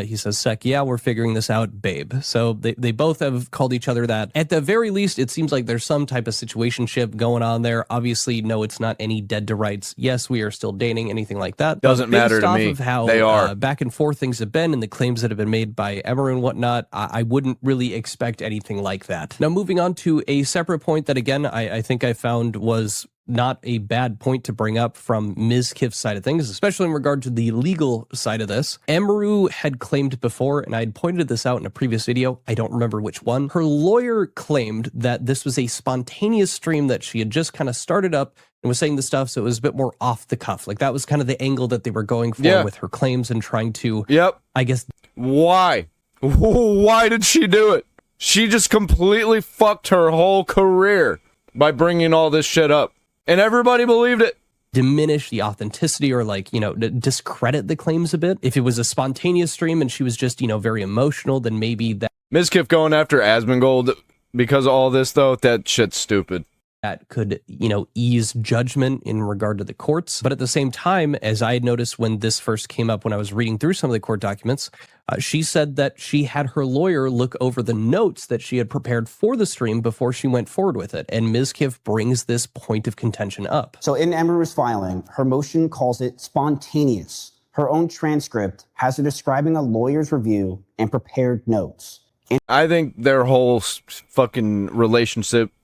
He says, Sec, yeah, we're figuring this out, babe. So they both have called each other that. At the very least, it seems like there's some type of situationship going on there. Obviously, no, it's not any dead to rights. Yes, we are still dating, anything like that. Doesn't matter to me. Based off of how they are. Back and forth things have been and the claims that have been made by Emaru and whatnot, I wouldn't really expect anything like that. Now, moving on to a separate point that, again, I think I found was not a bad point to bring up from Ms. Kiff's side of things, especially in regard to the legal side of this. Emaru had claimed before, and I had pointed this out in a previous video, I don't remember which one, her lawyer claimed that this was a spontaneous stream that she had just kind of started up and was saying the stuff, so it was a bit more off the cuff. Like, that was kind of the angle that they were going for with her claims and trying to, I guess. Why? Why did she do it? She just completely fucked her whole career by bringing all this shit up. And everybody believed it. Diminish the authenticity or discredit the claims a bit. If it was a spontaneous stream and she was just, very emotional, then maybe that. Ms. Kiff going after Asmongold because of all this, though, that shit's stupid. That could, ease judgment in regard to the courts. But at the same time, as I had noticed when this first came up, when I was reading through some of the court documents, she said that she had her lawyer look over the notes that she had prepared for the stream before she went forward with it. And Ms. Kiff brings this point of contention up. So in Emaru's filing, her motion calls it spontaneous. Her own transcript has her describing a lawyer's review and prepared notes. I think their whole fucking relationship,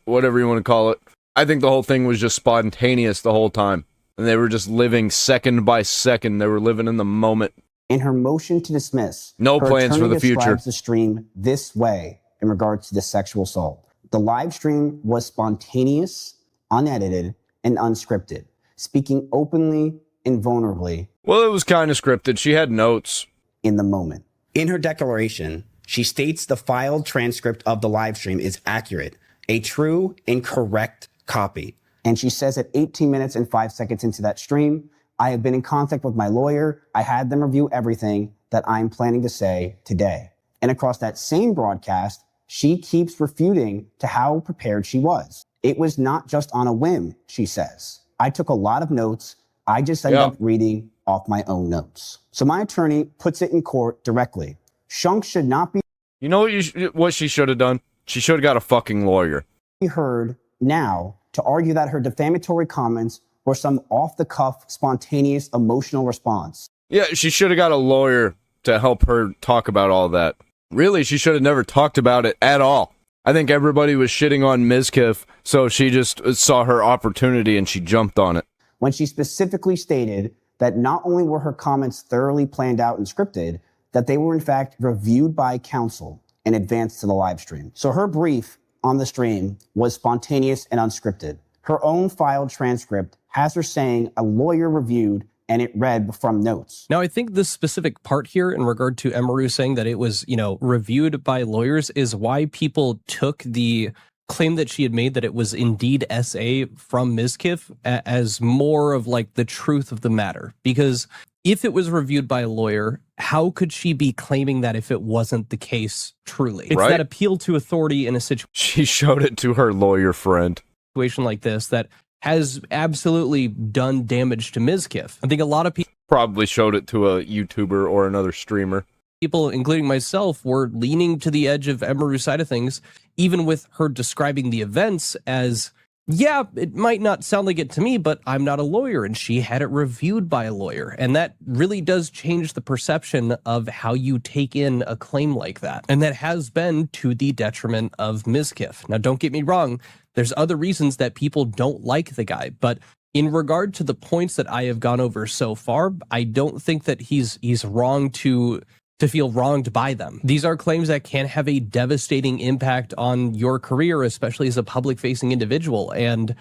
whatever you want to call it, I think the whole thing was just spontaneous the whole time. And they were just living second by second. They were living in the moment. In her motion to dismiss, no plans for the future. Describes the stream this way in regards to the sexual assault. The live stream was spontaneous, unedited, and unscripted, speaking openly and vulnerably. Well, it was kind of scripted. She had notes. In the moment. In her declaration, she states the filed transcript of the live stream is accurate, a true and correct copy. And she says at 18 minutes and 5 seconds into that stream, I have been in contact with my lawyer. I had them review everything that I'm planning to say today. And across that same broadcast, she keeps refuting to how prepared she was. It was not just on a whim, she says. I took a lot of notes. I just ended up reading off my own notes. So my attorney puts it in court directly. Shunk should not be... You know what she should have done? She should have got a fucking lawyer. ...heard now to argue that her defamatory comments were some off-the-cuff, spontaneous, emotional response. Yeah, she should have got a lawyer to help her talk about all that. Really, she should have never talked about it at all. I think everybody was shitting on Mizkif, so she just saw her opportunity and she jumped on it. When she specifically stated that not only were her comments thoroughly planned out and scripted, that they were in fact reviewed by counsel in advance to the live stream. So her brief on the stream was spontaneous and unscripted. Her own filed transcript has her saying a lawyer reviewed and it read from notes. Now, I think this specific part here in regard to Emaru saying that it was, reviewed by lawyers is why people took the claim that she had made that it was indeed SA from Mizkif as more of like the truth of the matter. Because if it was reviewed by a lawyer, how could she be claiming that if it wasn't the case truly? It's that appeal to authority in a situation. She showed it to her lawyer friend. Situation like this that has absolutely done damage to Mizkif. I think a lot of people probably showed it to a YouTuber or another streamer. People, including myself, were leaning to the edge of Emaru's side of things, even with her describing the events as, yeah, it might not sound like it to me, but I'm not a lawyer, and she had it reviewed by a lawyer. And that really does change the perception of how you take in a claim like that. And that has been to the detriment of Mizkif. Now, don't get me wrong, there's other reasons that people don't like the guy, but in regard to the points that I have gone over so far, I don't think that he's wrong to feel wronged by them. These are claims that can have a devastating impact on your career, especially as a public-facing individual. And,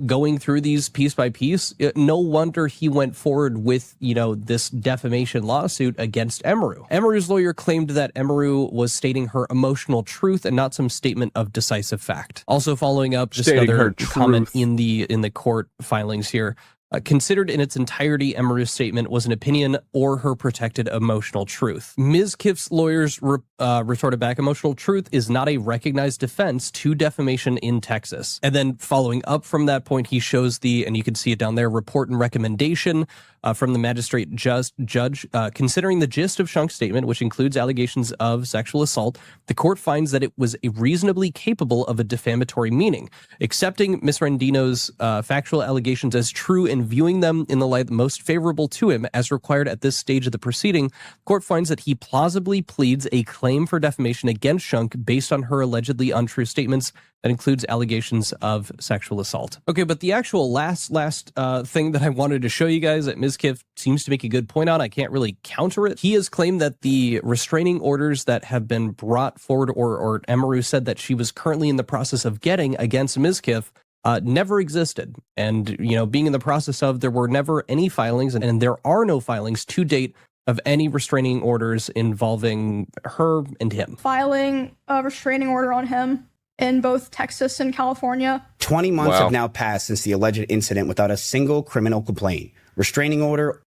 going through these piece by piece, no wonder he went forward with, this defamation lawsuit against Emaru. Emaru's lawyer claimed that Emaru was stating her emotional truth and not some statement of decisive fact. Also following up, just another comment in the court filings here. Considered in its entirety, Emaru's statement was an opinion or her protected emotional truth. Mizkif's lawyers retorted back, emotional truth is not a recognized defense to defamation in Texas. And then following up from that point, he shows and you can see it down there, report and recommendation from the magistrate judge. Considering the gist of Shunk's statement, which includes allegations of sexual assault, the court finds that it was reasonably capable of a defamatory meaning. Accepting Ms. Rendino's factual allegations as true and viewing them in the light most favorable to him as required at this stage of the proceeding, the court finds that he plausibly pleads a claim for defamation against Shunk based on her allegedly untrue statements that includes allegations of sexual assault. Okay, but the actual last thing that I wanted to show you guys that Mizkif seems to make a good point on, I can't really counter it. He has claimed that the restraining orders that have been brought forward, or Emaru said that she was currently in the process of getting against Mizkif, never existed. And, being in the process of, there were never any filings, and there are no filings to date of any restraining orders involving her and him. Filing a restraining order on him in both Texas and California. 20 months have now passed since the alleged incident without a single criminal complaint. Restraining order.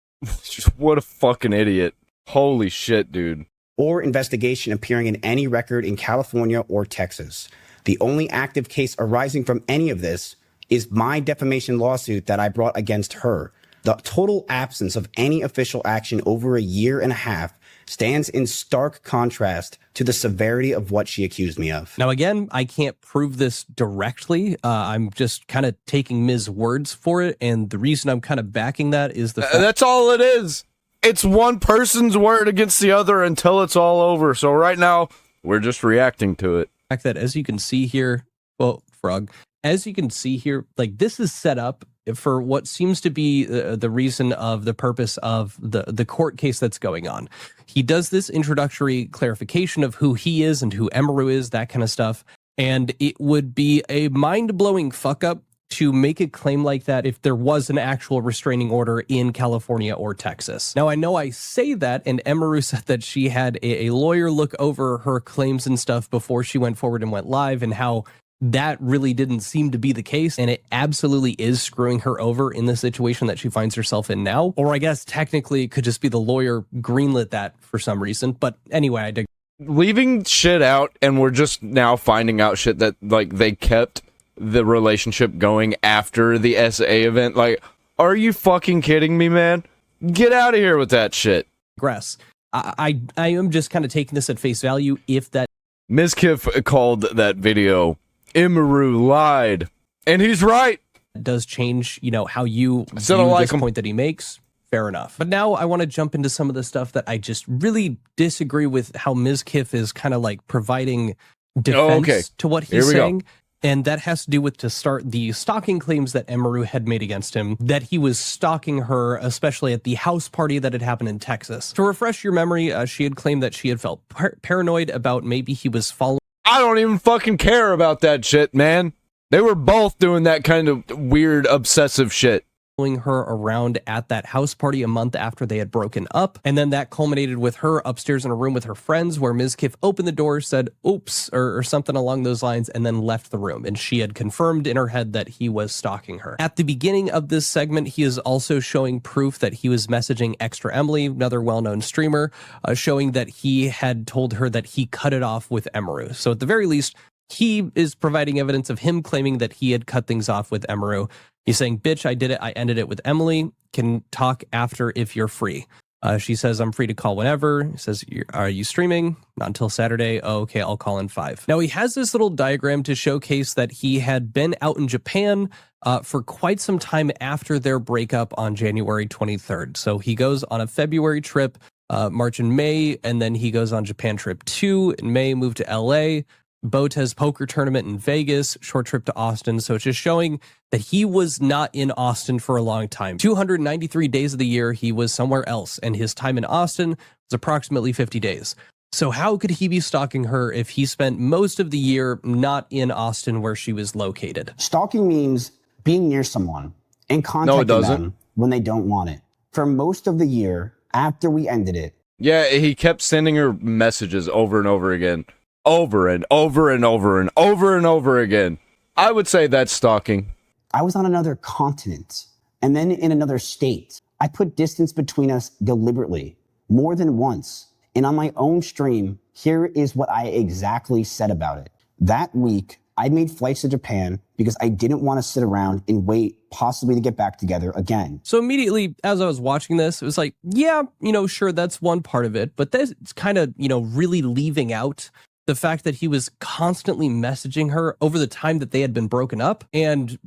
What a fucking idiot. Holy shit, dude. Or investigation appearing in any record in California or Texas. The only active case arising from any of this is my defamation lawsuit that I brought against her. The total absence of any official action over a year and a half stands in stark contrast to the severity of what she accused me of. Now, again, I can't prove this directly. I'm just kind of taking Ms. words for it. And the reason I'm kind of backing that is the fact that's all it is. It's one person's word against the other until it's all over. So right now, we're just reacting to it. That, as you can see here, well, Frog, as you can see here, like this is set up for what seems to be the reason of the purpose of the court case that's going on. He does this introductory clarification of who he is and who Emaru is, that kind of stuff. And it would be a mind-blowing fuck up to make a claim like that if there was an actual restraining order in California or Texas. Now, I know I say that, and Emaru said that she had a lawyer look over her claims and stuff before she went forward and went live, and how that really didn't seem to be the case, and it absolutely is screwing her over in the situation that she finds herself in now. Or I guess technically it could just be the lawyer greenlit that for some reason, but anyway, I dig. Leaving shit out, and we're just now finding out shit that, like, they kept the relationship going after the SA event. Like, are you fucking kidding me, man? Get out of here with that shit. I am just kind of taking this at face value. If that Mizkif called that video Emaru lied, and he's right. Does change, how you view this point that he makes. Fair enough. But now I want to jump into some of the stuff that I just really disagree with, how Mizkif is kind of like providing defense to what he's saying. And that has to do with, to start, the stalking claims that Emeru had made against him, that he was stalking her, especially at the house party that had happened in Texas. To refresh your memory, she had claimed that she had felt paranoid about maybe he was following. I don't even fucking care about that shit, man. They were both doing that kind of weird, obsessive shit. Her around at that house party a month after they had broken up. And then that culminated with her upstairs in a room with her friends, where Ms. Kiff opened the door, said, oops, or something along those lines, and then left the room. And she had confirmed in her head that he was stalking her. At the beginning of this segment, he is also showing proof that he was messaging Extra Emily, another well-known streamer, showing that he had told her that he cut it off with Emeru. So at the very least, he is providing evidence of him claiming that he had cut things off with Emeru. He's saying, bitch, I did it. I ended it with Emily. Can talk after if you're free. She says, I'm free to call whenever. He says, are you streaming? Not until Saturday. Oh, okay, I'll call in 5. Now, he has this little diagram to showcase that he had been out in Japan for quite some time after their breakup on January 23rd. So he goes on a February trip, March and May, and then he goes on Japan trip 2 in May, moved to LA. Botez poker tournament in Vegas, short trip to Austin. So it's just showing that he was not in Austin for a long time. 293 days of the year, he was somewhere else, and his time in Austin was approximately 50 days. So how could he be stalking her if he spent most of the year not in Austin where she was located? Stalking means being near someone and contacting them when they don't want it. For most of the year, after we ended it. Yeah, he kept sending her messages over and over again. Over and over and over and over and over again. I would say that's stalking. I was on another continent and then in another state. I put distance between us deliberately, more than once. And on my own stream, here is what I exactly said about it. That week, I made flights to Japan because I didn't want to sit around and wait possibly to get back together again. So immediately, as I was watching this, it was like, yeah, sure, that's one part of it. But that's kind of, really leaving out the fact that he was constantly messaging her over the time that they had been broken up and,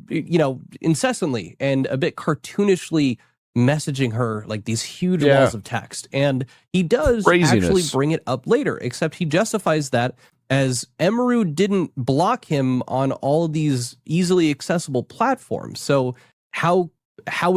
incessantly and a bit cartoonishly messaging her like these huge walls of text. And he does actually bring it up later, except he justifies that as Emeru didn't block him on all of these easily accessible platforms. So how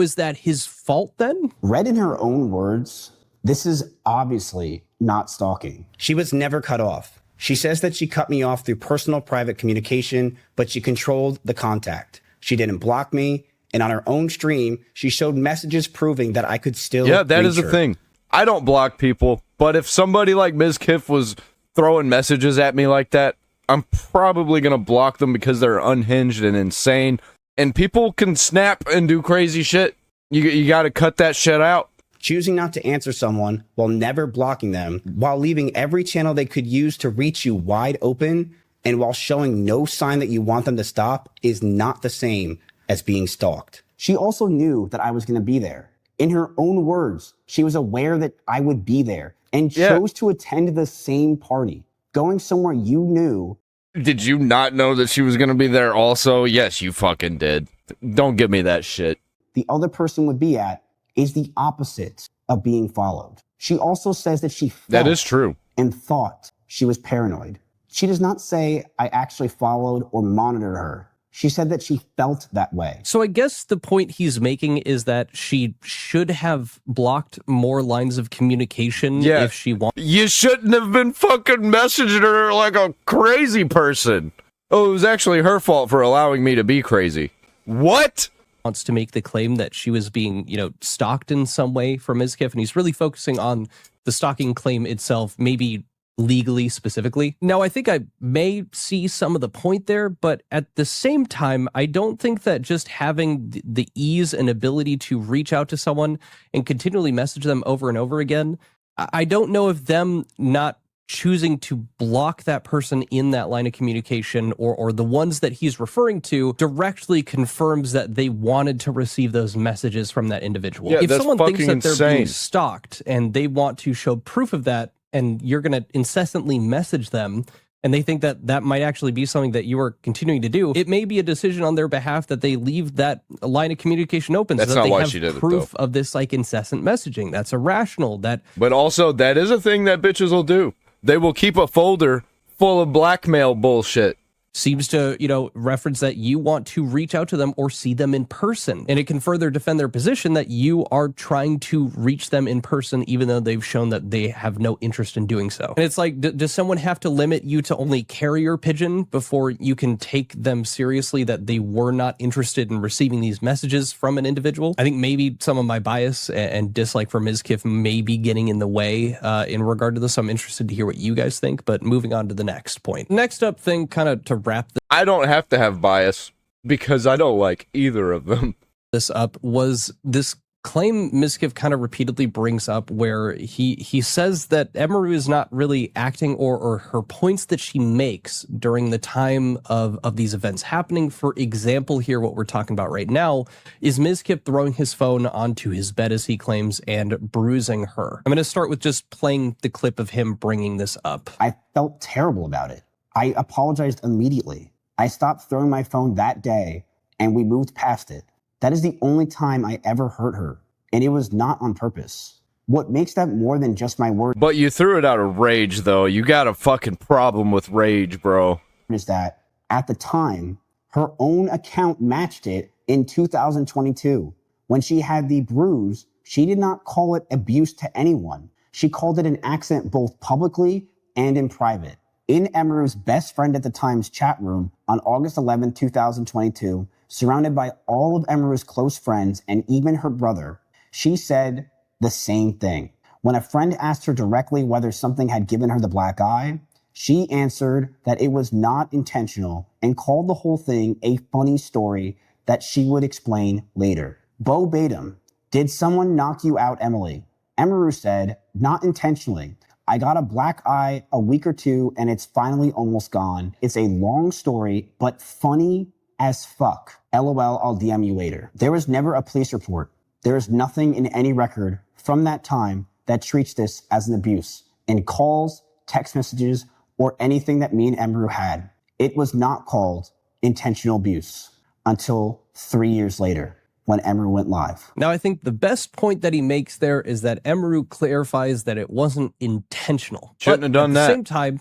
is that his fault then? Read in her own words, this is obviously not stalking. She was never cut off. She says that she cut me off through personal private communication, but she controlled the contact. She didn't block me, and on her own stream, she showed messages proving that I could still Yeah, that is her. the thing. I don't block people, but if somebody like Ms. Kiff was throwing messages at me like that, I'm probably going to block them because they're unhinged and insane. And people can snap and do crazy shit. You got to cut that shit out. Choosing not to answer someone while never blocking them, while leaving every channel they could use to reach you wide open, and while showing no sign that you want them to stop is not the same as being stalked. She also knew that I was going to be there. In her own words, she was aware that I would be there and chose to attend the same party, going somewhere you knew. Did you not know that she was going to be there also? Yes, you fucking did. Don't give me that shit. The other person would be at is the opposite of being followed. She also says that she felt that is true and thought she was paranoid. She does not say I actually followed or monitored her. She said that she felt that way. So I guess the point he's making is that she should have blocked more lines of communication if she wanted. You shouldn't have been fucking messaging her like a crazy person. Oh, it was actually her fault for allowing me to be crazy. What? Wants to make the claim that she was being, stalked in some way from Ms. Kiff, and he's really focusing on the stalking claim itself, maybe legally specifically. Now, I think I may see some of the point there, but at the same time, I don't think that just having the ease and ability to reach out to someone and continually message them over and over again, I don't know if them not choosing to block that person in that line of communication or the ones that he's referring to directly confirms that they wanted to receive those messages from that individual. Yeah, if that's someone thinks that they're insane. being stalked and they want to show proof of that, and you're going to incessantly message them, and they think that that might actually be something that you are continuing to do, it may be a decision on their behalf that they leave that line of communication open so that they have proof of this like incessant messaging. That's irrational. But also, that is a thing that bitches will do. They will keep a folder full of blackmail bullshit. Seems to, reference that you want to reach out to them or see them in person. And it can further defend their position that you are trying to reach them in person, even though they've shown that they have no interest in doing so. And it's like, does someone have to limit you to only carrier pigeon before you can take them seriously that they were not interested in receiving these messages from an individual? I think maybe some of my bias and dislike for Mizkif may be getting in the way in regard to this. I'm interested to hear what you guys think, but moving on to the next point. Next up thing, kind of to wrap I don't have to have bias because I don't like either of them. This up was this claim Mizkif kind of repeatedly brings up where he says that Emaru is not really acting or her points that she makes during the time of these events happening. For example, here, what we're talking about right now is Mizkif throwing his phone onto his bed, as he claims, and bruising her. I'm going to start with just playing the clip of him bringing this up. I felt terrible about it. I apologized immediately. I stopped throwing my phone that day, and we moved past it. That is the only time I ever hurt her, and it was not on purpose. What makes that more than just my word? But you threw it out of rage, though. You got a fucking problem with rage, bro. Is that at the time, her own account matched it in 2022. When she had the bruise, she did not call it abuse to anyone. She called it an accident both publicly and in private. In Emaru's best friend at the time's chat room on August 11, 2022, surrounded by all of Emaru's close friends and even her brother, she said the same thing. When a friend asked her directly whether something had given her the black eye, she answered that it was not intentional and called the whole thing a funny story that she would explain later. Verbatim, did someone knock you out, Emily? Emaru said, not intentionally. I got a black eye a week or two and it's finally almost gone. It's a long story, but funny as fuck. LOL, I'll DM you later. There was never a police report. There is nothing in any record from that time that treats this as an abuse. In calls, text messages, or anything that me and Emaru had, it was not called intentional abuse until 3 years later, when Emaru went live. Now, I think the best point that he makes there is that Emaru clarifies that it wasn't intentional. Shouldn't have done that. At the same time,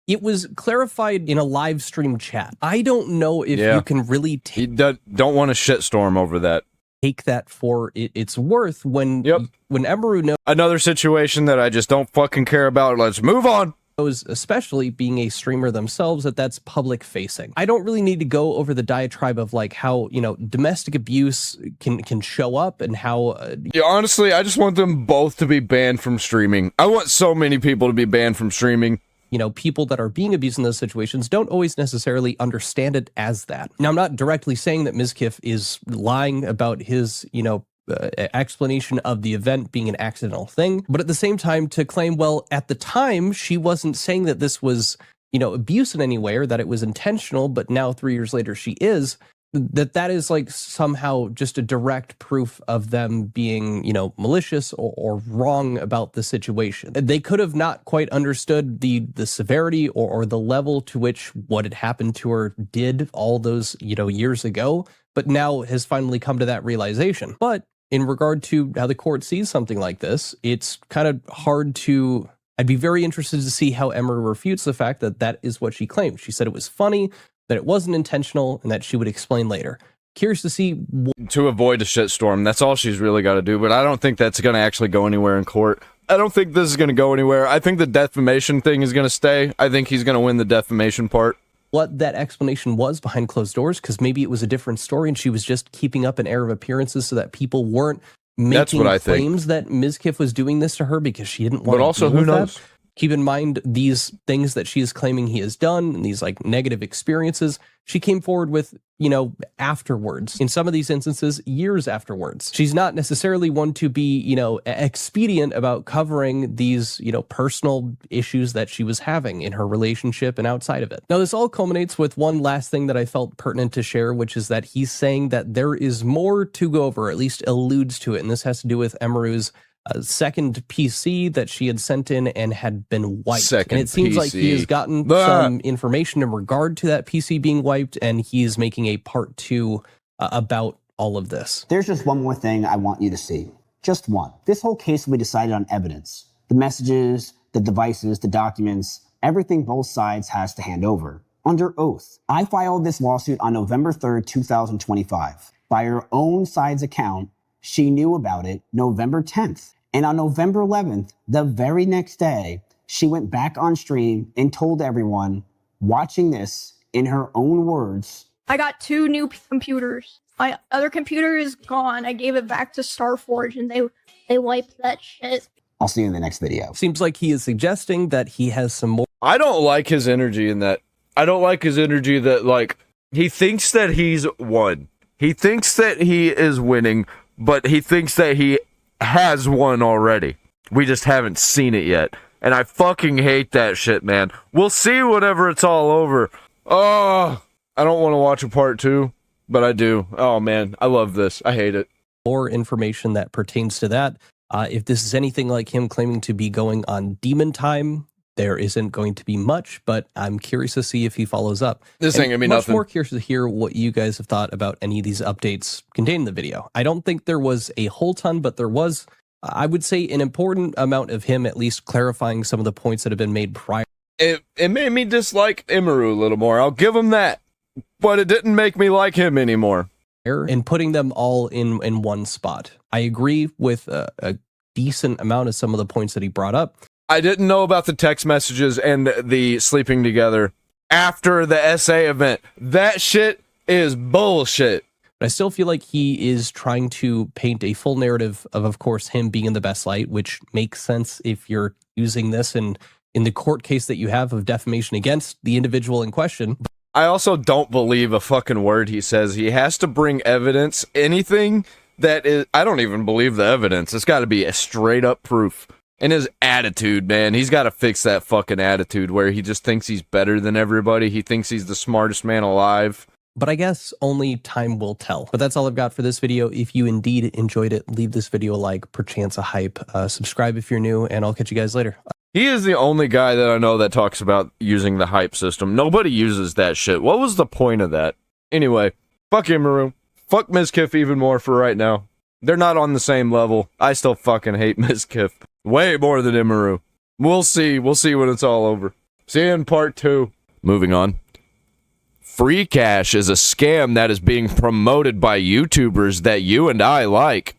it was clarified in a live stream chat. I don't know if you can really don't want a shitstorm over that. Take that for its worth when Emaru knows. Another situation that I just don't fucking care about. Let's move on. Especially being a streamer themselves, that's public facing. I don't really need to go over the diatribe of like how, domestic abuse can show up and how honestly, I just want them both to be banned from streaming. I want so many people to be banned from streaming. People that are being abused in those situations don't always necessarily understand it as that. Now, I'm not directly saying that Mizkif is lying about his, explanation of the event being an accidental thing, but at the same time to claim, well, at the time she wasn't saying that this was abuse in any way or that it was intentional, but now 3 years later she is, that is like somehow just a direct proof of them being malicious or wrong about the situation. They could have not quite understood the severity or the level to which what had happened to her did all those years ago, but now has finally come to that realization. But in regard to how the court sees something like this, it's kind of hard to... I'd be very interested to see how Emaru refutes the fact that that is what she claimed. She said it was funny, that it wasn't intentional, and that she would explain later. Curious to see... To avoid a shitstorm, that's all she's really got to do, but I don't think that's going to actually go anywhere in court. I don't think this is going to go anywhere. I think the defamation thing is going to stay. I think he's going to win the defamation part. What that explanation was behind closed doors, because maybe it was a different story and she was just keeping up an air of appearances so that people weren't making claims that Mizkif was doing this to her because she didn't want to. But also, who knows? That. Keep in mind these things that she is claiming he has done and these like negative experiences. She came forward with, afterwards. In some of these instances, years afterwards. She's not necessarily one to be, expedient about covering these, personal issues that she was having in her relationship and outside of it. Now, this all culminates with one last thing that I felt pertinent to share, which is that he's saying that there is more to go over, at least alludes to it. And this has to do with Emaru's second PC that she had sent in and had been wiped. And it seems like he has gotten some information in regard to that PC being wiped, and he's making a part 2 about all of this. There's just one more thing I want you to see. Just one. This whole case will be decided on evidence. The messages, the devices, the documents, everything both sides has to hand over, under oath. I filed this lawsuit on November 3rd, 2025. By her own side's account, she knew about it November 10th. And on November 11th, the very next day, she went back on stream and told everyone watching this, in her own words, I got 2 new computers. My other computer is gone. I gave it back to Starforge and they wiped that shit. I'll see you in the next video. Seems like he is suggesting that he has some more. I don't like his energy in that. I don't like his energy that, like, he thinks that he's won. He thinks that he is winning, but he thinks that he has won already. We just haven't seen it yet. And I fucking hate that shit, man. We'll see whenever it's all over. Oh, I don't want to watch a part 2, but I do. Oh, man, I love this. I hate it. More information that pertains to that. If this is anything like him claiming to be going on demon time, there isn't going to be much, but I'm curious to see if he follows up. This ain't gonna be nothing. Much more curious to hear what you guys have thought about any of these updates contained in the video. I don't think there was a whole ton, but there was, I would say, an important amount of him at least clarifying some of the points that have been made prior. It made me dislike Imaru a little more. I'll give him that. But it didn't make me like him anymore. And putting them all in one spot. I agree with a decent amount of some of the points that he brought up. I didn't know about the text messages and the sleeping together after the SA event. That shit is bullshit. But I still feel like he is trying to paint a full narrative of course, him being in the best light, which makes sense if you're using this in the court case that you have of defamation against the individual in question. I also don't believe a fucking word he says. He has to bring evidence. Anything that is... I don't even believe the evidence. It's got to be a straight up proof. And his attitude, man, he's got to fix that fucking attitude where he just thinks he's better than everybody. He thinks he's the smartest man alive. But I guess only time will tell. But that's all I've got for this video. If you indeed enjoyed it, leave this video a like, perchance a hype. Subscribe if you're new, and I'll catch you guys later. He is the only guy that I know that talks about using the hype system. Nobody uses that shit. What was the point of that? Anyway, fuck Imaru. Fuck Mizkif even more for right now. They're not on the same level. I still fucking hate Mizkif. Way more than Imaru. We'll see. We'll see when it's all over. See you in part 2. Moving on. Free cash is a scam that is being promoted by YouTubers that you and I like.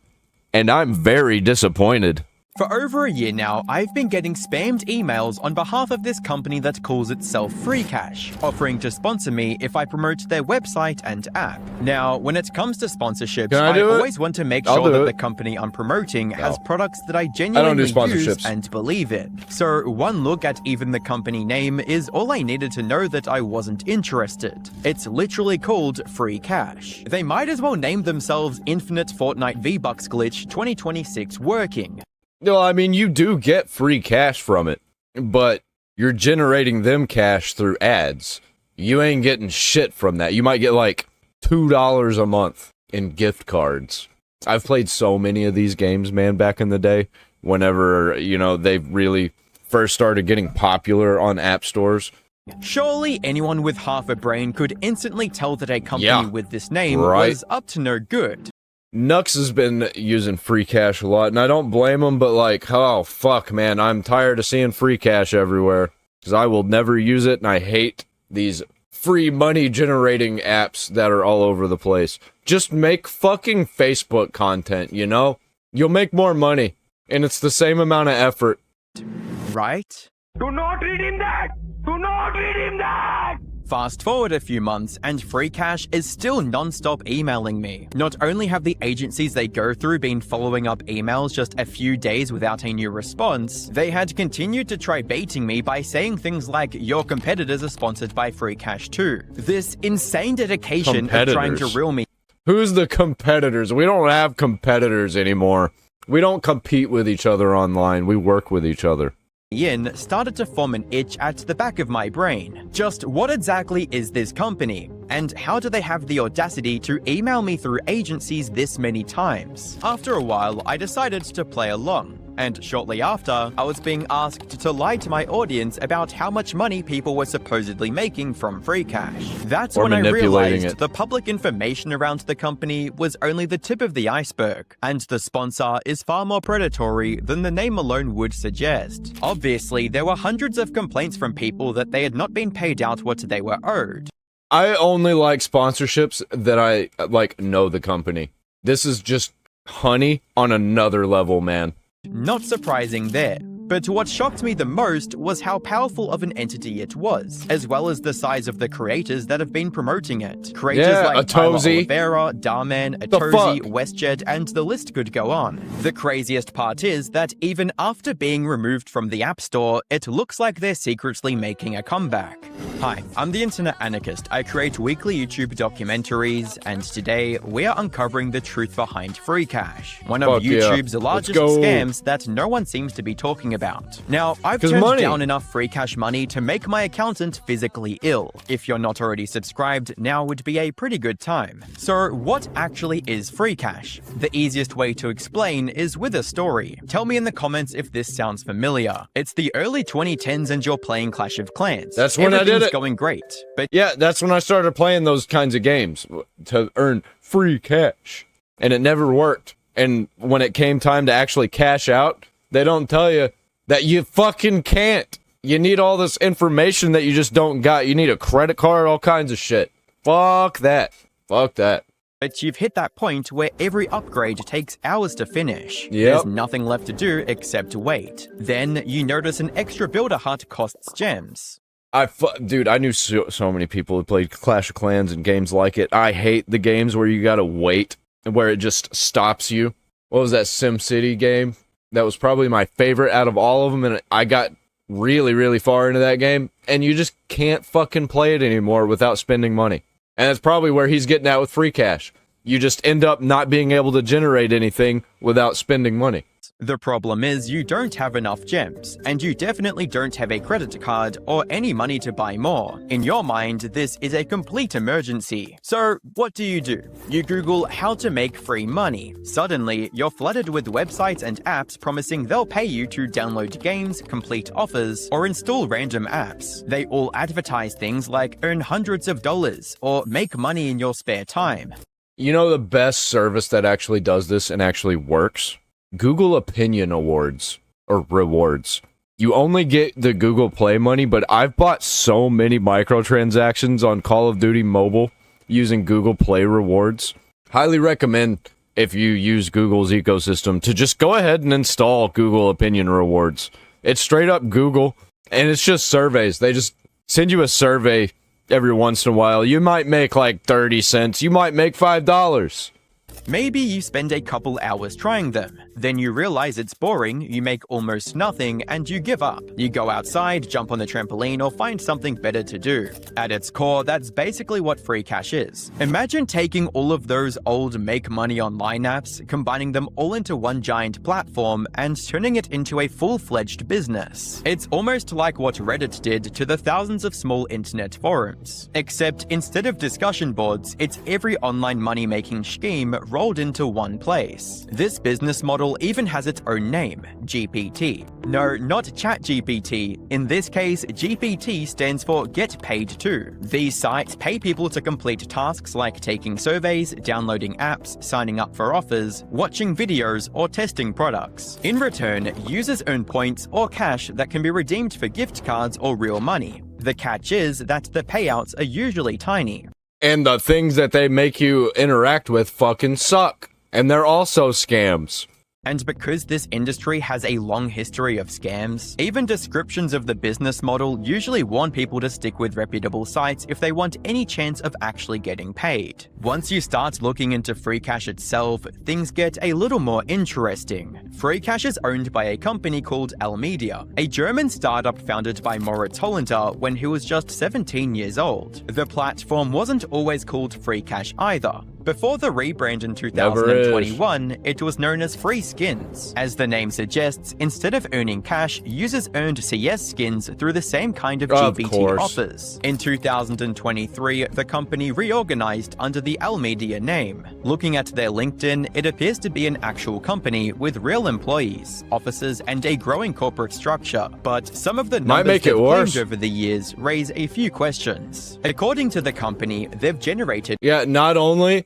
And I'm very disappointed. For over a year now, I've been getting spammed emails on behalf of this company that calls itself Free Cash, offering to sponsor me if I promote their website and app. Now, when it comes to sponsorships, I always want to make sure that the company I'm promoting has products that I genuinely use and believe in. So one look at even the company name is all I needed to know that I wasn't interested. It's literally called Free Cash. They might as well name themselves Infinite Fortnite V-Bucks Glitch 2026 Working. No, I mean, you do get free cash from it, but you're generating them cash through ads. You ain't getting shit from that. You might get like $2 a month in gift cards. I've played so many of these games, man, back in the day, whenever, you know, they really first started getting popular on app stores. Surely anyone with half a brain could instantly tell that a company with this name was up to no good. Nux has been using free cash a lot, and I don't blame him, but like, oh, fuck, man, I'm tired of seeing free cash everywhere, because I will never use it, and I hate these free money-generating apps that are all over the place. Just make fucking Facebook content, you know? You'll make more money, and it's the same amount of effort. Right? Do not redeem that! Do not redeem that! Fast forward a few months, and Free Cash is still non-stop emailing me. Not only have the agencies they go through been following up emails just a few days without a new response, they had continued to try baiting me by saying things like, your competitors are sponsored by Free Cash too. This insane dedication of trying to reel me. Who's the competitors? We don't have competitors anymore. We don't compete with each other online. We work with each other. In started to form an itch at the back of my brain. Just what exactly is this company? And how do they have the audacity to email me through agencies this many times? After a while, I decided to play along. And shortly after, I was being asked to lie to my audience about how much money people were supposedly making from free cash. That's when I realized the public information around the company was only the tip of the iceberg, and the sponsor is far more predatory than the name alone would suggest. Obviously, there were hundreds of complaints from people that they had not been paid out what they were owed. I only like sponsorships that I, know the company. This is just honey on another level, man. Not surprising there. But what shocked me the most was how powerful of an entity it was, as well as the size of the creators that have been promoting it. Creators like Tyler Oliveira, Darman, Atozy, WestJet, and the list could go on. The craziest part is that even after being removed from the App Store, it looks like they're secretly making a comeback. Hi, I'm the Internet Anarchist. I create weekly YouTube documentaries, and today we are uncovering the truth behind free cash, one of YouTube's largest scams that no one seems to be talking about. Now, I've turned down enough free cash money to make my accountant physically ill. If you're not already subscribed, now would be a pretty good time. So, what actually is free cash? The easiest way to explain is with a story. Tell me in the comments if this sounds familiar. It's the early 2010s and you're playing Clash of Clans. That's when I did it. Going great, but yeah, that's when I started playing those kinds of games to earn free cash, and it never worked. And when it came time to actually cash out, they don't tell you that you fucking can't. You need all this information that you just don't got. You need a credit card, all kinds of shit. Fuck that. Fuck that. But you've hit that point where every upgrade takes hours to finish. Yep. There's nothing left to do except wait. Then you notice an extra builder hut costs gems. Dude, I knew so many people who played Clash of Clans and games like it. I hate the games where you gotta wait, where it just stops you. What was that SimCity game? That was probably my favorite out of all of them, and I got really, really far into that game, and you just can't fucking play it anymore without spending money. And that's probably where he's getting at with free cash. You just end up not being able to generate anything without spending money. The problem is you don't have enough gems, and you definitely don't have a credit card or any money to buy more. In your mind, this is a complete emergency. So what do? You Google how to make free money. Suddenly, you're flooded with websites and apps promising they'll pay you to download games, complete offers, or install random apps. They all advertise things like earn hundreds of dollars or make money in your spare time. You know the best service that actually does this and actually works? Google Opinion Awards, or rewards. You only get the Google Play money, but I've bought so many microtransactions on Call of Duty Mobile using Google Play rewards. Highly recommend, if you use Google's ecosystem, to just go ahead and install Google Opinion Rewards. It's straight up Google, and it's just surveys. They just send you a survey every once in a while. You might make like 30 cents. You might make $5. Maybe you spend a couple hours trying them, then you realize it's boring, you make almost nothing, and you give up. You go outside, jump on the trampoline, or find something better to do. At its core, that's basically what free cash is. Imagine taking all of those old make money online apps, combining them all into one giant platform, and turning it into a full-fledged business. It's almost like what Reddit did to the thousands of small internet forums. Except instead of discussion boards, it's every online money-making scheme rolled into one place. This business model even has its own name, GPT. No, not ChatGPT. In this case, GPT stands for Get Paid To. These sites pay people to complete tasks like taking surveys, downloading apps, signing up for offers, watching videos, or testing products. In return, users earn points or cash that can be redeemed for gift cards or real money. The catch is that the payouts are usually tiny. And the things that they make you interact with fucking suck. And they're also scams. And because this industry has a long history of scams, even descriptions of the business model usually warn people to stick with reputable sites if they want any chance of actually getting paid. Once you start looking into free cash itself, things get a little more interesting. Free cash is owned by a company called Almedia, a German startup founded by Moritz Hollander when he was just 17 years old. The platform wasn't always called free cash either, Before the rebrand in 2021, it was known as Free Skins. As the name suggests, instead of earning cash, users earned CS skins through the same kind of GBT offers. In 2023, the company reorganized under the Almedia name. Looking at their LinkedIn, it appears to be an actual company with real employees, offices, and a growing corporate structure. But some of the numbers they've claimed over the years raise a few questions. According to the company, they've generated... Yeah, not only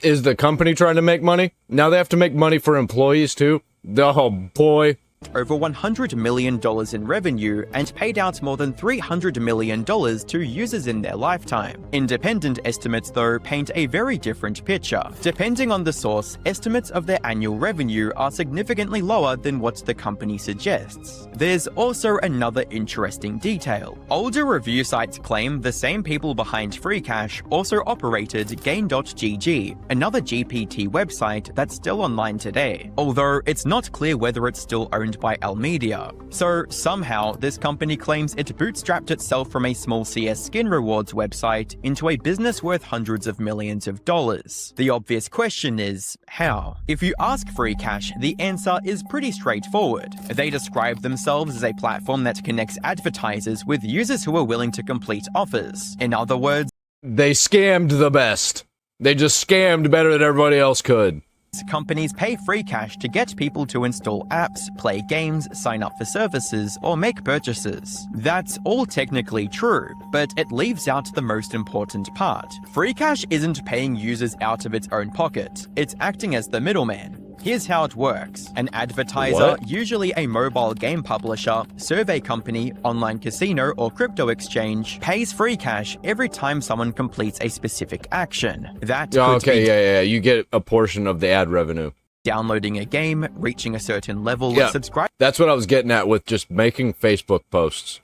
is the company trying to make money, now they have to make money for employees too. Oh boy. Over $100 million in revenue and paid out more than $300 million to users in their lifetime. Independent estimates, though, paint a very different picture. Depending on the source, estimates of their annual revenue are significantly lower than what the company suggests. There's also another interesting detail. Older review sites claim the same people behind Free Cash also operated Gain.gg, another GPT website that's still online today, although it's not clear whether it's still owned by Almedia. So somehow this company claims it bootstrapped itself from a small CS skin rewards website into a business worth hundreds of millions of dollars. The obvious question is, how? If you ask Free Cash, the answer is pretty straightforward. They describe themselves as a platform that connects advertisers with users who are willing to complete offers. In other words, they scammed the best. They just scammed better than everybody else could. Companies pay Free Cash to get people to install apps, play games, sign up for services, or make purchases. That's all technically true, but it leaves out the most important part. Free Cash isn't paying users out of its own pocket, it's acting as the middleman. Here's how it works. An advertiser, usually a mobile game publisher, survey company, online casino, or crypto exchange, pays Free Cash every time someone completes a specific action. That could be you get a portion of the ad revenue. Downloading a game, reaching a certain level, subscribing. That's what I was getting at with just making Facebook posts.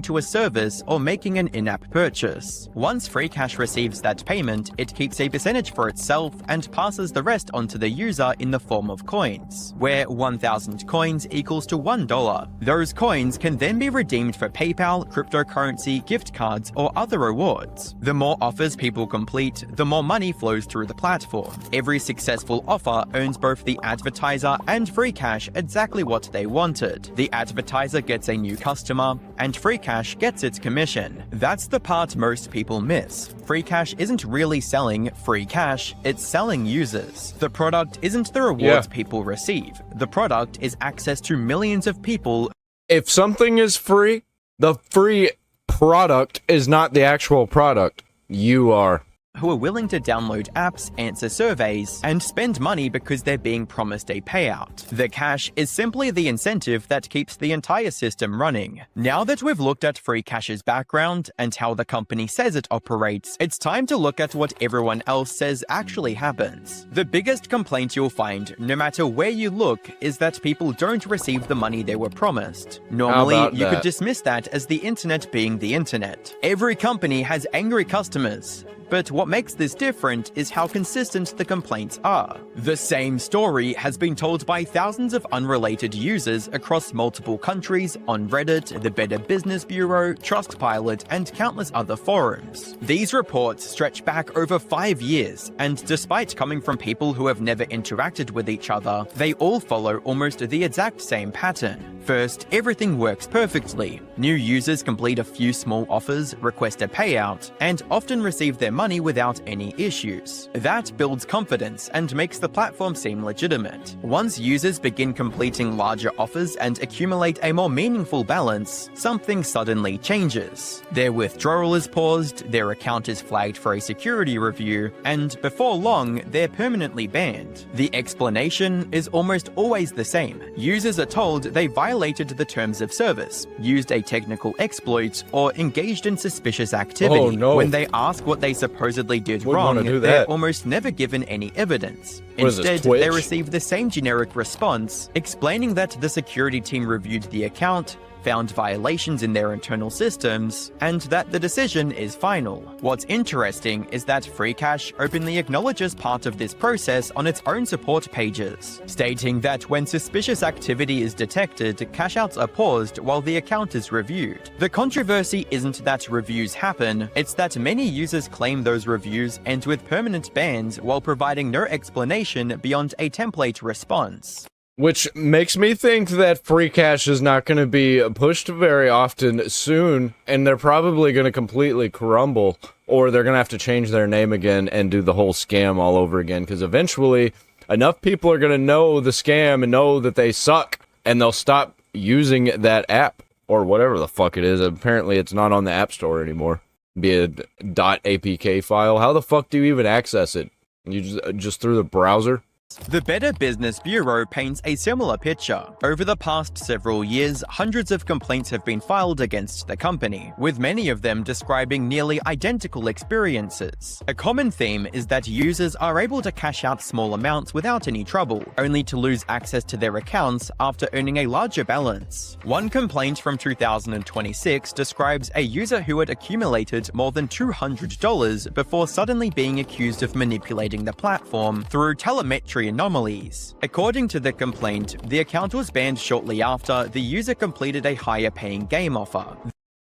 To a service or making an in-app purchase. Once Free Cash receives that payment, it keeps a percentage for itself and passes the rest onto the user in the form of coins, where 1,000 coins equals to $1. Those coins can then be redeemed for PayPal, cryptocurrency, gift cards, or other rewards. The more offers people complete, the more money flows through the platform. Every successful offer earns both the advertiser and Free Cash exactly what they wanted. The advertiser gets a new customer, and Free Cash gets its commission. That's the part most people miss. Free Cash isn't really selling Free Cash, it's selling users. The product isn't the rewards people receive. The product is access to millions of people. If something is free, the free product is not the actual product. You are. Who are willing to download apps, answer surveys, and spend money because they're being promised a payout. The cash is simply the incentive that keeps the entire system running. Now that we've looked at Free Cash's background and how the company says it operates, it's time to look at what everyone else says actually happens. The biggest complaint you'll find, no matter where you look, is that people don't receive the money they were promised. Normally, you could dismiss that as the internet being the internet. Every company has angry customers. But what makes this different is how consistent the complaints are. The same story has been told by thousands of unrelated users across multiple countries on Reddit, the Better Business Bureau, Trustpilot, and countless other forums. These reports stretch back over 5 years, and despite coming from people who have never interacted with each other, they all follow almost the exact same pattern. First, everything works perfectly. New users complete a few small offers, request a payout, and often receive their money without any issues. That builds confidence and makes the platform seem legitimate. Once users begin completing larger offers and accumulate a more meaningful balance, something suddenly changes. Their withdrawal is paused, their account is flagged for a security review, and before long, they're permanently banned. The explanation is almost always the same. Users are told they violated the terms of service, used a technical exploit, or engaged in suspicious activity. When they ask what they supposedly did wrong, they're almost never given any evidence. Instead, they receive the same generic response, explaining that the security team reviewed the account, found violations in their internal systems, and that the decision is final. What's interesting is that FreeCash openly acknowledges part of this process on its own support pages, stating that when suspicious activity is detected, cash-outs are paused while the account is reviewed. The controversy isn't that reviews happen, it's that many users claim those reviews end with permanent bans while providing no explanation beyond a template response. Which makes me think that FreeCash is not going to be pushed very often soon, and they're probably going to completely crumble, or they're going to have to change their name again and do the whole scam all over again, because eventually enough people are going to know the scam and know that they suck, and they'll stop using that app, or whatever the fuck it is. Apparently it's not on the App Store anymore. Be a .apk file. How the fuck do you even access it? You just through the browser? The Better Business Bureau paints a similar picture. Over the past several years, hundreds of complaints have been filed against the company, with many of them describing nearly identical experiences. A common theme is that users are able to cash out small amounts without any trouble, only to lose access to their accounts after earning a larger balance. One complaint from 2026 describes a user who had accumulated more than $200 before suddenly being accused of manipulating the platform through telemetry anomalies. According to the complaint, the account was banned shortly after the user completed a higher paying game offer.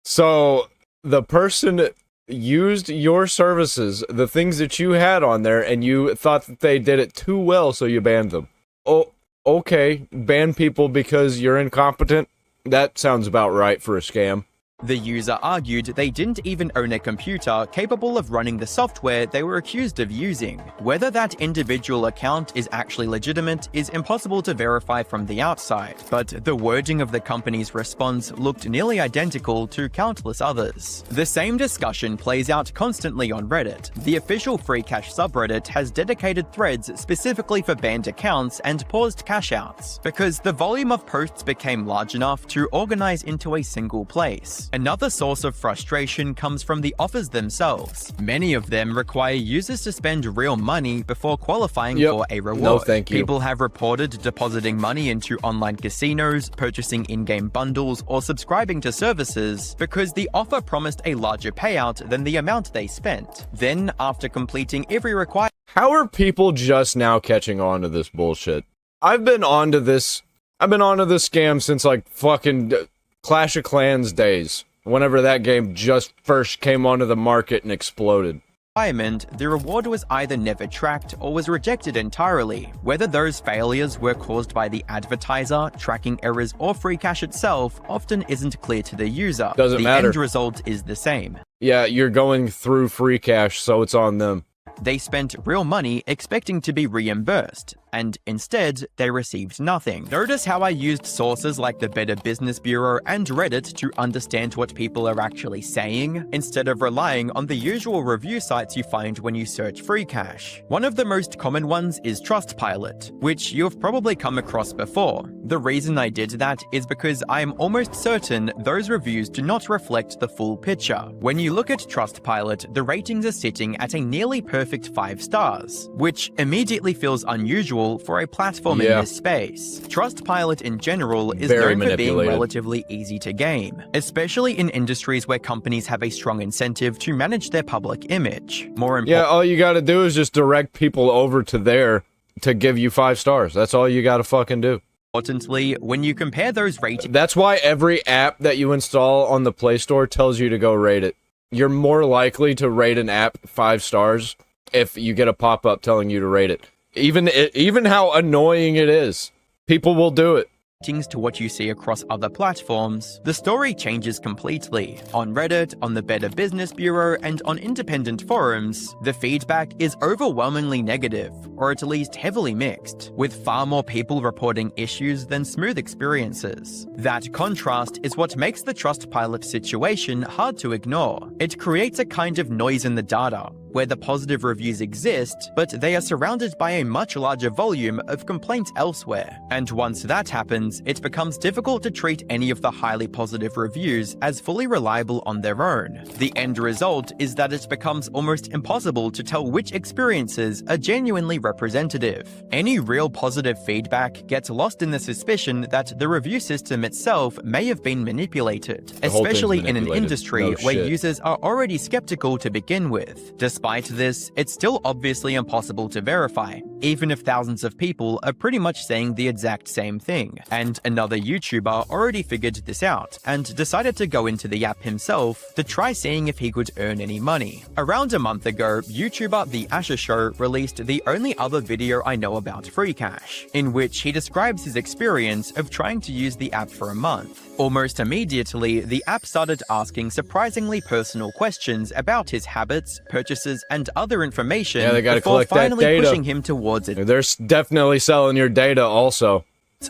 So the person used your services, the things that you had on there, and you thought that they did it too well, so you banned them. Oh, okay, ban people because you're incompetent? That sounds about right for a scam. The user argued they didn't even own a computer capable of running the software they were accused of using. Whether that individual account is actually legitimate is impossible to verify from the outside, but the wording of the company's response looked nearly identical to countless others. The same discussion plays out constantly on Reddit. The official FreeCash subreddit has dedicated threads specifically for banned accounts and paused cash-outs, because the volume of posts became large enough to organize into a single place. Another source of frustration comes from the offers themselves. Many of them require users to spend real money before qualifying for a reward. No, thank you. People have reported depositing money into online casinos, purchasing in-game bundles, or subscribing to services because the offer promised a larger payout than the amount they spent. Then, after completing every requirement... How are people just now catching on to this bullshit? I've been onto this scam since like fucking Clash of Clans days, whenever that game just first came onto the market and exploded. The reward was either never tracked or was rejected entirely. Whether those failures were caused by the advertiser, tracking errors, or FreeCash itself often isn't clear to the user. Doesn't matter. The end result is the same. Yeah, you're going through FreeCash, so it's on them. They spent real money expecting to be reimbursed, and instead, they received nothing. Notice how I used sources like the Better Business Bureau and Reddit to understand what people are actually saying, instead of relying on the usual review sites you find when you search FreeCash. One of the most common ones is Trustpilot, which you've probably come across before. The reason I did that is because I am almost certain those reviews do not reflect the full picture. When you look at Trustpilot, the ratings are sitting at a nearly perfect 5 stars, which immediately feels unusual for a platform in this space. Trustpilot in general is known for being relatively easy to game, especially in industries where companies have a strong incentive to manage their public image. Yeah, all you gotta do is just direct people over to there to give you 5 stars. That's all you gotta fucking do. Importantly, when you compare those ratings... That's why every app that you install on the Play Store tells you to go rate it. You're more likely to rate an app 5 stars if you get a pop-up telling you to rate it. Even how annoying it is, people will do it. To what you see across other platforms, the story changes completely. On Reddit, on the Better Business Bureau, and on independent forums, the feedback is overwhelmingly negative, or at least heavily mixed, with far more people reporting issues than smooth experiences. That contrast is what makes the Trustpilot situation hard to ignore. It creates a kind of noise in the data, where the positive reviews exist, but they are surrounded by a much larger volume of complaints elsewhere. And once that happens, it becomes difficult to treat any of the highly positive reviews as fully reliable on their own. The end result is that it becomes almost impossible to tell which experiences are genuinely representative. Any real positive feedback gets lost in the suspicion that the review system itself may have been manipulated, especially in an industry where users are already skeptical to begin with. Despite this, it's still obviously impossible to verify, even if thousands of people are pretty much saying the exact same thing. And another YouTuber already figured this out and decided to go into the app himself to try seeing if he could earn any money. Around a month ago, YouTuber The Asher Show released the only other video I know about free cash, in which he describes his experience of trying to use the app for a month. Almost immediately, the app started asking surprisingly personal questions about his habits, purchases, and other information before finally pushing him towards it. They're definitely selling your data also.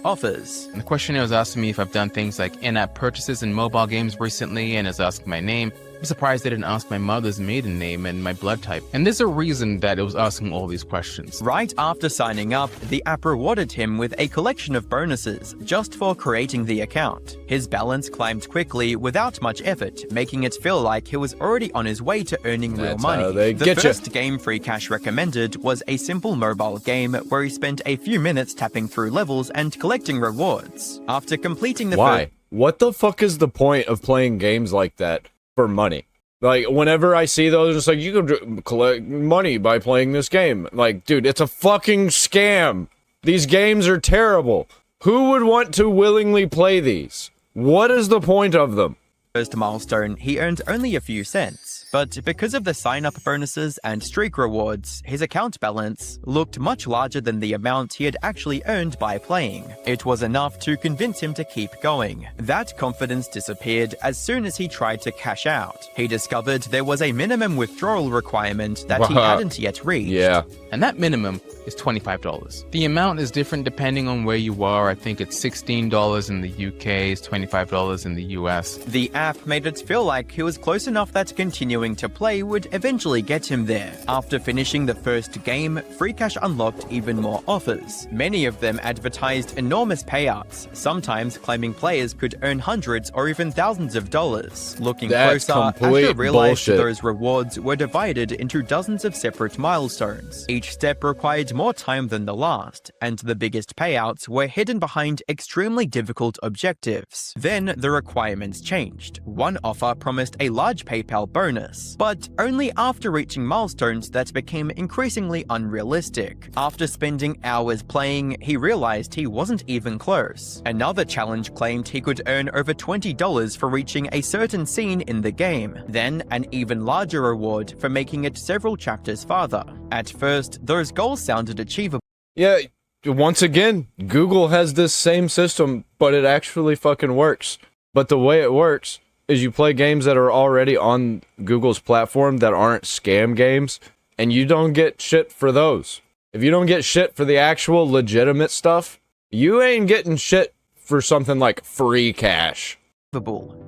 Offers. And the questionnaire was asking me if I've done things like in-app purchases in mobile games recently, and is asking my name. I'm surprised they didn't ask my mother's maiden name and my blood type. And there's a reason that it was asking all these questions. Right after signing up, the app rewarded him with a collection of bonuses just for creating the account. His balance climbed quickly without much effort, making it feel like he was already on his way to earning real money. The first game Free Cash recommended was a simple mobile game where he spent a few minutes tapping through levels and collecting rewards. After completing the Why? What the fuck is the point of playing games like that? For money. Like, whenever I see those, it's like, you can collect money by playing this game. Like, dude, it's a fucking scam. These games are terrible. Who would want to willingly play these? What is the point of them? First milestone, he earned only a few cents, but because of the sign-up bonuses and streak rewards, his account balance looked much larger than the amount he had actually earned by playing. It was enough to convince him to keep going. That confidence disappeared as soon as he tried to cash out. He discovered there was a minimum withdrawal requirement that he hadn't yet reached. Yeah. And that minimum is $25. The amount is different depending on where you are. I think it's $16 in the UK, it's $25 in the US. The app made it feel like he was close enough that continuing to play would eventually get him there. After finishing the first game, Free Cash unlocked even more offers. Many of them advertised enormous payouts, sometimes claiming players could earn hundreds or even thousands of dollars. Looking closer, Asher realized those rewards were divided into dozens of separate milestones. Each step required more time than the last, and the biggest payouts were hidden behind extremely difficult objectives. Then the requirements changed. One offer promised a large PayPal bonus, but only after reaching milestones that became increasingly unrealistic. After spending hours playing, he realized he wasn't even close. Another challenge claimed he could earn over $20 for reaching a certain scene in the game, then an even larger reward for making it several chapters farther. At first, those goals sounded achievable. Yeah, once again, Google has this same system, but it actually fucking works. But the way it works is you play games that are already on Google's platform that aren't scam games, and you don't get shit for those. If you don't get shit for the actual legitimate stuff, you ain't getting shit for something like free cash.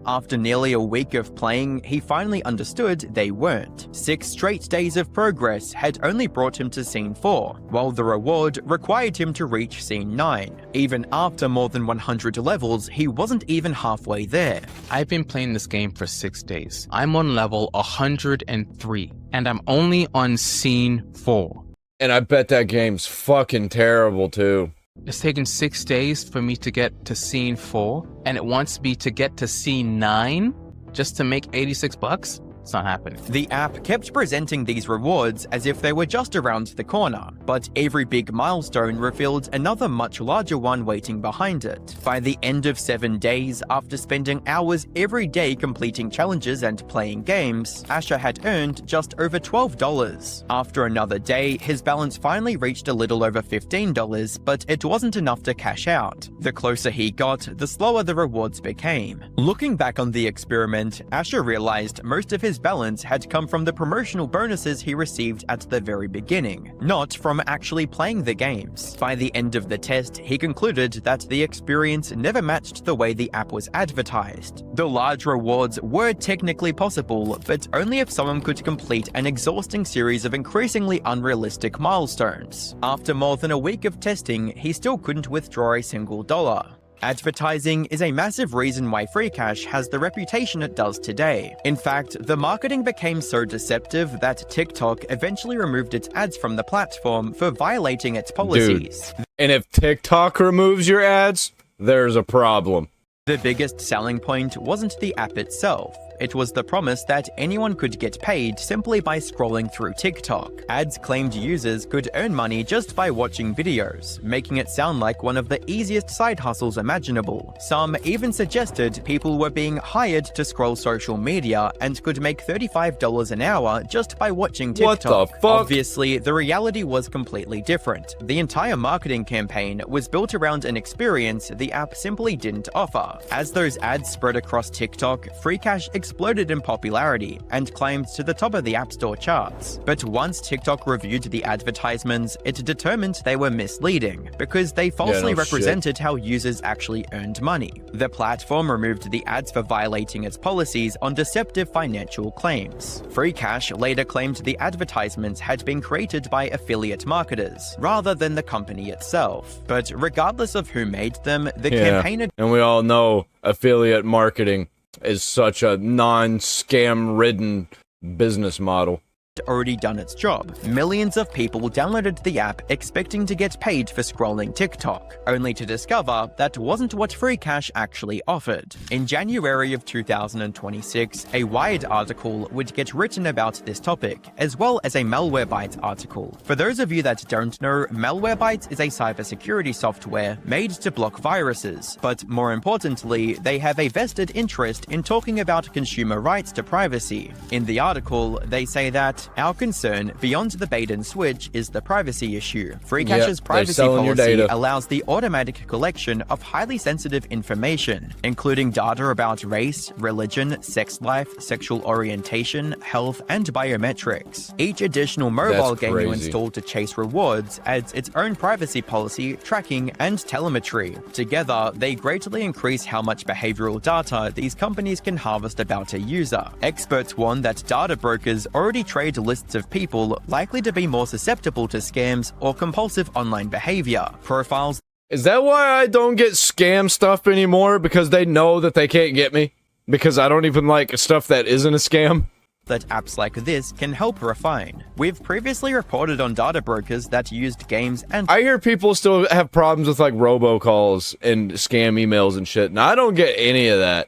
After nearly a week of playing, he finally understood they weren't. 6 straight days of progress had only brought him to Scene 4, while the reward required him to reach Scene 9. Even after more than 100 levels, he wasn't even halfway there. I've been playing this game for 6 days. I'm on level 103, and I'm only on Scene 4. And I bet that game's fucking terrible too. It's taken 6 days for me to get to Scene 4, and it wants me to get to Scene 9 just to make $86? It's not happening. The app kept presenting these rewards as if they were just around the corner, but every big milestone revealed another much larger one waiting behind it. By the end of 7 days, after spending hours every day completing challenges and playing games, Asher had earned just over $12. After another day, his balance finally reached a little over $15, but it wasn't enough to cash out. The closer he got, the slower the rewards became. Looking back on the experiment, Asher realized most of his account balance had come from the promotional bonuses he received at the very beginning, not from actually playing the games. By the end of the test, he concluded that the experience never matched the way the app was advertised. The large rewards were technically possible, but only if someone could complete an exhausting series of increasingly unrealistic milestones. After more than a week of testing, he still couldn't withdraw a single dollar. Advertising is a massive reason why free cash has the reputation it does today. In fact, the marketing became so deceptive that TikTok eventually removed its ads from the platform for violating its policies. Dude, and if TikTok removes your ads, there's a problem. The biggest selling point wasn't the app itself. It was the promise that anyone could get paid simply by scrolling through TikTok. Ads claimed users could earn money just by watching videos, making it sound like one of the easiest side hustles imaginable. Some even suggested people were being hired to scroll social media and could make $35 an hour just by watching TikTok. What the fuck? Obviously, the reality was completely different. The entire marketing campaign was built around an experience the app simply didn't offer. As those ads spread across TikTok, free cash exploded in popularity and climbed to the top of the App Store charts. But once TikTok reviewed the advertisements, it determined they were misleading because they falsely represented how users actually earned money. The platform removed the ads for violating its policies on deceptive financial claims. Free Cash later claimed the advertisements had been created by affiliate marketers rather than the company itself. But regardless of who made them, the campaign had— and we all know affiliate marketing is such a non-scam ridden business model. already done its job. Millions of people downloaded the app expecting to get paid for scrolling TikTok, only to discover that wasn't what free cash actually offered. In January of 2026, a Wired article would get written about this topic, as well as a Malwarebytes article. For those of you that don't know, Malwarebytes is a cybersecurity software made to block viruses, but more importantly, they have a vested interest in talking about consumer rights to privacy. In the article, they say that our concern beyond the bait and switch is the privacy issue. FreeCash's privacy policy allows the automatic collection of highly sensitive information, including data about race, religion, sex life, sexual orientation, health, and biometrics. Each additional mobile game you install to chase rewards adds its own privacy policy, tracking, and telemetry. Together, they greatly increase how much behavioral data these companies can harvest about a user. Experts warn that data brokers already trade lists of people likely to be more susceptible to scams or compulsive online behavior. Profiles. Is that why I don't get scam stuff anymore? Because they know that they can't get me? Because I don't even like stuff that isn't a scam? That apps like this can help refine. We've previously reported on data brokers that used games and— I hear people still have problems with like robocalls and scam emails and shit, and I don't get any of that.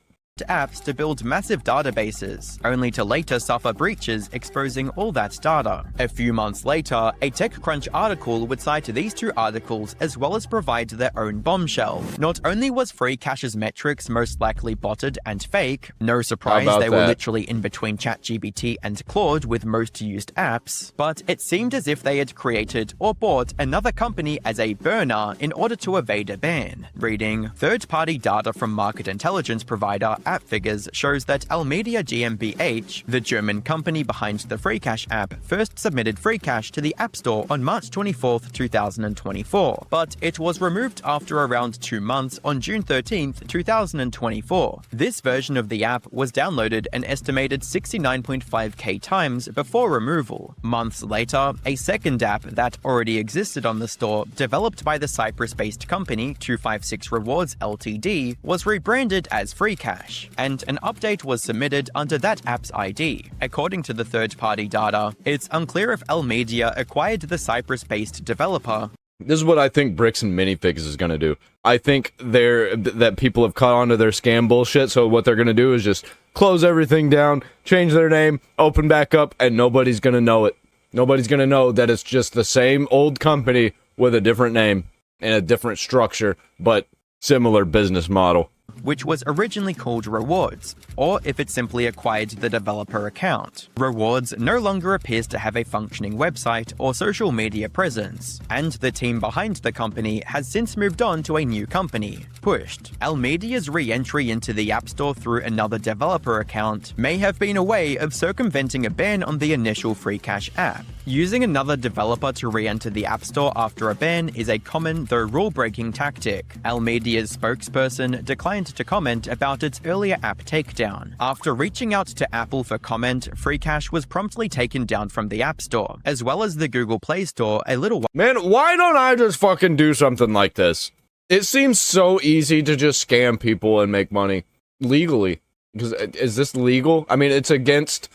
Apps to build massive databases, only to later suffer breaches exposing all that data. A few months later, a TechCrunch article would cite these two articles as well as provide their own bombshell. Not only was FreeCash's metrics most likely botted and fake, no surprise they were literally in between ChatGPT and Claude with most used apps, but it seemed as if they had created or bought another company as a burner in order to evade a ban. Reading, third-party data from market intelligence provider AppFigures shows that Almedia GmbH, the German company behind the FreeCash app, first submitted FreeCash to the App Store on March 24, 2024, but it was removed after around 2 months on June 13, 2024. This version of the app was downloaded an estimated 69.5k times before removal. Months later, a second app that already existed on the store, developed by the Cyprus-based company 256 Rewards Ltd, was rebranded as FreeCash, and an update was submitted under that app's ID. According to the third-party data, it's unclear if Almedia acquired the Cyprus-based developer. This is what I think Bricks and Minifigs is going to do. I think that people have caught on to their scam bullshit, so what they're going to do is just close everything down, change their name, open back up, and nobody's going to know it. Nobody's going to know that it's just the same old company with a different name and a different structure, but similar business model. which was originally called Rewards, or if it simply acquired the developer account. Rewards no longer appears to have a functioning website or social media presence, and the team behind the company has since moved on to a new company, Pushed. Almedia's re-entry into the App Store through another developer account may have been a way of circumventing a ban on the initial FreeCash app. Using another developer to re-enter the App Store after a ban is a common, though rule-breaking tactic. Almedia's spokesperson declined to comment about its earlier app takedown. After reaching out to Apple for comment, FreeCash was promptly taken down from the App Store, as well as the Google Play Store a little while. Man, why don't I just fucking do something like this? It seems so easy to just scam people and make money legally. Because is this legal? I mean, it's against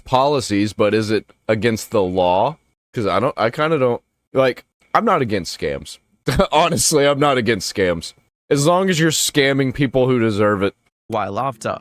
policies, but is it against the law? Because I kind of don't, like, I'm not against scams. Honestly, I'm not against scams. As long as you're scamming people who deserve it. While after,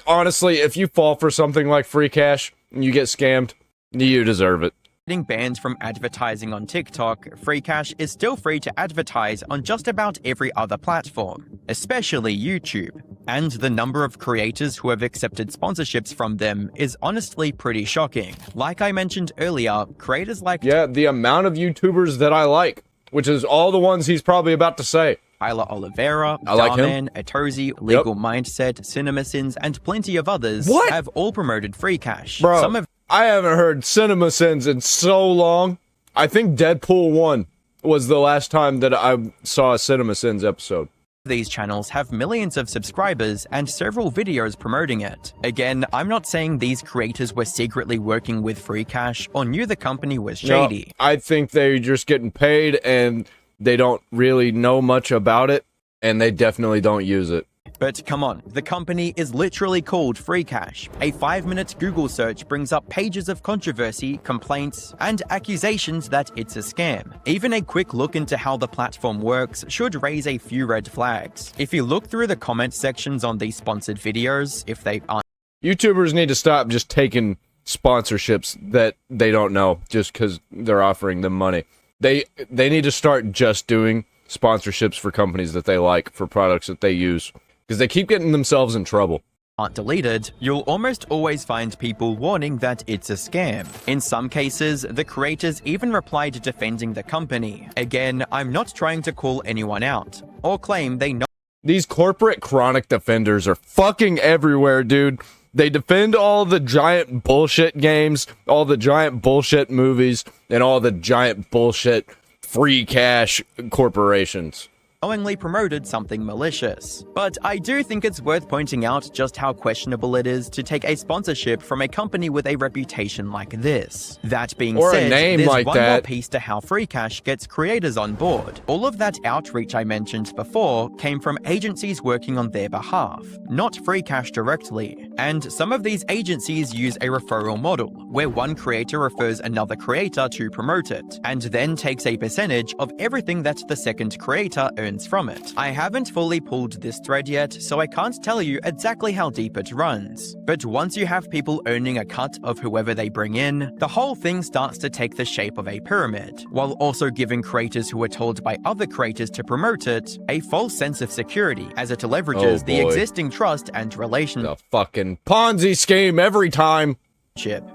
honestly, if you fall for something like FreeCash and you get scammed, you deserve it. Getting banned from advertising on TikTok, FreeCash is still free to advertise on just about every other platform, especially YouTube. And the number of creators who have accepted sponsorships from them is honestly pretty shocking. Like I mentioned earlier, creators like... Yeah, the amount of YouTubers that I like, which is all the ones he's probably about to say. Tyler Oliveira, Darman, Atozy, Legal Mindset, CinemaSins, and plenty of others have all promoted FreeCash. Bro, I haven't heard CinemaSins in so long. I think Deadpool 1 was the last time that I saw a CinemaSins episode. These channels have millions of subscribers and several videos promoting it. Again, I'm not saying these creators were secretly working with FreeCash or knew the company was shady. No, I think they're just getting paid and they don't really know much about it, and they definitely don't use it. But come on, the company is literally called FreeCash. A 5-minute Google search brings up pages of controversy, complaints, and accusations that it's a scam. Even a quick look into how the platform works should raise a few red flags. If you look through the comment sections on these sponsored videos, if they aren't... YouTubers need to stop just taking sponsorships that they don't know just because they're offering them money. They need to start just doing sponsorships for companies that they like, for products that they use. Because they keep getting themselves in trouble. Aren't deleted, you'll almost always find people warning that it's a scam. In some cases, the creators even replied defending the company. Again, I'm not trying to call anyone out, or claim they know. These corporate chronic defenders are fucking everywhere, dude. They defend all the giant bullshit games, all the giant bullshit movies, and all the giant bullshit free cash corporations. Knowingly promoted something malicious. But I do think it's worth pointing out just how questionable it is to take a sponsorship from a company with a reputation like this. That being said, there's one more piece to how FreeCash gets creators on board. All of that outreach I mentioned before came from agencies working on their behalf, not FreeCash directly. And some of these agencies use a referral model, where one creator refers another creator to promote it, and then takes a percentage of everything that the second creator earns from it. I haven't fully pulled this thread yet, so I can't tell you exactly how deep it runs. But once you have people earning a cut of whoever they bring in, the whole thing starts to take the shape of a pyramid, while also giving creators who are told by other creators to promote it a false sense of security, as it leverages the existing trust and relationship. The fucking Ponzi scheme every time.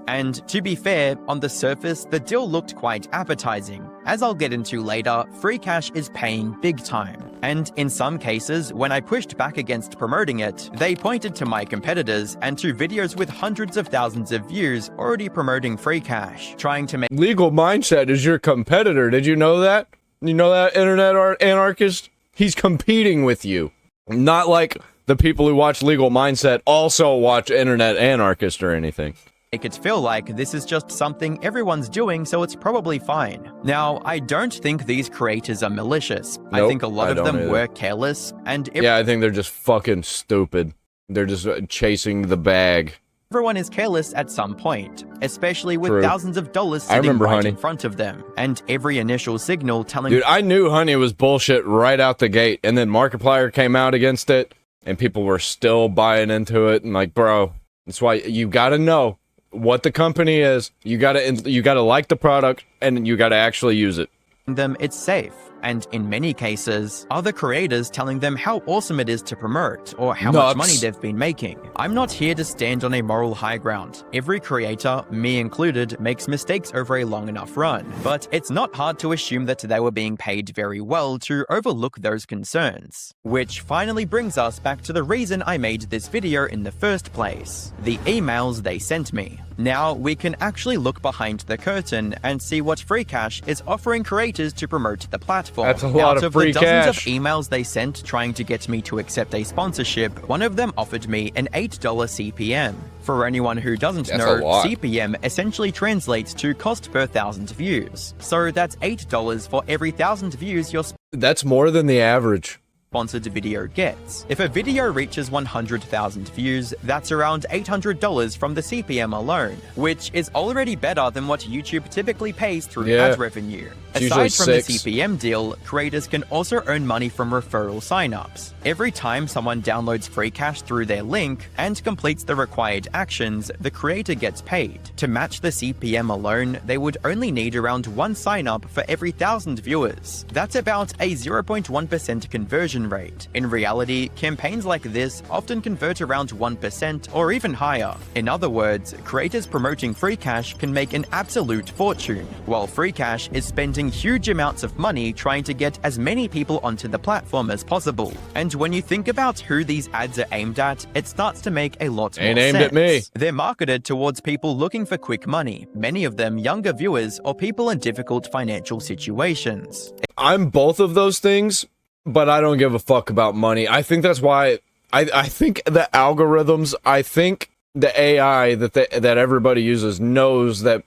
And to be fair, on the surface, the deal looked quite appetizing. As I'll get into later, FreeCash is paying big time. And in some cases, when I pushed back against promoting it, they pointed to my competitors and to videos with hundreds of thousands of views already promoting FreeCash, trying to make... Legal Mindset is your competitor. Did you know that? You know that, internet anarchist? He's competing with you. Not like the people who watch Legal Mindset also watch Internet Anarchist or anything. Make it feel like this is just something everyone's doing, so it's probably fine. Now, I don't think these creators are malicious. Nope, I think a lot of them either. were careless, and yeah, I think they're just fucking stupid. They're just chasing the bag. Everyone is careless at some point, especially with True. thousands of dollars I sitting remember right Honey. in front of them, and every initial signal telling... Dude, I knew Honey was bullshit right out the gate, and then Markiplier came out against it, and people were still buying into it, and like, bro, that's why you gotta know what the company is. You gotta like the product, and you gotta actually use it. them it's safe, and in many cases, other creators telling them how awesome it is to promote or how much money they've been making. I'm not here to stand on a moral high ground. Every creator, me included, makes mistakes over a long enough run, but it's not hard to assume that they were being paid very well to overlook those concerns. Which finally brings us back to the reason I made this video in the first place: the emails they sent me. Now we can actually look behind the curtain and see what FreeCash is offering creators to promote the platform. That's a lot of free Out of the dozens cash. of emails they sent trying to get me to accept a sponsorship, one of them offered me an $8 CPM. For anyone who doesn't That's know, a lot. CPM essentially translates to cost per 1,000 views. So that's $8 for every 1,000 views your That's more than the average sponsored video gets. If a video reaches 100,000 views, that's around $800 from the CPM alone, which is already better than what YouTube typically pays through ad revenue. It's Aside from the usually 6. CPM deal, creators can also earn money from referral signups. Every time someone downloads FreeCash through their link and completes the required actions, the creator gets paid. To match the CPM alone, they would only need around 1 sign-up for every 1,000 viewers. That's about a 0.1% conversion rate. In reality, campaigns like this often convert around 1% or even higher. In other words, creators promoting FreeCash can make an absolute fortune, while FreeCash is spending huge amounts of money trying to get as many people onto the platform as possible. And when you think about who these ads are aimed at, it starts to make a lot more Ain't aimed sense. at me. They're marketed towards people looking for quick money, many of them younger viewers or people in difficult financial situations. I'm both of those things, but I don't give a fuck about money. I think that's why I think the algorithms, I think the AI that everybody uses knows that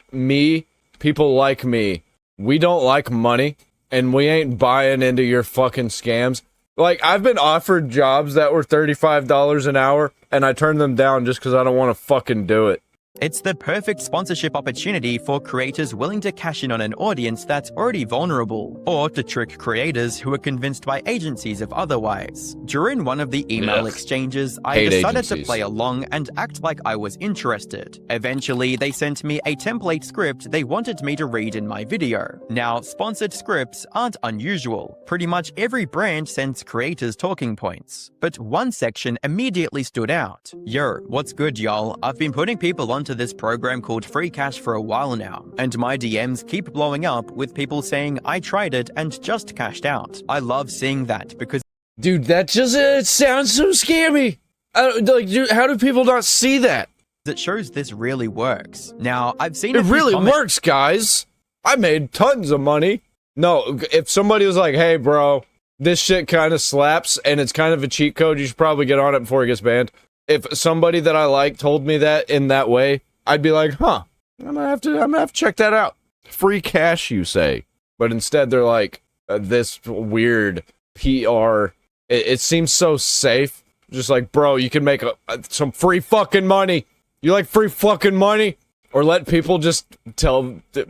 people like me, we don't like money, and we ain't buying into your fucking scams. Like, I've been offered jobs that were $35 an hour, and I turned them down just because I don't want to fucking do it. It's the perfect sponsorship opportunity for creators willing to cash in on an audience that's already vulnerable, or to trick creators who are convinced by agencies of otherwise. During one of the email exchanges, I Hate decided to agencies. play along and act like I was interested. Eventually, they sent me a template script they wanted me to read in my video. Now, sponsored scripts aren't unusual. Pretty much every brand sends creators talking points. But one section immediately stood out. Yo, what's good, y'all? I've been putting people onto this program called FreeCash for a while now, and my DMs keep blowing up with people saying I tried it and just cashed out. I love seeing that because Dude, that just it sounds so scammy. Dude, how do people not see that? it shows this really works. Now, I've seen It really works, guys. I made tons of money. No, if somebody was like, hey, bro, this shit kind of slaps and it's kind of a cheat code, you should probably get on it before it gets banned. If somebody that I like told me that in that way, I'd be like, huh, I'm gonna have to check that out. Free cash, you say. But instead, they're like, this weird PR. It seems so safe. Just like, bro, you can make some free fucking money. You like free fucking money? Or let people just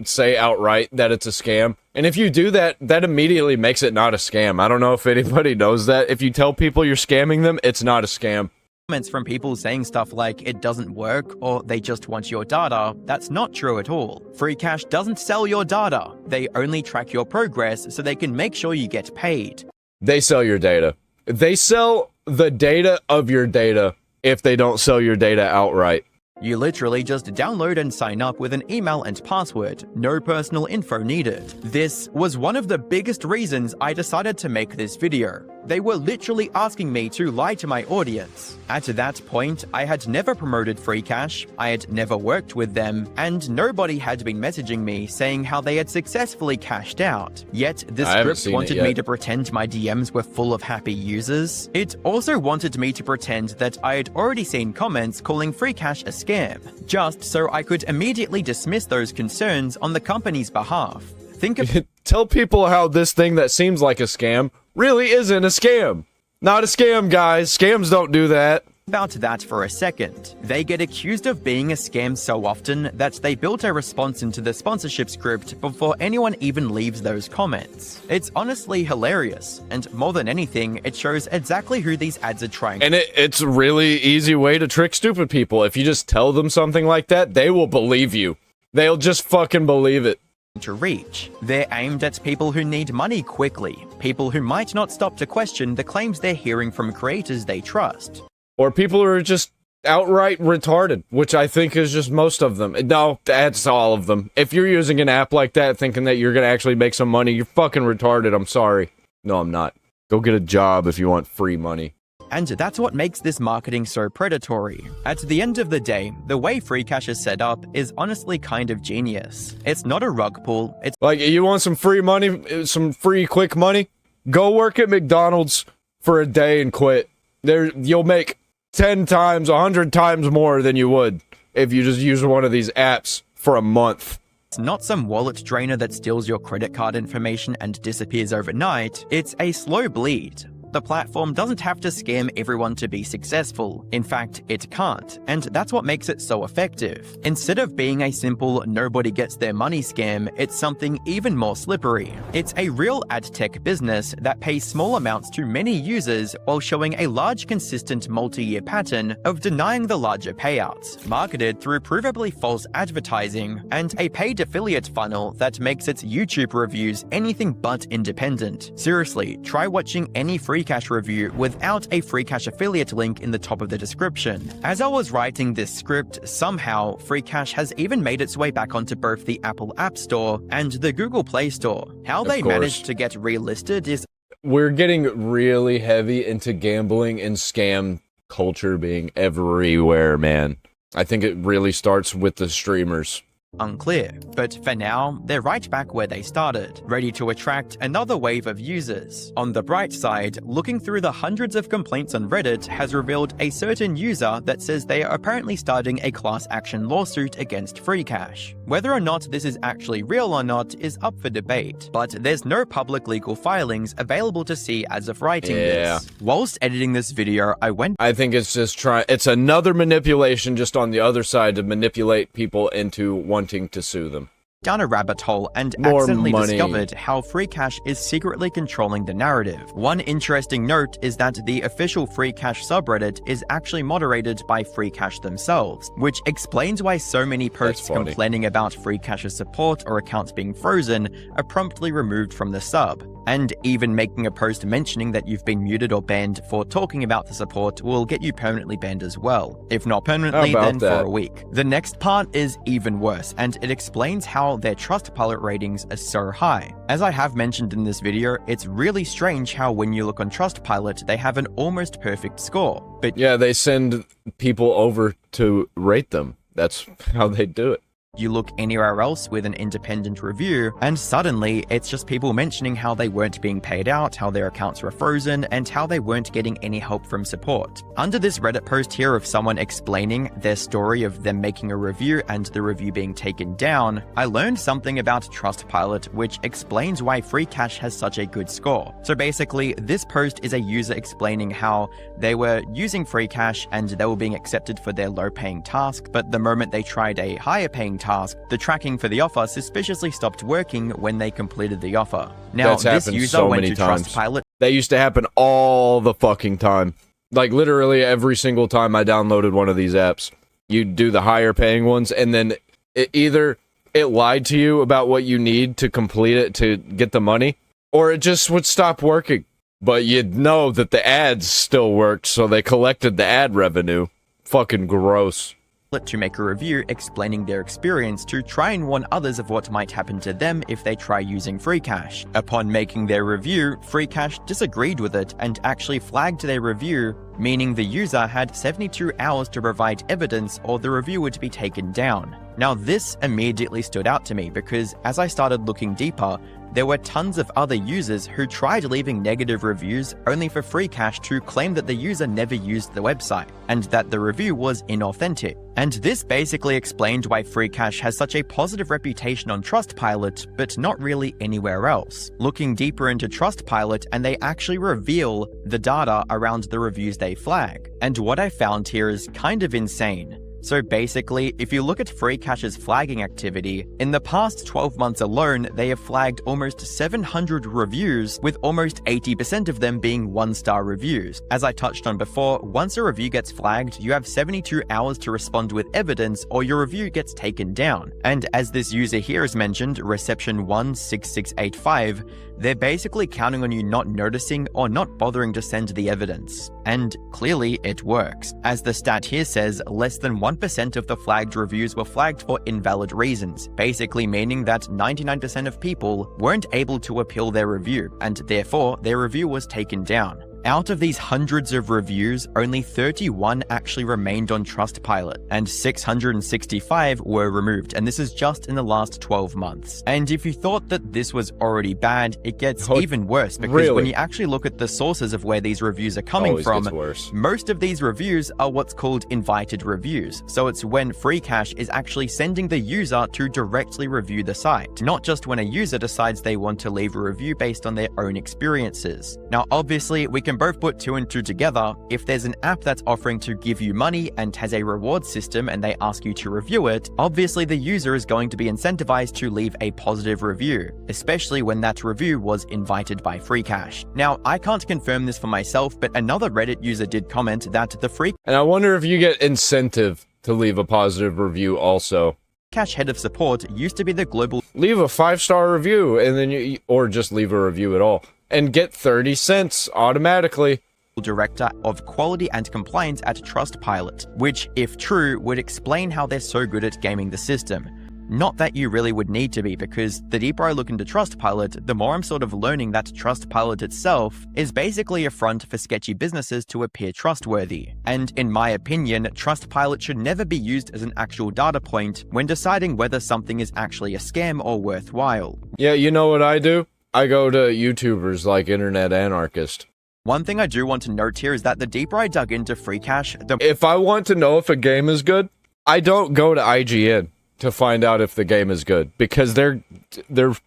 say outright that it's a scam. And if you do that, that immediately makes it not a scam. I don't know if anybody knows that. If you tell people you're scamming them, it's not a scam. Comments from people saying stuff like it doesn't work or they just want your data, that's not true at all. FreeCash doesn't sell your data. They only track your progress so they can make sure you get paid. They sell your data. They sell the data of your data if they don't sell your data outright. You literally just download and sign up with an email and password, no personal info needed. This was one of the biggest reasons I decided to make this video. They were literally asking me to lie to my audience. At that point, I had never promoted FreeCash, I had never worked with them, and nobody had been messaging me saying how they had successfully cashed out. Yet, this script wanted me to pretend my DMs were full of happy users. It also wanted me to pretend that I had already seen comments calling FreeCash a scam, just so I could immediately dismiss those concerns on the company's behalf. Tell people how this thing that seems like a scam really isn't a scam. Not a scam, guys. Scams don't do that. About that for a second. They get accused of being a scam so often that they built a response into the sponsorship script before anyone even leaves those comments. It's honestly hilarious, and more than anything, it shows exactly who these ads are trying. And it's a really easy way to trick stupid people. If you just tell them something like that, they will believe you. They'll just fucking believe it. to reach. They're aimed at people who need money quickly, people who might not stop to question the claims they're hearing from creators they trust. Or people who are just outright retarded, which I think is just most of them. No, that's all of them. If you're using an app like that thinking that you're gonna actually make some money, you're fucking retarded, I'm sorry. No, I'm not. Go get a job if you want free money. And that's what makes this marketing so predatory. At the end of the day, the way free cash is set up is honestly kind of genius. It's not a rug pull, it's like, you want some free money, some free quick money? Go work at McDonald's for a day and quit. You'll make 10 times, 100 times more than you would if you just use one of these apps for a month. It's not some wallet drainer that steals your credit card information and disappears overnight. It's a slow bleed. The platform doesn't have to scam everyone to be successful. In fact, it can't, and that's what makes it so effective. Instead of being a simple nobody gets their money scam, it's something even more slippery. It's a real ad tech business that pays small amounts to many users while showing a large consistent multi-year pattern of denying the larger payouts, marketed through provably false advertising and a paid affiliate funnel that makes its YouTube reviews anything but independent. Seriously, try watching any free cash review without a free cash affiliate link in the top of the description. As I was writing this script, somehow free cash has even made its way back onto both the Apple App Store and the Google Play Store. How they managed to get relisted is... We're getting really heavy into gambling and scam culture being everywhere, man. I think it really starts with the streamers. Unclear, but for now, they're right back where they started, ready to attract another wave of users. On the bright side, looking through the hundreds of complaints on Reddit has revealed a certain user that says they are apparently starting a class action lawsuit against free cash. Whether or not this is actually real or not is up for debate, but there's no public legal filings available to see as of writing this. Whilst editing this video, I think it's just it's another manipulation just on the other side to manipulate people into wanting to sue them. Down a rabbit hole and accidentally discovered how free cash is secretly controlling the narrative. One interesting note is that the official free cash subreddit is actually moderated by free cash themselves, which explains why so many posts complaining about free cash's support or accounts being frozen are promptly removed from the sub. And even making a post mentioning that you've been muted or banned for talking about the support will get you permanently banned as well. If not permanently, then for a week. The next part is even worse, and it explains how their Trustpilot ratings are so high. As I have mentioned in this video, it's really strange how when you look on Trustpilot, they have an almost perfect score. But yeah, they send people over to rate them. That's how they do it. You look anywhere else with an independent review, and suddenly it's just people mentioning how they weren't being paid out, how their accounts were frozen, and how they weren't getting any help from support. Under this Reddit post here of someone explaining their story of them making a review and the review being taken down, I learned something about Trustpilot which explains why free cash has such a good score. So basically, this post is a user explaining how they were using free cash and they were being accepted for their low-paying task, but the moment they tried a higher-paying task, the tracking for the offer suspiciously stopped working when they completed the offer. Now, this user went to Trustpilot. That used to happen all the fucking time. Like, literally every single time I downloaded one of these apps. You'd do the higher paying ones, and then either it lied to you about what you need to complete it to get the money, or it just would stop working. But you'd know that the ads still worked, so they collected the ad revenue. Fucking gross. To make a review explaining their experience to try and warn others of what might happen to them if they try using free cash. Upon making their review, free cash disagreed with it and actually flagged their review, meaning the user had 72 hours to provide evidence or the review would be taken down. Now this immediately stood out to me because as I started looking deeper, there were tons of other users who tried leaving negative reviews only for free cash to claim that the user never used the website and that the review was inauthentic. And this basically explained why free cash has such a positive reputation on Trustpilot, but not really anywhere else. Looking deeper into Trustpilot, and they actually reveal the data around the reviews they flag. And what I found here is kind of insane. So basically, if you look at FreeCash's flagging activity, in the past 12 months alone, they have flagged almost 700 reviews, with almost 80% of them being 1-star reviews. As I touched on before, once a review gets flagged, you have 72 hours to respond with evidence or your review gets taken down. And as this user here has mentioned, Reception16685, they're basically counting on you not noticing or not bothering to send the evidence. And clearly it works. As the stat here says, less than 1% of the flagged reviews were flagged for invalid reasons, basically meaning that 99% of people weren't able to appeal their review, and therefore their review was taken down. Out of these hundreds of reviews, only 31 actually remained on Trustpilot, and 665 were removed, and this is just in the last 12 months. And if you thought that this was already bad, it gets even worse, because when you actually look at the sources of where these reviews are coming from, most of these reviews are what's called invited reviews. So it's when FreeCash is actually sending the user to directly review the site, not just when a user decides they want to leave a review based on their own experiences. Now, obviously, we can both put 2 and 2 together. If there's an app that's offering to give you money and has a reward system and they ask you to review it, obviously the user is going to be incentivized to leave a positive review, especially when that review was invited by FreeCash. Now, I can't confirm this for myself, but another Reddit user did comment that the And I wonder if you get incentive to leave a positive review also. FreeCash head of support used to be the global... Leave a 5-star review, and then or just leave a review at all, and get 30 cents automatically. Director of Quality and Compliance at Trustpilot, which, if true, would explain how they're so good at gaming the system. Not that you really would need to be, because the deeper I look into Trustpilot, the more I'm sort of learning that Trustpilot itself is basically a front for sketchy businesses to appear trustworthy. And in my opinion, Trustpilot should never be used as an actual data point when deciding whether something is actually a scam or worthwhile. Yeah, you know what I do? I go to YouTubers like Internet Anarchist. One thing I do want to note here is that the deeper I dug into FreeCash, if I want to know if a game is good, I don't go to IGN to find out if the game is good, because their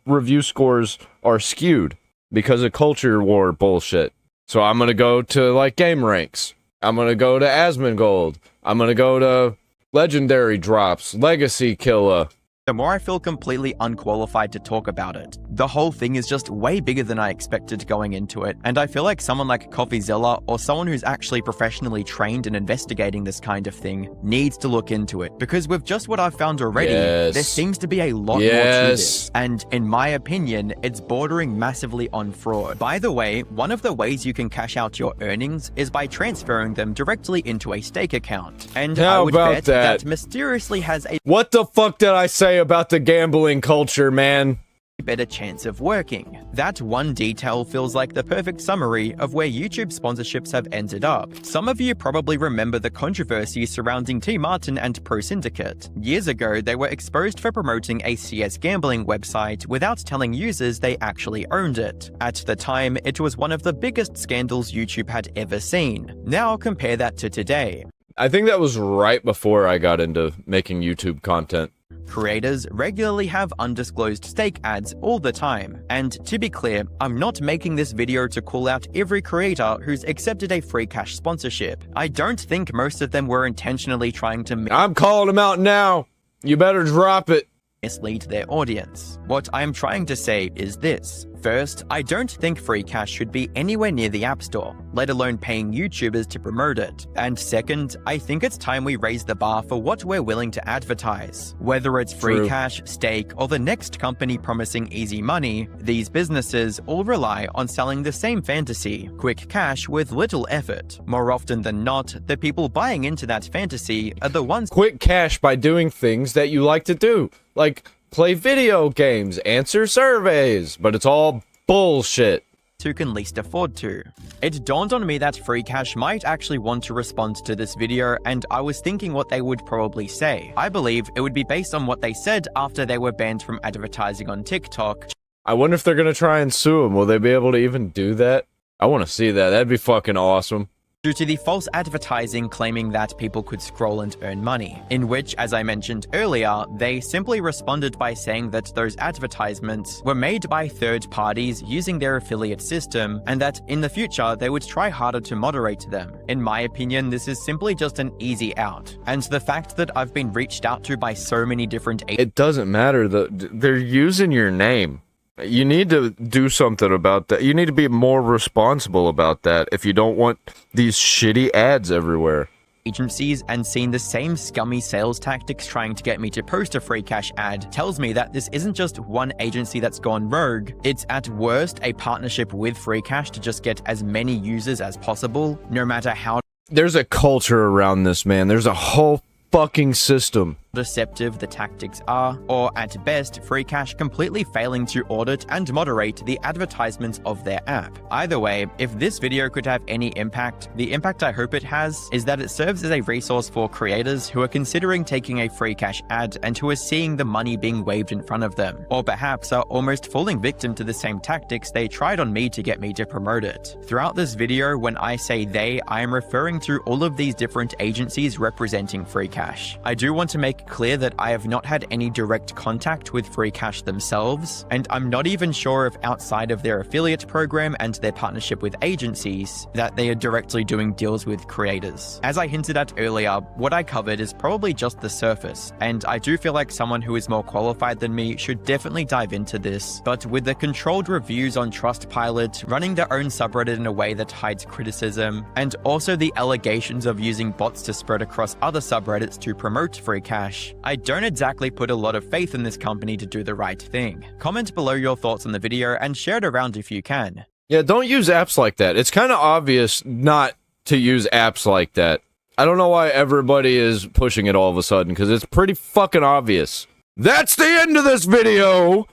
review scores are skewed because of culture war bullshit. So I'm gonna go to like Game Ranks. I'm gonna go to Asmongold. I'm gonna go to Legendary Drops, Legacy Killer. The more I feel completely unqualified to talk about it. The whole thing is just way bigger than I expected going into it, and I feel like someone like CoffeeZilla, or someone who's actually professionally trained in investigating this kind of thing, needs to look into it, because with just what I've found already, there seems to be a lot more to this, and in my opinion, it's bordering massively on fraud. By the way, one of the ways you can cash out your earnings is by transferring them directly into a stake account, and I would bet that mysteriously has a... What the fuck did I say about the gambling culture, man? Better chance of working. That one detail feels like the perfect summary of where YouTube sponsorships have ended up. Some of you probably remember the controversy surrounding T. Martin and Pro Syndicate. Years ago, they were exposed for promoting a CS gambling website without telling users they actually owned it. At the time, it was one of the biggest scandals YouTube had ever seen. Now compare that to today. I think that was right before I got into making YouTube content. Creators regularly have undisclosed stake ads all the time. And to be clear, I'm not making this video to call out every creator who's accepted a FreeCash sponsorship. I don't think most of them were intentionally trying to... I'm calling them out now. You better drop it. ...mislead their audience. What I'm trying to say is this. First, I don't think FreeCash should be anywhere near the App Store, let alone paying YouTubers to promote it. And second, I think it's time we raise the bar for what we're willing to advertise. Whether it's FreeCash, Stake, or the next company promising easy money, these businesses all rely on selling the same fantasy, quick cash with little effort. More often than not, the people buying into that fantasy are the ones... Quick cash by doing things that you like to do, like play video games, answer surveys, but it's all bullshit. Who can least afford to. It dawned on me that FreeCash might actually want to respond to this video, and I was thinking what they would probably say. I believe it would be based on what they said after they were banned from advertising on TikTok. I wonder if they're gonna try and sue them. Will they be able to even do that? I want to see that. That'd be fucking awesome. due to the false advertising claiming that people could scroll and earn money, in which, as I mentioned earlier, they simply responded by saying that those advertisements were made by third parties using their affiliate system, and that in the future they would try harder to moderate them. In my opinion, this is simply just an easy out, and the fact that I've been reached out to by so many different It doesn't matter, they're using your name. You need to do something about that. You need to be more responsible about that if you don't want these shitty ads everywhere. Agencies and seen the same scummy sales tactics trying to get me to post a free cash ad tells me that this isn't just one agency that's gone rogue, it's at worst a partnership with free cash to just get as many users as possible, no matter how There's a culture around this, man. There's a whole fucking system. deceptive the tactics are, or at best, free cash completely failing to audit and moderate the advertisements of their app. Either way, if this video could have any impact, the impact I hope it has is that it serves as a resource for creators who are considering taking a free cash ad and who are seeing the money being waved in front of them, or perhaps are almost falling victim to the same tactics they tried on me to get me to promote it. Throughout this video, when I say they, I am referring to all of these different agencies representing free cash. I do want to make clear that I have not had any direct contact with free cash themselves, and I'm not even sure if outside of their affiliate program and their partnership with agencies, that they are directly doing deals with creators. As I hinted at earlier, what I covered is probably just the surface, and I do feel like someone who is more qualified than me should definitely dive into this, but with the controlled reviews on Trustpilot, running their own subreddit in a way that hides criticism, and also the allegations of using bots to spread across other subreddits to promote free cash, I don't exactly put a lot of faith in this company to do the right thing. Comment below your thoughts on the video and share it around if you can. Yeah, don't use apps like that. It's kind of obvious not to use apps like that. I don't know why everybody is pushing it all of a sudden, because it's pretty fucking obvious. That's the end of this video!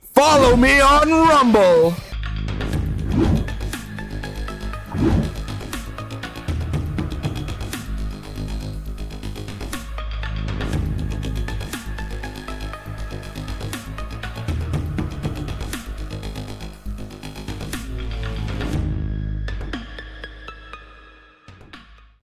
Follow me on Rumble!